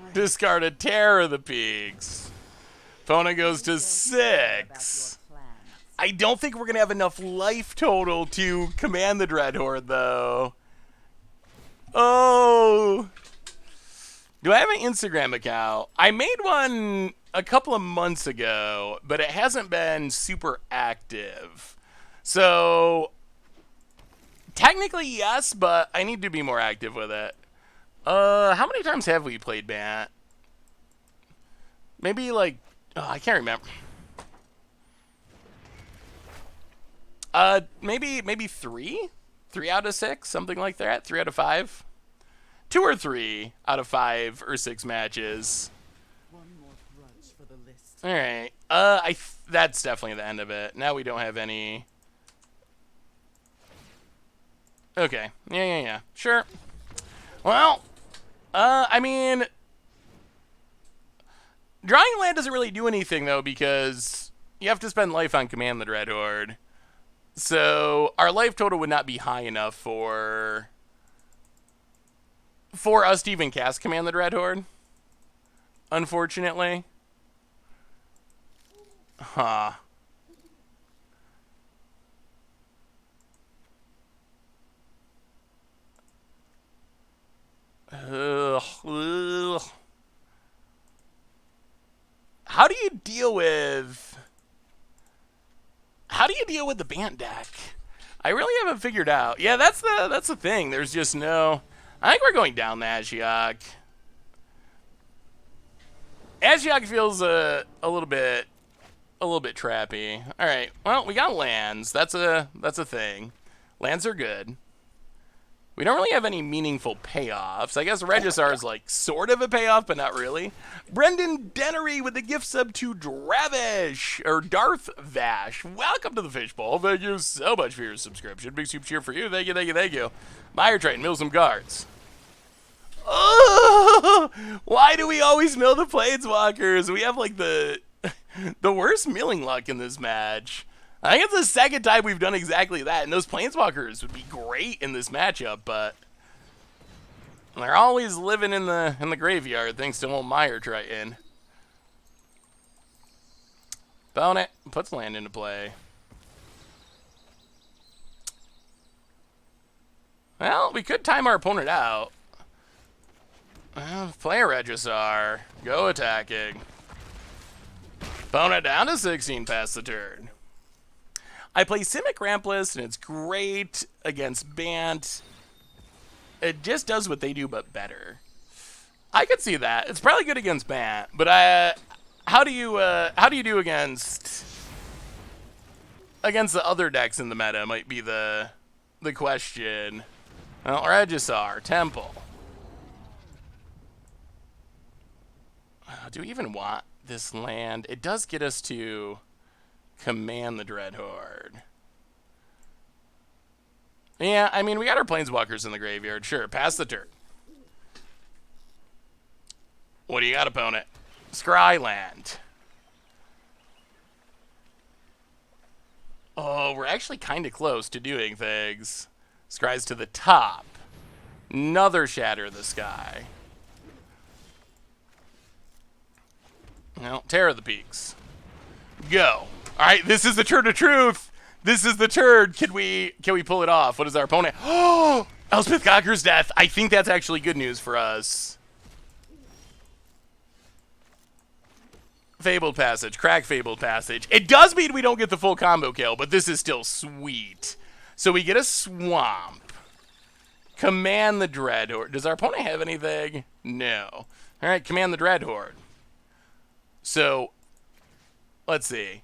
great. Discard a Terror of the Peaks. Opponent goes to Don't care about 6. your plans. I don't think we're going to have enough life total to command the Dreadhorde, though. Oh. Do I have an Instagram account? I made one a couple of months ago, but it hasn't been super active. So, technically, yes, but I need to be more active with it. How many times have we played Bant? Maybe, like, I can't remember. Maybe 3? 3 out of 6, something like that. 3 out of 5. 2 or 3 out of 5 or 6 matches. One more grudge for the list. All right. That's definitely the end of it. Now we don't have any. Okay. Yeah. Sure. Well, I mean, drawing land doesn't really do anything though because you have to spend life on Command the Dreadhorde. So our life total would not be high enough for for us to even cast Command the Dread Horde. Unfortunately. Huh. Ugh. Ugh. How do you deal with the Bant deck? I really haven't figured out. Yeah, that's the thing. There's just no. I think we're going down the Ashiok. Ashiok feels a little bit trappy. All right. Well, we got lands. That's a thing. Lands are good. We don't really have any meaningful payoffs. I guess Regisar is like sort of a payoff, but not really. Brendan Dennery with the gift sub to Dravish, or Darth Vash. Welcome to the Fishbowl. Thank you so much for your subscription. Big super cheer for you. Thank you, thank you, thank you. Meyer Triton, mill some guards. Oh, why do we always mill the Planeswalkers? We have like the worst milling luck in this match. I think it's the second time we've done exactly that, and those Planeswalkers would be great in this matchup, but they're always living in the graveyard thanks to old Meyer Triton. Opponent puts land into play. Well, we could time our opponent out. Play a Regisar. Go attacking. Opponent down to 16 past the turn. I play Simic Rampless, and it's great against Bant. It just does what they do, but better. I could see that. It's probably good against Bant, but how do you do against the other decks in the meta? Might be the question. Well, Regisar, Temple. Do we even want this land? It does get us to Command the Dread Horde. Yeah, I mean, we got our Planeswalkers in the graveyard. Sure, pass the turn. What do you got, opponent? Scryland. Oh, we're actually kind of close to doing things. Scry's to the top. Another Shatter of the Sky. No, Terror of the Peaks. Go. All right, this is the turn of truth. This is the turn. Can we pull it off? What is our opponent? Oh, Elspeth Cocker's death. I think that's actually good news for us. Fabled Passage. Crack Fabled Passage. It does mean we don't get the full combo kill, but this is still sweet. So we get a Swamp. Command the Dread Horde. Does our opponent have anything? No. All right, Command the Dread Horde. So, let's see.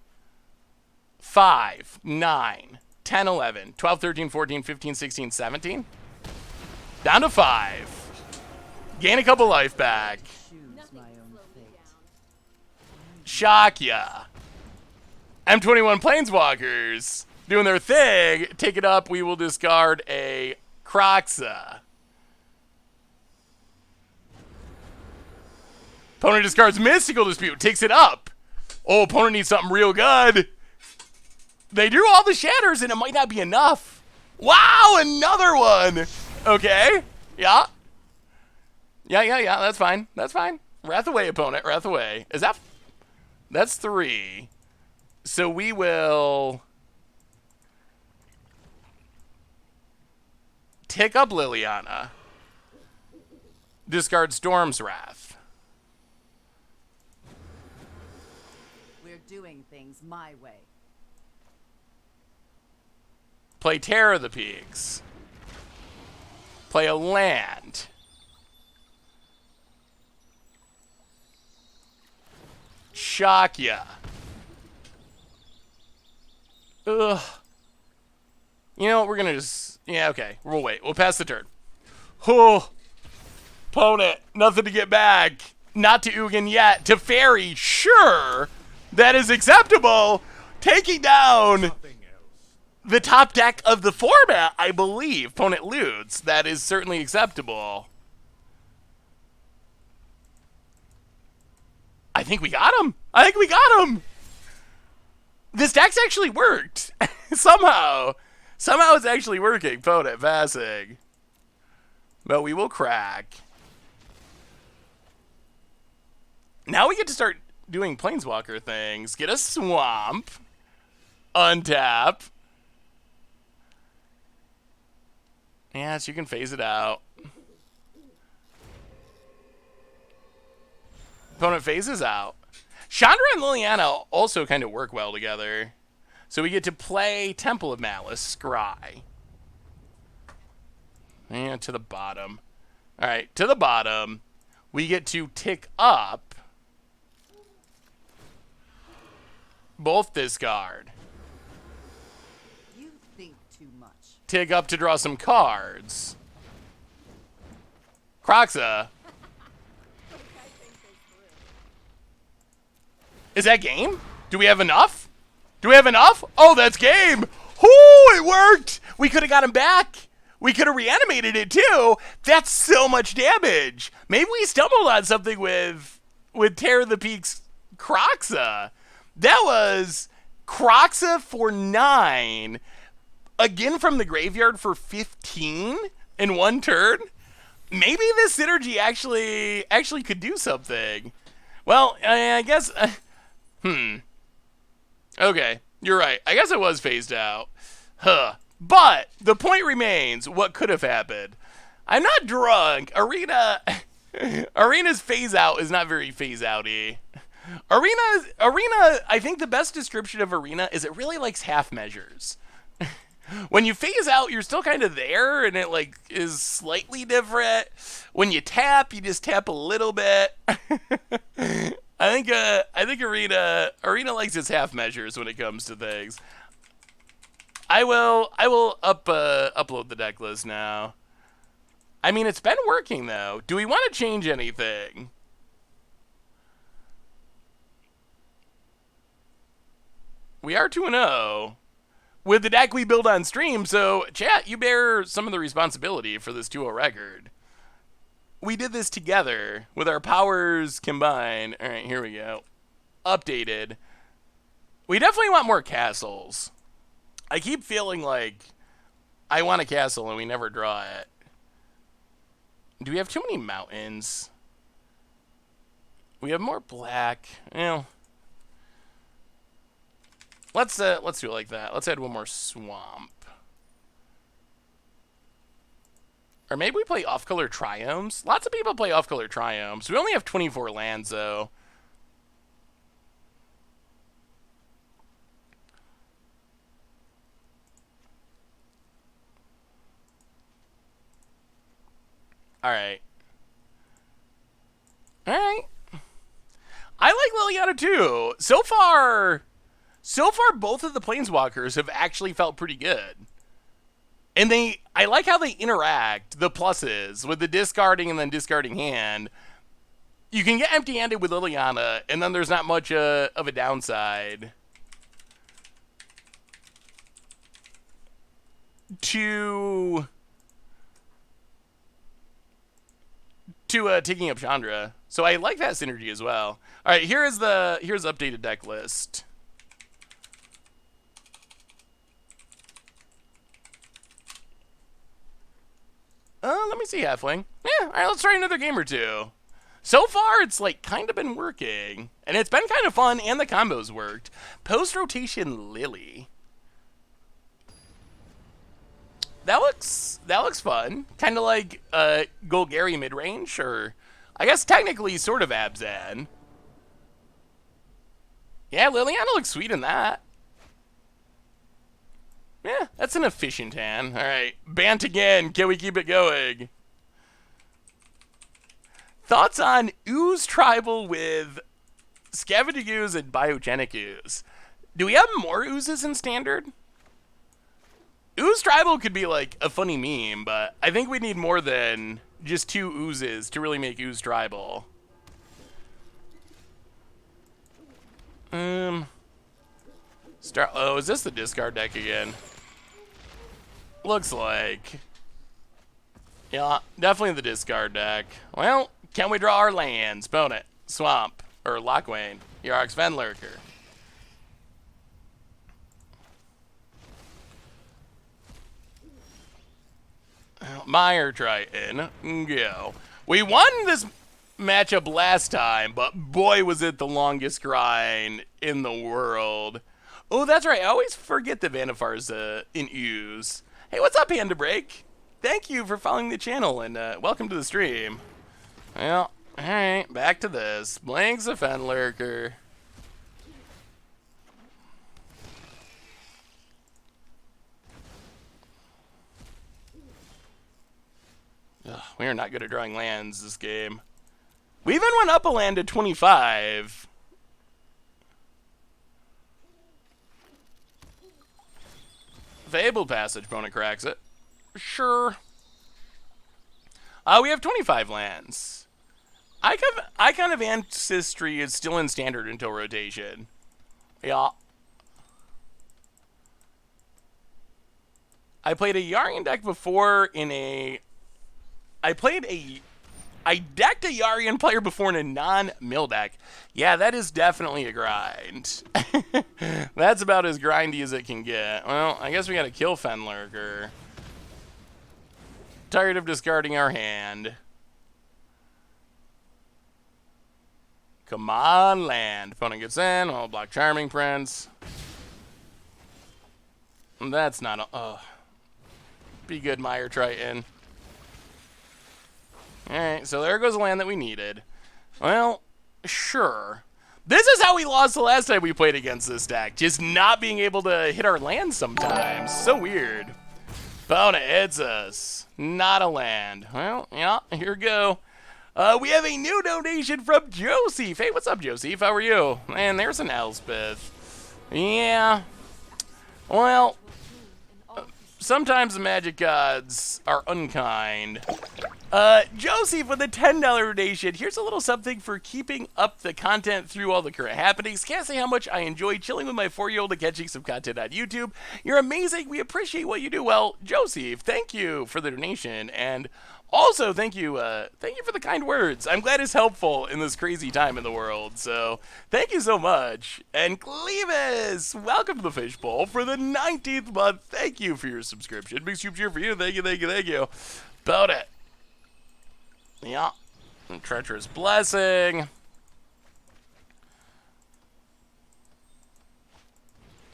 5, 9, 10, 11, 12, 13, 14, 15, 16, 17. Down to 5. Gain a couple life back. Choose my own fate. Shock ya. M21 Planeswalkers doing their thing. Take it up. We will discard a Kroxa. Opponent discards Mystical Dispute. Takes it up. Oh, opponent needs something real good. They drew all the shatters, and it might not be enough. Wow, another one. Okay. Yeah. Yeah. That's fine. That's fine. Wrath away, opponent. Wrath away. Is that... That's 3. So we will... Tick up Liliana. Discard Storm's Wrath. We're doing things my way. Play Terror of the Peaks. Play a land. Shock ya. Ugh. You know what? We're gonna just... Yeah, okay. We'll wait. We'll pass the turn. Oh. Opponent. Nothing to get back. Not to Ugin yet. To Fairy. Sure. That is acceptable. Taking down... Nothing else. the top deck of the format, I believe. Opponent loots. That is certainly acceptable. I think we got him. This deck's actually worked. Somehow. Somehow it's actually working. Opponent passing. All right, but we will crack. Now we get to start doing Planeswalker things. Get a swamp. Untap. Yes, you can phase it out. Opponent phases out. Chandra and Liliana also kind of work well together. So we get to play Temple of Malice, Scry. And to the bottom. Alright, to the bottom. We get to tick up both discard. You think too much. Tick up to draw some cards. Croxa. Is that game? Do we have enough? Do we have enough? Oh, that's game. Ooh, it worked. We could have got him back. We could have reanimated it too. That's so much damage. Maybe we stumbled on something with Terror of the Peaks Croxa. That was Croxa for 9. Again from the graveyard for 15 in one turn. Maybe this synergy actually could do something. Well, I guess... Okay, you're right. I guess it was phased out. But the point remains, what could have happened? I'm not drunk. Arena's phase out is not very phase outy. Arena, I think the best description of Arena is it really likes half measures. When you phase out, you're still kind of there, and it like is slightly different. When you tap, you just tap a little bit. I think Arena likes its half measures when it comes to things. I will upload the deck list now. I mean, it's been working though. Do we want to change anything? We are 2-0 with the deck we build on stream. So, chat, you bear some of the responsibility for this 2-0 record. We did this together with our powers combined. All right, here we go. Updated. We definitely want more castles. I keep feeling like I want a castle and we never draw it. Do we have too many mountains? We have more black. Well, let's do it like that. Let's add one more swamp. Or maybe we play off-color triomes. Lots of people play off-color triomes. We only have 24 lands, though. Alright. Alright. I like Liliana, too. So far, both of the Planeswalkers have actually felt pretty good. And I like how they interact, the pluses, with the discarding and then discarding hand. You can get empty-handed with Liliana, and then there's not much of a downside to taking up Chandra. So I like that synergy as well. All right, here's updated deck list. Let me see, Halfling. Yeah, all right, let's try another game or two. So far, it's like kind of been working, and it's been kind of fun, and the combos worked. Post-rotation Lily. That looks fun. Kind of like Golgari mid-range, or I guess technically sort of Abzan. Yeah, Liliana looks sweet in that. Yeah, that's an efficient hand. All right, Bant again. Can we keep it going? Thoughts on Ooze Tribal with Scavenging Ooze and Biogenic Ooze? Do we have more Oozes in Standard? Ooze Tribal could be like a funny meme, but I think we need more than just 2 Oozes to really make Ooze Tribal. Oh, is this the discard deck again? Looks like. Yeah, definitely the discard deck. Well, can we draw our lands? Opponent, Swamp, or Lockwane, Yarok's Venlurker. Well, Meyer Triton, go. We won this matchup last time, but boy was it the longest grind in the world. Oh, that's right. I always forget that Vanifar's in use. Hey, what's up, Panda Break? Thank you for following the channel, and welcome to the stream. Well, alright, back to this. Blanks a Fen Lurker. Ugh, we are not good at drawing lands this game. We even went up a land to 25. Fabled Passage, opponent cracks it. Sure. We have 25 lands. Icon of Ancestry is still in standard until rotation. Yeah. I played a Yarian deck before in a... I decked a Yarian player before in a non-mill deck. Yeah, that is definitely a grind. That's about as grindy as it can get. Well, I guess we gotta kill Fenlurker. Tired of discarding our hand. Come on, land. Opponent gets in. I'll block Charming Prince. That's not a... Be good, Meyer Triton. Alright, so there goes a land that we needed. Well, sure. This is how we lost the last time we played against this deck. Just not being able to hit our lands sometimes. So weird. Opponent hits us. Not a land. Well, yeah, here we go. We have a new donation from Joseph. Hey, what's up, Joseph? How are you? Man, there's an Elspeth. Yeah. Well, sometimes the magic gods are unkind. Joseph with a $10 donation. Here's a little something for keeping up the content through all the current happenings. Can't say how much I enjoy chilling with my 4-year-old and catching some content on YouTube. You're amazing. We appreciate what you do. Well, Joseph, thank you for the donation, and also thank you for the kind words. I'm glad it's helpful in this crazy time in the world. So thank you so much. And Clevis, welcome to the Fishbowl for the 19th month. Thank you for your subscription. Big soup cheer for you. Thank you, thank you, thank you. About it. Yeah. And Treacherous Blessing.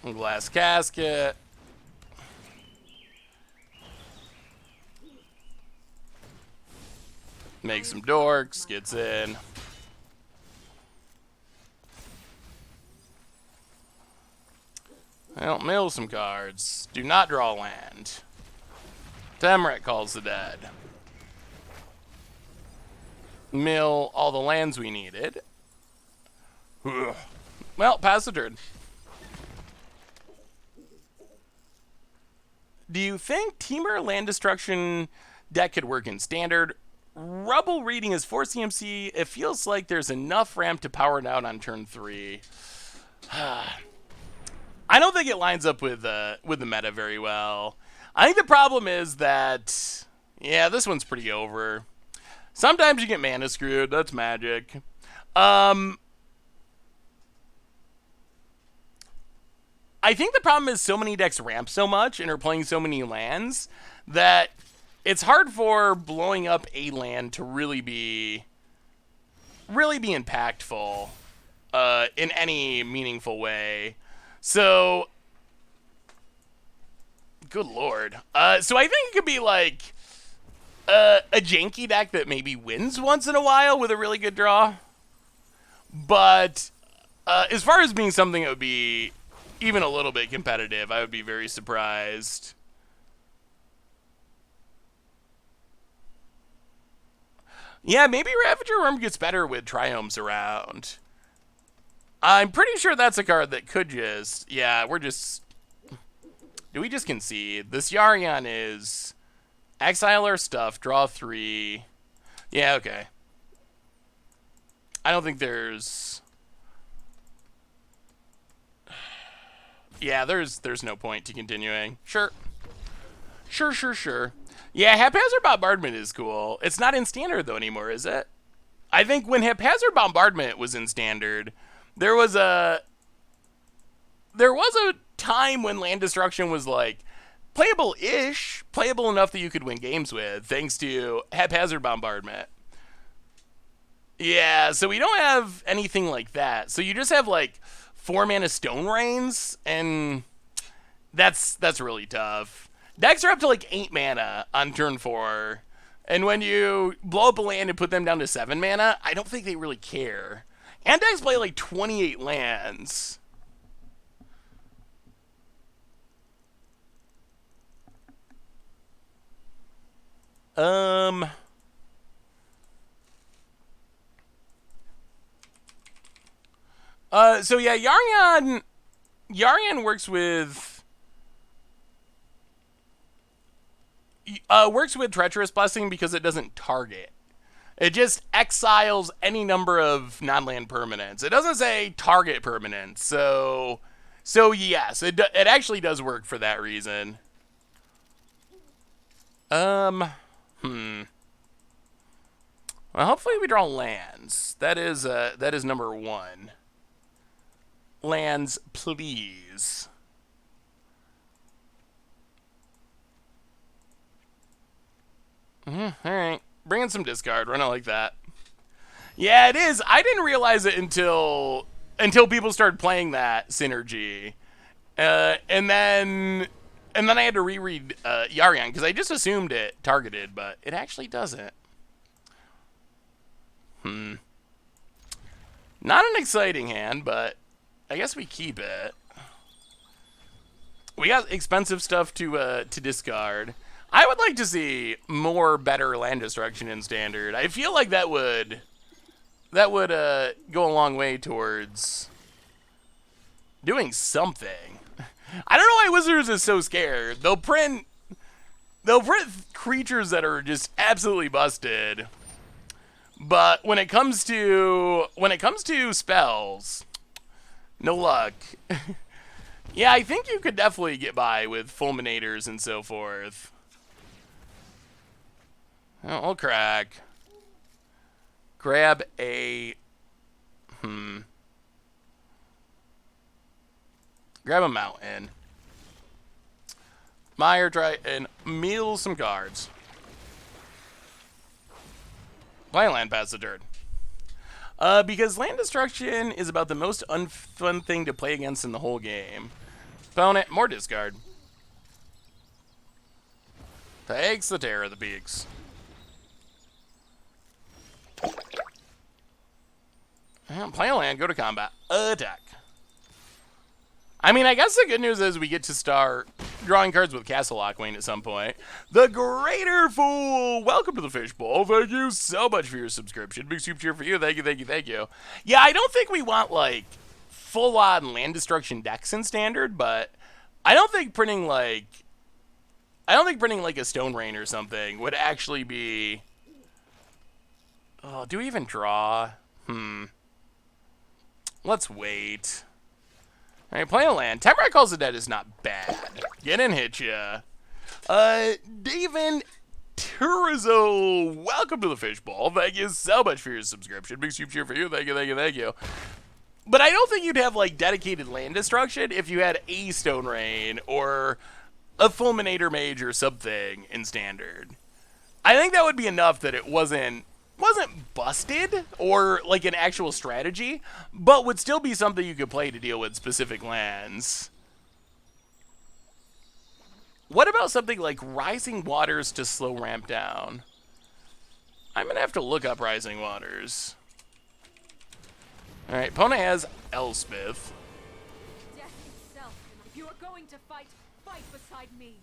And Glass Casket. Make some dorks. Gets in. Well, mill some cards. Do not draw land. Temret calls the dead. Mill all the lands we needed. Ugh. Well, pass the turn. Do you think Temur land destruction deck could work in standard? Rubble reading is 4 CMC. It feels like there's enough ramp to power it out on turn 3. I don't think it lines up with the meta very well. I think the problem is that, yeah, this one's pretty over. Sometimes you get mana screwed. That's magic. I think the problem is so many decks ramp so much and are playing so many lands that it's hard for blowing up a land to really be impactful in any meaningful way. So, good lord. So I think it could be like a janky deck that maybe wins once in a while with a really good draw. But as far as being something that would be even a little bit competitive, I would be very surprised. Yeah, maybe Ravager Worm gets better with Triomes around. I'm pretty sure that's a card that could just... Yeah, we're just... Do we just concede? This Yarian is... Exile our stuff, draw 3. Yeah, okay. I don't think there's... Yeah, there's no point to continuing. Sure. Sure. Yeah, Haphazard Bombardment is cool. It's not in Standard, though, anymore, is it? I think when Haphazard Bombardment was in Standard, there was a time when land destruction was, like, playable-ish, playable enough that you could win games with, thanks to haphazard bombardment. Yeah, so we don't have anything like that. So you just have like 4-mana stone rains, and that's really tough. Decks are up to like 8 mana on turn 4, and when you blow up a land and put them down to 7 mana, I don't think they really care. And decks play like 28 lands. So yeah, Yarian works with Treacherous Blessing because it doesn't target. It just exiles any number of non-land permanents. It doesn't say target permanents. So yes, it actually does work for that reason. Well, hopefully we draw lands. That is number 1. Lands, please. All right. Bring in some discard. Run it like that. Yeah, it is. I didn't realize it until people started playing that synergy. And then I had to reread Yarian because I just assumed it targeted, but it actually doesn't. Not an exciting hand, but I guess we keep it. We got expensive stuff to discard. I would like to see more better land destruction in Standard. I feel like that would go a long way towards doing something. I don't know why Wizards is so scared. They'll print creatures that are just absolutely busted. But when it comes to spells, no luck. Yeah, I think you could definitely get by with fulminators and so forth. Oh, I'll crack. Grab a grab a mountain. Mire, try and meal some cards. Why land past the turn? Because land destruction is about the most unfun thing to play against in the whole game. Opponent, more discard. Takes the Terror of the Peaks. Play a land, go to combat, attack. I mean, I guess the good news is we get to start drawing cards with Castle Lockwing at some point. The Greater Fool! Welcome to the Fishbowl. Thank you so much for your subscription. Big super cheer for you. Thank you, thank you, thank you. Yeah, I don't think we want, like, full-on land destruction decks in Standard, but I don't think printing, like, a Stone Rain or something would actually be... Oh, do we even draw? Let's wait. Alright, play a land. Temporary Calls the Dead is not bad. Get in, hit ya. David Turizo, welcome to the Fishbowl. Thank you so much for your subscription. Big super cheer for you. Thank you, thank you, thank you. But I don't think you'd have, like, dedicated land destruction if you had a Stone Rain or a Fulminator Mage or something in Standard. I think that would be enough that it wasn't busted or like an actual strategy, but would still be something you could play to deal with specific lands. What about something like Rising Waters to slow ramp down? I'm gonna have to look up Rising Waters. Alright, opponent has Elspeth. Death itself. If you are going to fight, fight beside me.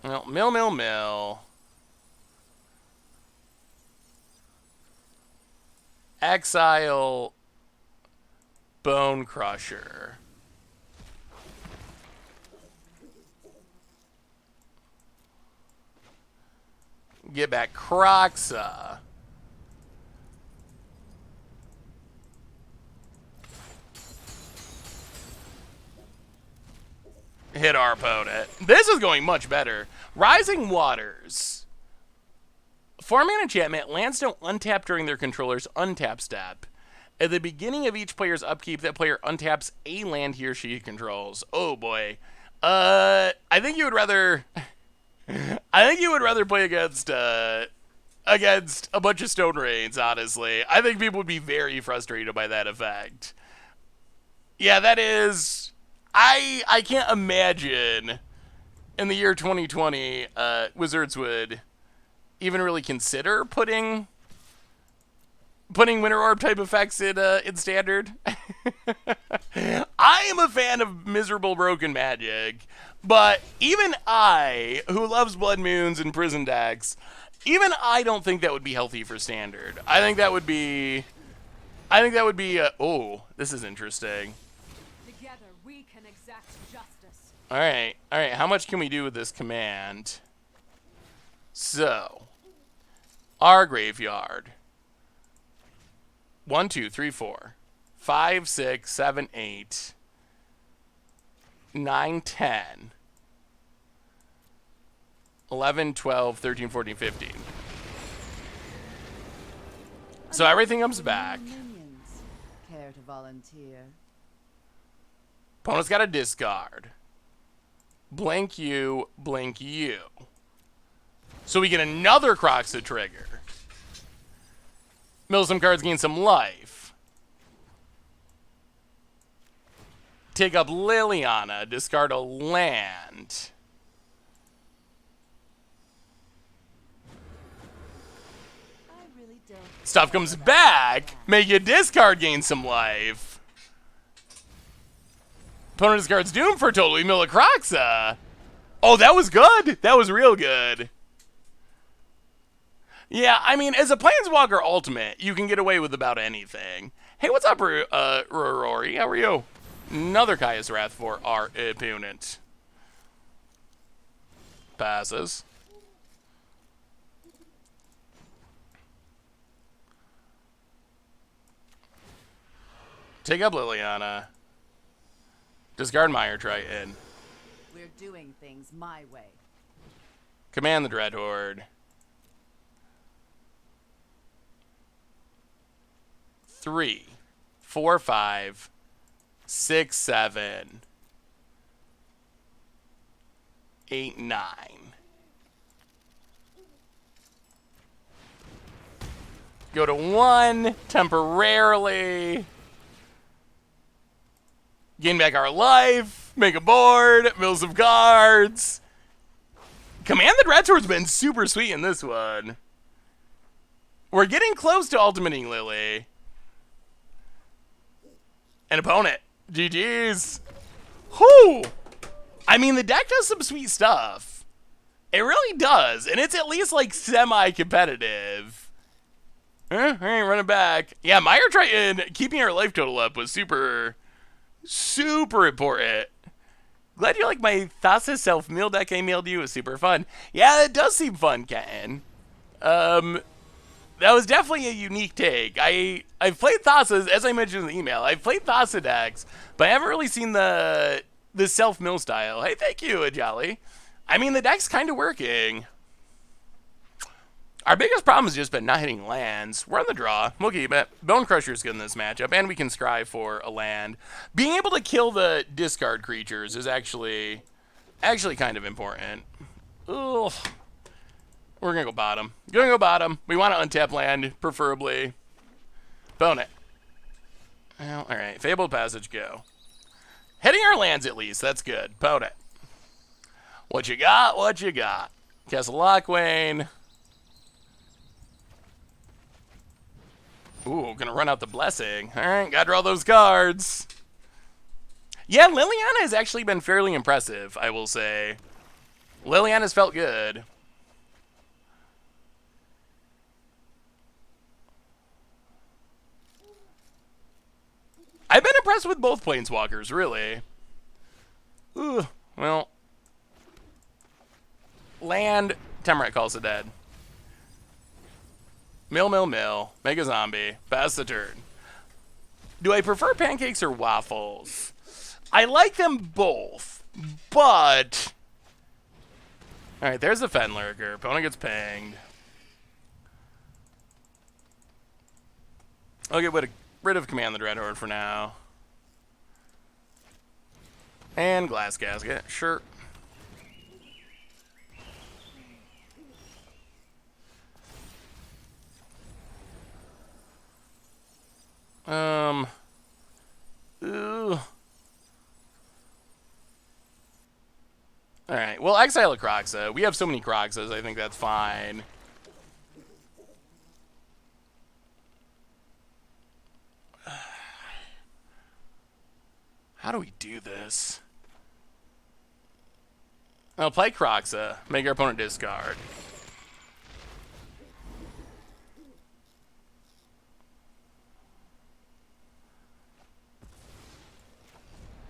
Well, mill. Exile Bone Crusher. Get back Croxa. Hit our opponent. This is going much better. Rising Waters. 4-mana enchantment, lands don't untap during their controller's untap step. At the beginning of each player's upkeep, that player untaps a land he or she controls. Oh boy. I think you would rather. I think you would rather play against a bunch of Stone Rains. Honestly, I think people would be very frustrated by that effect. Yeah, that is. I can't imagine in the year 2020, Wizards would even really consider putting Winter Orb type effects in Standard. I am a fan of miserable broken magic, but even I, who loves Blood Moons and Prison decks, even I don't think that would be healthy for Standard. I think that would be. Oh, this is interesting. Together we can exact justice. All right. How much can we do with this command? So, our graveyard. 1, 2, 3, 4, 5, 6, 7, 8, 9, 10, 11, 12, 13, 14, 15. So everything comes back. Minions care to volunteer. Opponent's got a discard. Blink you, blink you. So we get another Croxa trigger. Mill some cards, gain some life. Take up Liliana, discard a land. I really don't. Stuff comes back, make you discard, gain some life. Opponent discards Doom for totally mill a Croxa. Oh, that was good. That was real good. Yeah, I mean, as a Planeswalker Ultimate, you can get away with about anything. Hey, what's up, Rory? How are you? Another Kaya's Wrath for our opponent. Passes. Take up Liliana. Discard Mire Triton. We're doing things my way. Command the Dread Horde. 3, 4, 5, 6, 7, 8, 9. Go to 1 temporarily. Gain back our life. Make a board. Mill some cards. Command the Dreadhorde's been super sweet in this one. We're getting close to ultimating Lily. An opponent. GG's. Whew. I mean, the deck does some sweet stuff. It really does. And it's at least, like, semi-competitive. All right, run it back. Yeah, Mire Triton, keeping our life total up was super important. Glad you like my Thassa's self-meal deck I mailed you. It was super fun. Yeah, it does seem fun, Ken. That was definitely a unique take. I've played Thassa's, as I mentioned in the email. I've played Thassa decks, but I haven't really seen the self-mill style. Hey, thank you, Ajali. I mean, the deck's kind of working. Our biggest problem has just been not hitting lands. We're on the draw. We'll keep it. Bone Crusher's good in this matchup, and we can scry for a land. Being able to kill the discard creatures is actually kind of important. Ugh. We're going to go bottom. We want to untap land, preferably. Bone it. Well, all right. Fabled Passage, go. Hitting our lands, at least. That's good. Bone it. What you got? Castle Lockwayne. Ooh, going to run out the Blessing. All right, got to draw those cards. Yeah, Liliana has actually been fairly impressive, I will say. Liliana's felt good. I've been impressed with both Planeswalkers, really. Ooh, well. Land, Temrat calls it dead. Mill. Make a zombie. Pass the turn. Do I prefer pancakes or waffles? I like them both, but... Alright, there's the Fenlurker. Opponent gets pinged. I'll get rid of Command the Dreadhorde for now. And glass casket, sure. Ooh. Alright, well, exile a Croxa. We have so many Croxas, I think that's fine. How do we do this? I'll play Croxa, make our opponent discard.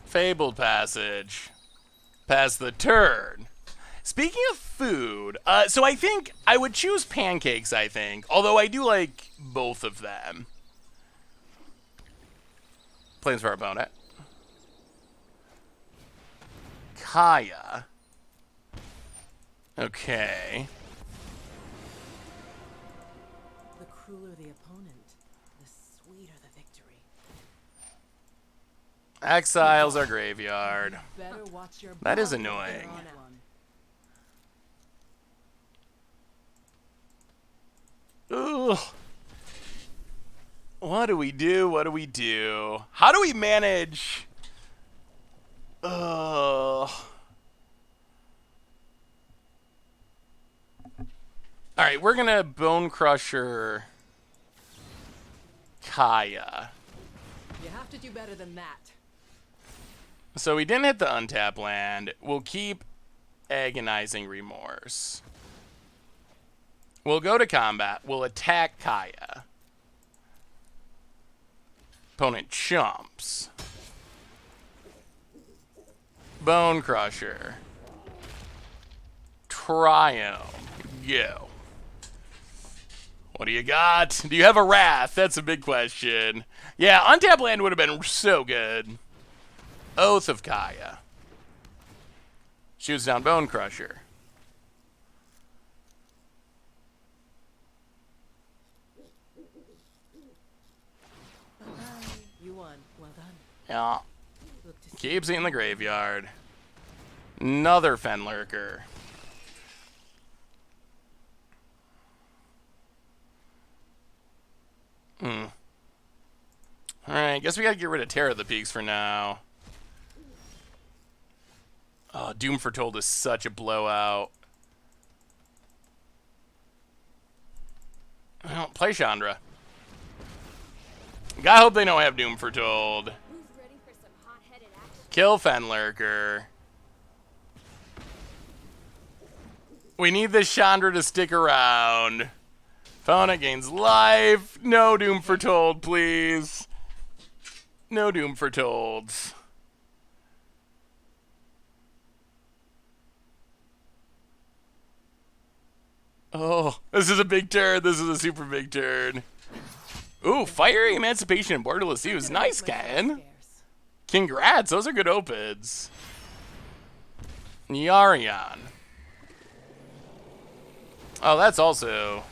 Fabled Passage. Pass the turn. Speaking of food, so I think I would choose pancakes, I think. Although I do like both of them. Plains for our opponent. Kaya. Okay. The crueler the opponent, the sweeter the victory. Exiles our graveyard. Better watch your That is back annoying. from that one. Ugh. What do we do? What do we do? How do we manage? Ugh. Alright, we're gonna Bone Crusher Kaya. You have to do better than that. So we didn't hit the untap land. We'll keep Agonizing Remorse. We'll go to combat. We'll attack Kaya. Opponent chumps. Bone Crusher. Triumph. Go. What do you got? Do you have a Wrath? That's a big question. Yeah, untap land would have been so good. Oath of Kaya. Shoots down Bone Crusher. You won. Well done. Yeah. Look to see Keeps eating the graveyard. Another Fenlurker. Alright, guess we gotta get rid of Terror of the Peaks for now. Oh, Doom Foretold is such a blowout. Well, play Chandra. God, hope they don't have Doom Foretold. Who's ready for some hot-headed action? Kill Fenlurker. We need this Chandra to stick around. Opponent gains life. No Doom Foretold, please. No Doom Foretolds. Oh, this is a big turn. This is a super big turn. Ooh, Fiery Emancipation and Borderless Use. Nice, Ken. scarce. Congrats, those are good opens. Yarion. Oh, that's also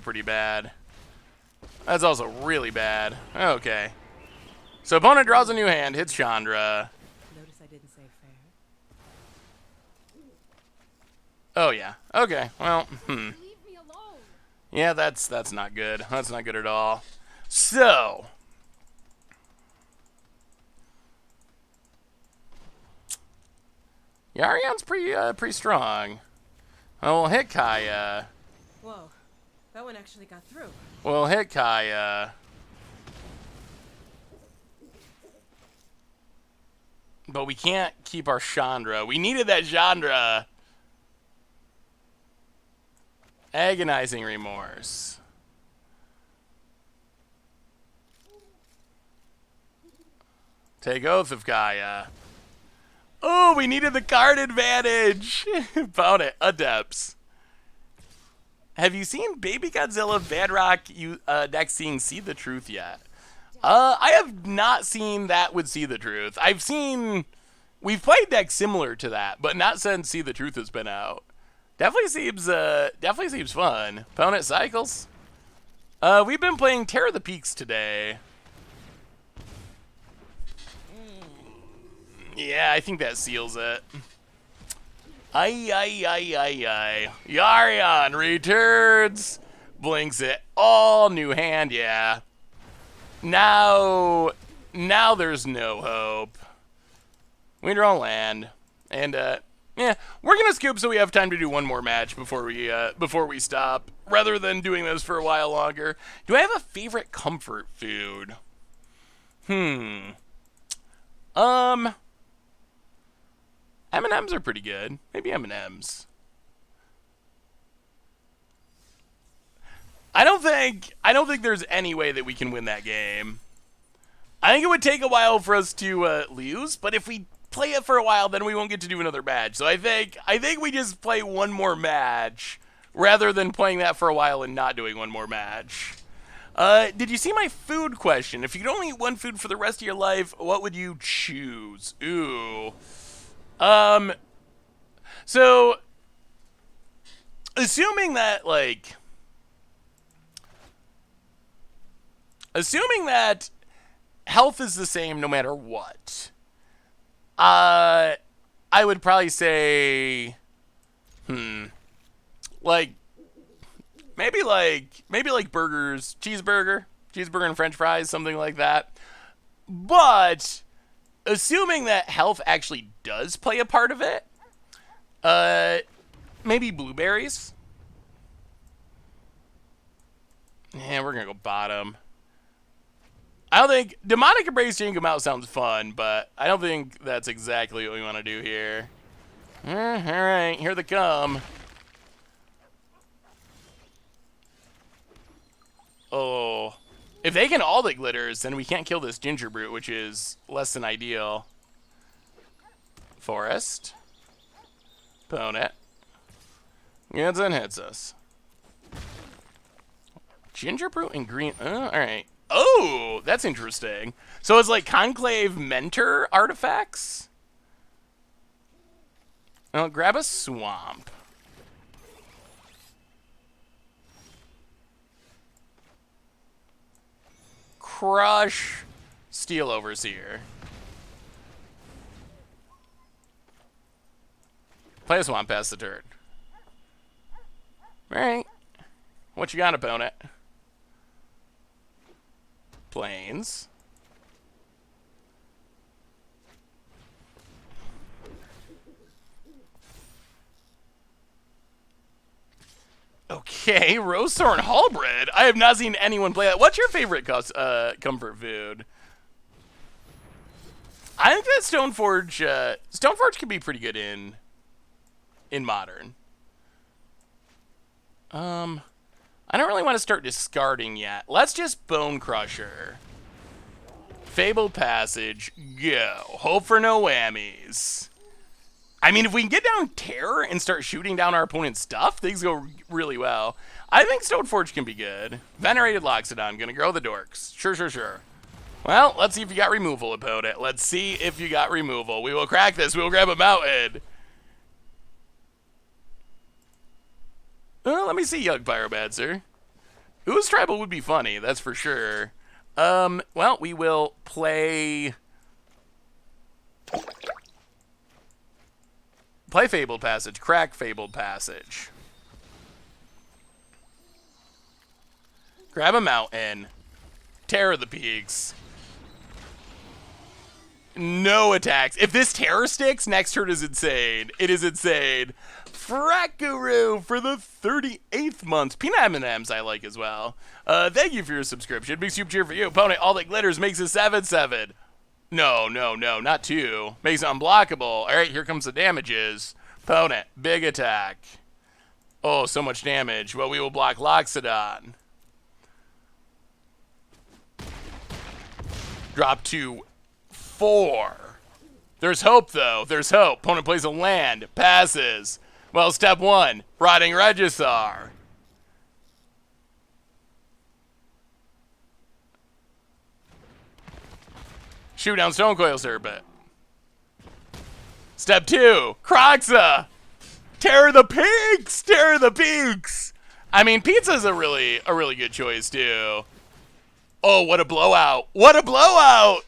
pretty bad. That's also really bad. Okay. So opponent draws a new hand, hits Chandra. Notice I didn't say fair. Oh yeah. Okay. Well, Leave me alone. yeah, that's not good. That's not good at all. So, Yarion's pretty strong. Oh, we'll hit Kaya. Whoa, that one actually got through. We'll hit Kaya. But we can't keep our Chandra. We needed that Chandra. Agonizing Remorse. Take Oath of Kaya. Oh, we needed the card advantage. Found it. Adepts. Have you seen Baby Godzilla Badrock deck seeing See the Truth yet? I have not seen that with See the Truth. We've played decks similar to that, but not since See the Truth has been out. Definitely seems fun. Opponent cycles. We've been playing Terror of the Peaks today. Yeah, I think that seals it. Ay. Yarion returns. Blinks it. All new hand, yeah. Now there's no hope. We draw land. And, yeah, we're gonna scoop so we have time to do one more match before we stop, rather than doing this for a while longer. Do I have a favorite comfort food? M&M's are pretty good. Maybe M&M's. I don't think there's any way that we can win that game. I think it would take a while for us to lose, but if we play it for a while, then we won't get to do another match. So I think we just play one more match rather than playing that for a while and not doing one more match. Did you see my food question? If you could only eat one food for the rest of your life, what would you choose? Ooh. So assuming that health is the same no matter what, I would probably say, maybe burgers, cheeseburger and French fries, something like that. But assuming that health actually does play a part of it, maybe blueberries. Yeah, we're gonna go bottom. I don't think demonic embrace Jingle Out sounds fun, but I don't think that's exactly what we want to do here. All right, here they come. Oh, if they can all the glitters, then we can't kill this ginger brute, which is less than ideal. Forest. Opponent. Gets and hits us. Ginger brute and green. All right. Oh, that's interesting. So it's like Conclave Mentor artifacts? I'll grab a swamp. Crush Steel Overseer. Play a swamp past the turn. Alright. What you got, opponent? Plains. Okay, Rosethorn Halberd. I have not seen anyone play that. What's your favorite comfort food? I think that Stoneforge. Stoneforge could be pretty good in Modern. I don't really want to start discarding yet. Let's just Bone Crusher. Fabled Passage. Go. Hope for no whammies. I mean, if we can get down Terror and start shooting down our opponent's stuff, things go really well. I think Stoneforge can be good. Venerated Loxodon. Gonna grow the dorks. Sure. Well, let's see if you got removal, opponent. Let's see if you got removal. We will crack this. We will grab a mountain. Let me see, Young Pyromancer. Ooze Tribal would be funny, that's for sure. Well, we will play Fabled Passage. Crack Fabled Passage. Grab a mountain. Terror the Peaks. No attacks. If this Terror sticks, next turn is insane. It is insane. Frakuru for the 38th month. Peanut M&M's I like as well. Thank you for your subscription. Big super cheer for you. Opponent, all that glitters makes a 7/7. No, not 2. Makes it unblockable. All right, here comes the damages. Opponent, big attack. Oh, so much damage. Well, we will block Loxodon. Drop to 4. There's hope, though. There's hope. Opponent plays a land. Passes. Well, step 1. Rotting Regisar. Shoot down Stonecoil Serpent. Step 2. Croxa. Terror the Peaks. Terror the Peaks. I mean, pizza's a really good choice, too. Oh, what a blowout. What a blowout.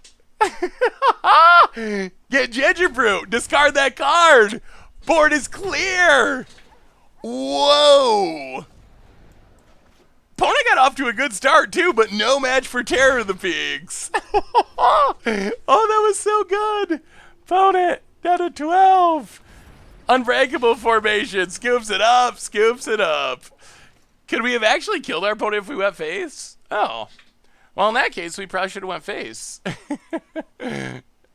Get Gingerbrew. Discard that card. Board is clear. Whoa. Opponent got off to a good start, too, but no match for Terror of the Pigs. Oh, that was so good. Opponent down to 12. Unbreakable formation. Scoops it up. Scoops it up. Could we have actually killed our opponent if we went face? Oh. Well, in that case, we probably should have went face.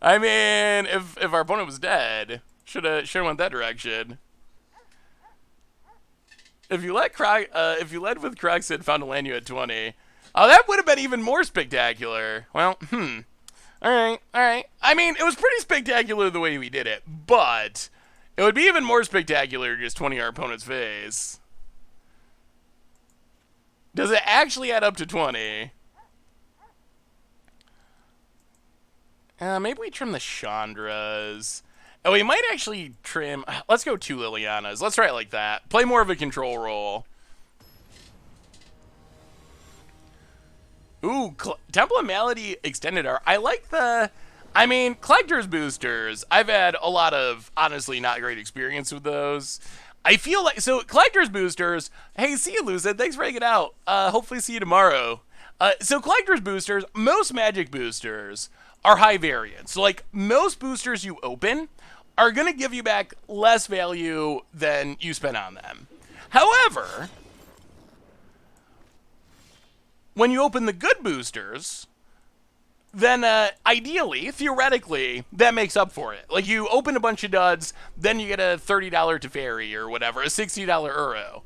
I mean, if our opponent was dead, should have went that direction. If you led with Crux and found a land you had 20, oh, that would have been even more spectacular. Well, all right. I mean, it was pretty spectacular the way we did it, but it would be even more spectacular just 20 our opponent's face. Does it actually add up to 20? Maybe we trim the Chandras. Oh, we might actually trim... Let's go 2 Lilianas. Let's try it like that. Play more of a control role. Ooh, Temple of Malady Extended Art. I like the... I mean, Collector's Boosters. I've had a lot of, honestly, not great experience with those. I feel like... So, Collector's Boosters... Hey, see you, Lucid. Thanks for hanging out. Hopefully see you tomorrow. So, Collector's Boosters, most Magic Boosters are high variance. So, like, most boosters you open are going to give you back less value than you spent on them. However, when you open the good boosters, then ideally, theoretically, that makes up for it. Like, you open a bunch of duds, then you get a $30 Teferi or whatever, a $60 Uro.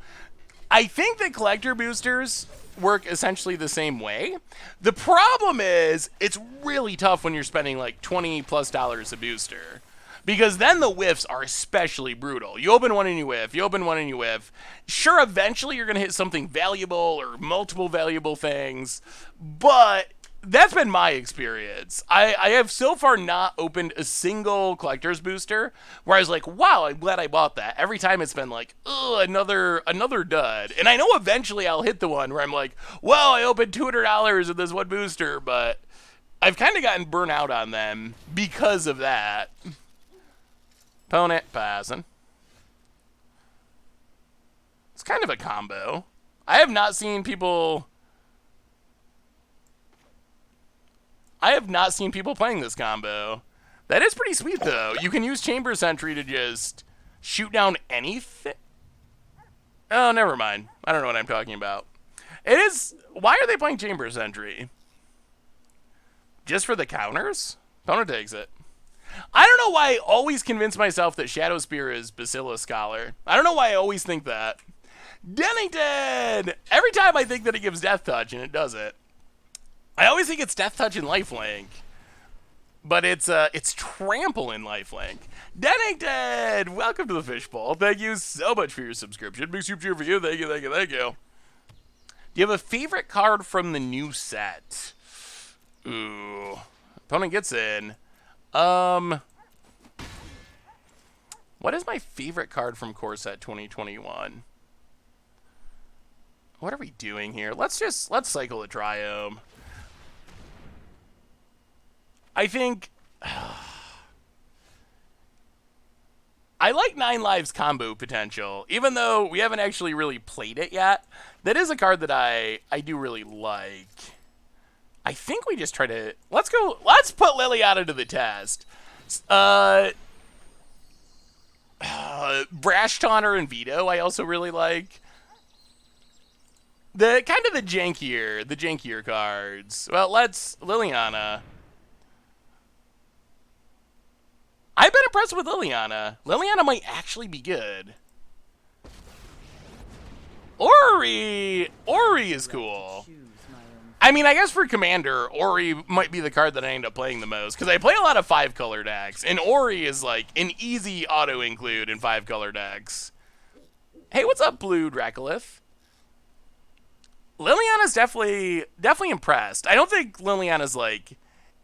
I think that collector boosters work essentially the same way. The problem is, it's really tough when you're spending like $20+ a booster. Because then the whiffs are especially brutal. You open one and you whiff, you open one and you whiff. Sure, eventually you're going to hit something valuable or multiple valuable things, but that's been my experience. I have so far not opened a single collector's booster where I was like, wow, I'm glad I bought that. Every time it's been like, ugh, another dud. And I know eventually I'll hit the one where I'm like, well, I opened $200 of this one booster, but I've kind of gotten burnt out on them because of that. Opponent passing. It's kind of a combo. I have not seen people playing this combo. That is pretty sweet, though. You can use Chamber Sentry to just shoot down anything. Oh, never mind. I don't know what I'm talking about. It is... Why are they playing Chamber Sentry? Just for the counters? Opponent takes it. I don't know why I always convince myself that Shadow Spear is Basilisk Scholar. I don't know why I always think that. Dennington! Every time I think that it gives Death Touch, and it does it. I always think it's Death Touch and Lifelink. But it's Trample in Lifelink. Dennington! Welcome to the Fishbowl. Thank you so much for your subscription. Big super cheer for you. Thank you, thank you, thank you. Do you have a favorite card from the new set? Ooh. Opponent gets in. What is my favorite card from Core Set 2021? What are we doing here? Let's cycle the Triome. I think I like 9 Lives combo potential, even though we haven't actually really played it yet. That is a card that I do really like. I think we just try to... Let's put Liliana to the test. Brash Taunter and Veto I also really like. The jankier cards. Well, let's... Liliana. I've been impressed with Liliana. Liliana might actually be good. Ori is cool. I mean, I guess for Commander, Ori might be the card that I end up playing the most, because I play a lot of 5-color decks, and Ori is like an easy auto-include in 5-color decks. Hey, what's up, Blue Dracolith? Liliana's definitely impressed. I don't think Liliana's like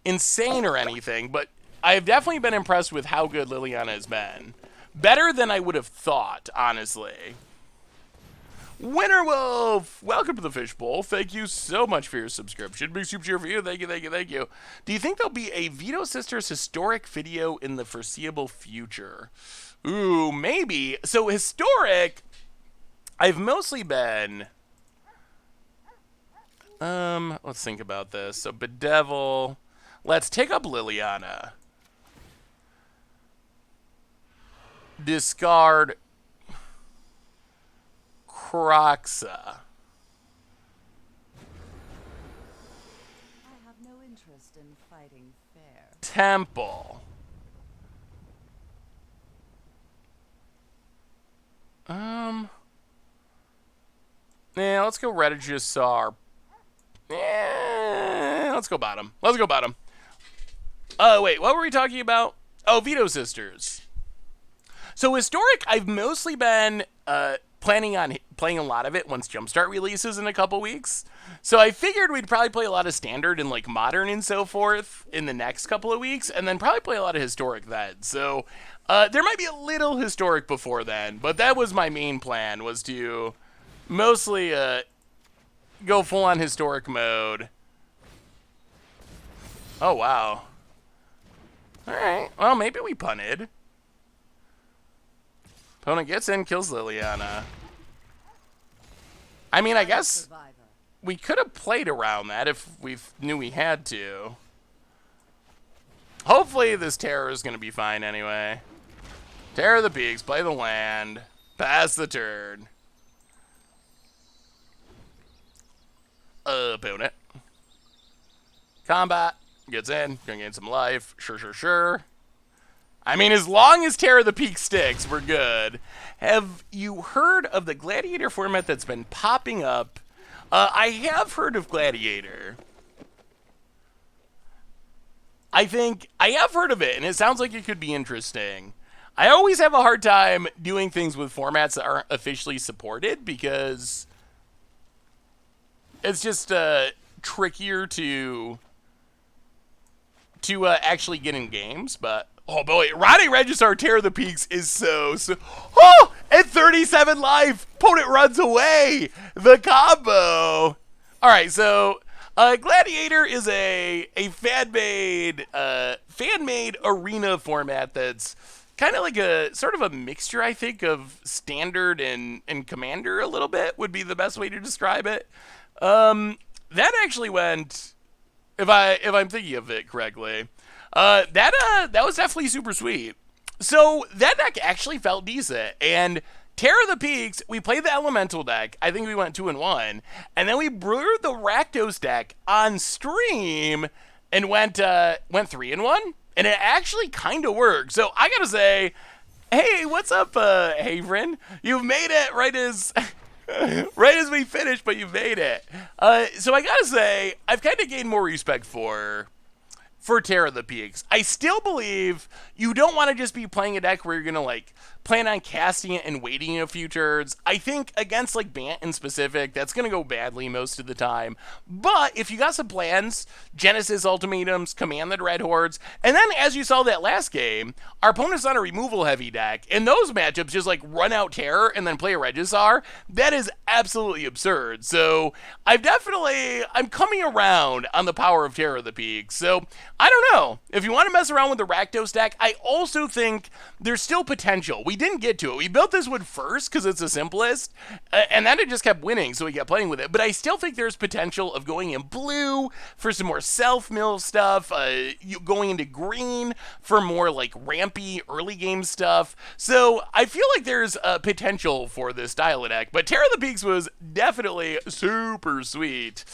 insane or anything, but I've definitely been impressed with how good Liliana has been. Better than I would have thought, honestly. Winter Wolf, welcome to the Fishbowl. Thank you so much for your subscription. Big super cheer for you. Thank you, thank you, thank you. Do you think there'll be a Vito Sisters historic video in the foreseeable future? Ooh, maybe. So historic, I've mostly been... let's think about this. So Bedevil. Let's take up Liliana. Discard Croxa. I have no interest in fighting fair. Temple. Yeah, let's go Regisaur. Yeah, let's go bottom. Let's go bottom. Wait, what were we talking about? Oh, Vito Sisters. So historic, I've mostly been planning on playing a lot of it once Jumpstart releases in a couple weeks. So I figured we'd probably play a lot of standard and like modern and so forth in the next couple of weeks, and then probably play a lot of historic then. So there might be a little historic before then, but that was my main plan, was to mostly go full on historic mode. Oh wow. All right. Well, maybe we punted. Opponent gets in, kills Liliana. I mean, I guess Survivor. we could have played around that if we knew we had to. Hopefully this Terror is going to be fine anyway. Terror of the Peaks, play the land, pass the turn. Opponent. Combat, gets in, gonna gain some life, sure. I mean, as long as Terror of the Peak sticks, we're good. Have you heard of the Gladiator format that's been popping up? I have heard of Gladiator. I think I have heard of it, and it sounds like it could be interesting. I always have a hard time doing things with formats that aren't officially supported because it's just trickier to actually get in games, but oh boy, Ronnie Regisaur Terror of the Peaks is so oh, at 37 life, opponent runs away. The combo. All right, so Gladiator is a fan-made arena format that's kind of like a sort of a mixture, I think, of standard and commander a little bit would be the best way to describe it. That actually went, if I'm thinking of it correctly, that was definitely super sweet. So that deck actually felt decent, and Terror of the Peaks, we played the Elemental deck. I think we went 2-1, and then we brewed the Rakdos deck on stream and went 3-1, and it actually kind of worked. So I gotta say, hey, what's up, Havren? You've made it right as right as we finished, but you made it. So I gotta say, I've kind of gained more respect for Terror of the Peaks. I still believe you don't want to just be playing a deck where you're gonna like plan on casting it and waiting a few turns. I think against like Bant in specific, that's gonna go badly most of the time. But if you got some plans, Genesis Ultimatums, Command the Dread Hordes, and then as you saw that last game, our opponent's on a removal heavy deck, and those matchups just like run out Terror and then play a Regisaur, that is absolutely absurd. So I'm coming around on the power of Terror of the Peaks. So I don't know. If you want to mess around with the Rakdos deck, I also think there's still potential. We didn't get to it. We built this one first because it's the simplest, and then it just kept winning, so we kept playing with it. But I still think there's potential of going in blue for some more self-mill stuff, going into green for more like rampy early game stuff. So I feel like there's potential for this style of deck, but Terror of the Peaks was definitely super sweet.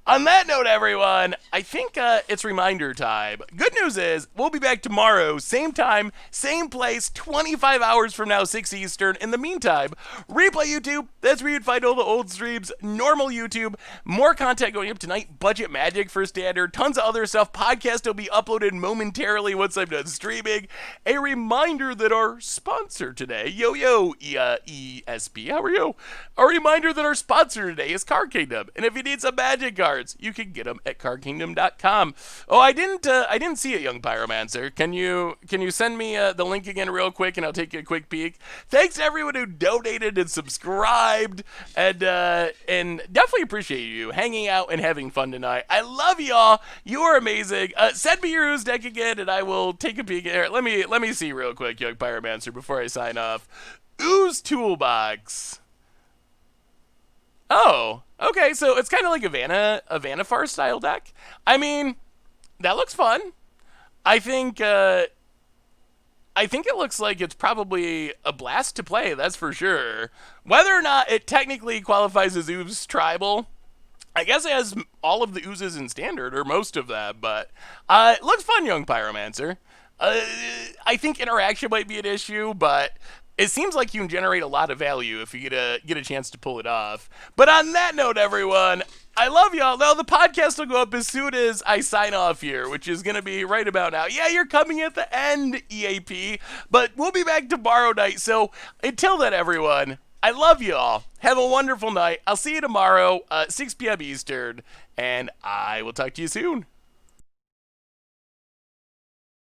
On that note, everyone, I think it's reminder time. Good news is we'll be back tomorrow, same time, same place, 25 hours from now, 6 Eastern. In the meantime, Replay YouTube, that's where you'd find all the old streams, normal YouTube, more content going up tonight, Budget Magic for Standard, tons of other stuff. Podcast will be uploaded momentarily once I'm done streaming. A reminder that our sponsor today, ESP, how are you? A reminder that our sponsor today is Card Kingdom, and if you need some Magic cards, you can get them at cardkingdom.com. Oh, I didn't see it, young Pyromancer. Can you send me the link again real quick, and I'll take a quick quick peek. Thanks to everyone who donated and subscribed, and definitely appreciate you hanging out and having fun tonight. I love y'all. You are amazing. Send me your ooze deck again, and I will take a peek here. Let me see real quick, Young Pyromancer, before I sign off. Ooze Toolbox. Oh, okay, so it's kind of like a Vanifar style deck. I mean, that looks fun. I think it looks like it's probably a blast to play, that's for sure. Whether or not it technically qualifies as Ooze Tribal, I guess it has all of the oozes in Standard, or most of that, but it looks fun, Young Pyromancer. I think interaction might be an issue, but it seems like you can generate a lot of value if you get a chance to pull it off. But on that note, everyone, I love y'all. Now, the podcast will go up as soon as I sign off here, which is going to be right about now. Yeah, you're coming at the end, EAP, but we'll be back tomorrow night. So until then, everyone, I love y'all. Have a wonderful night. I'll see you tomorrow, 6 p.m. Eastern, and I will talk to you soon.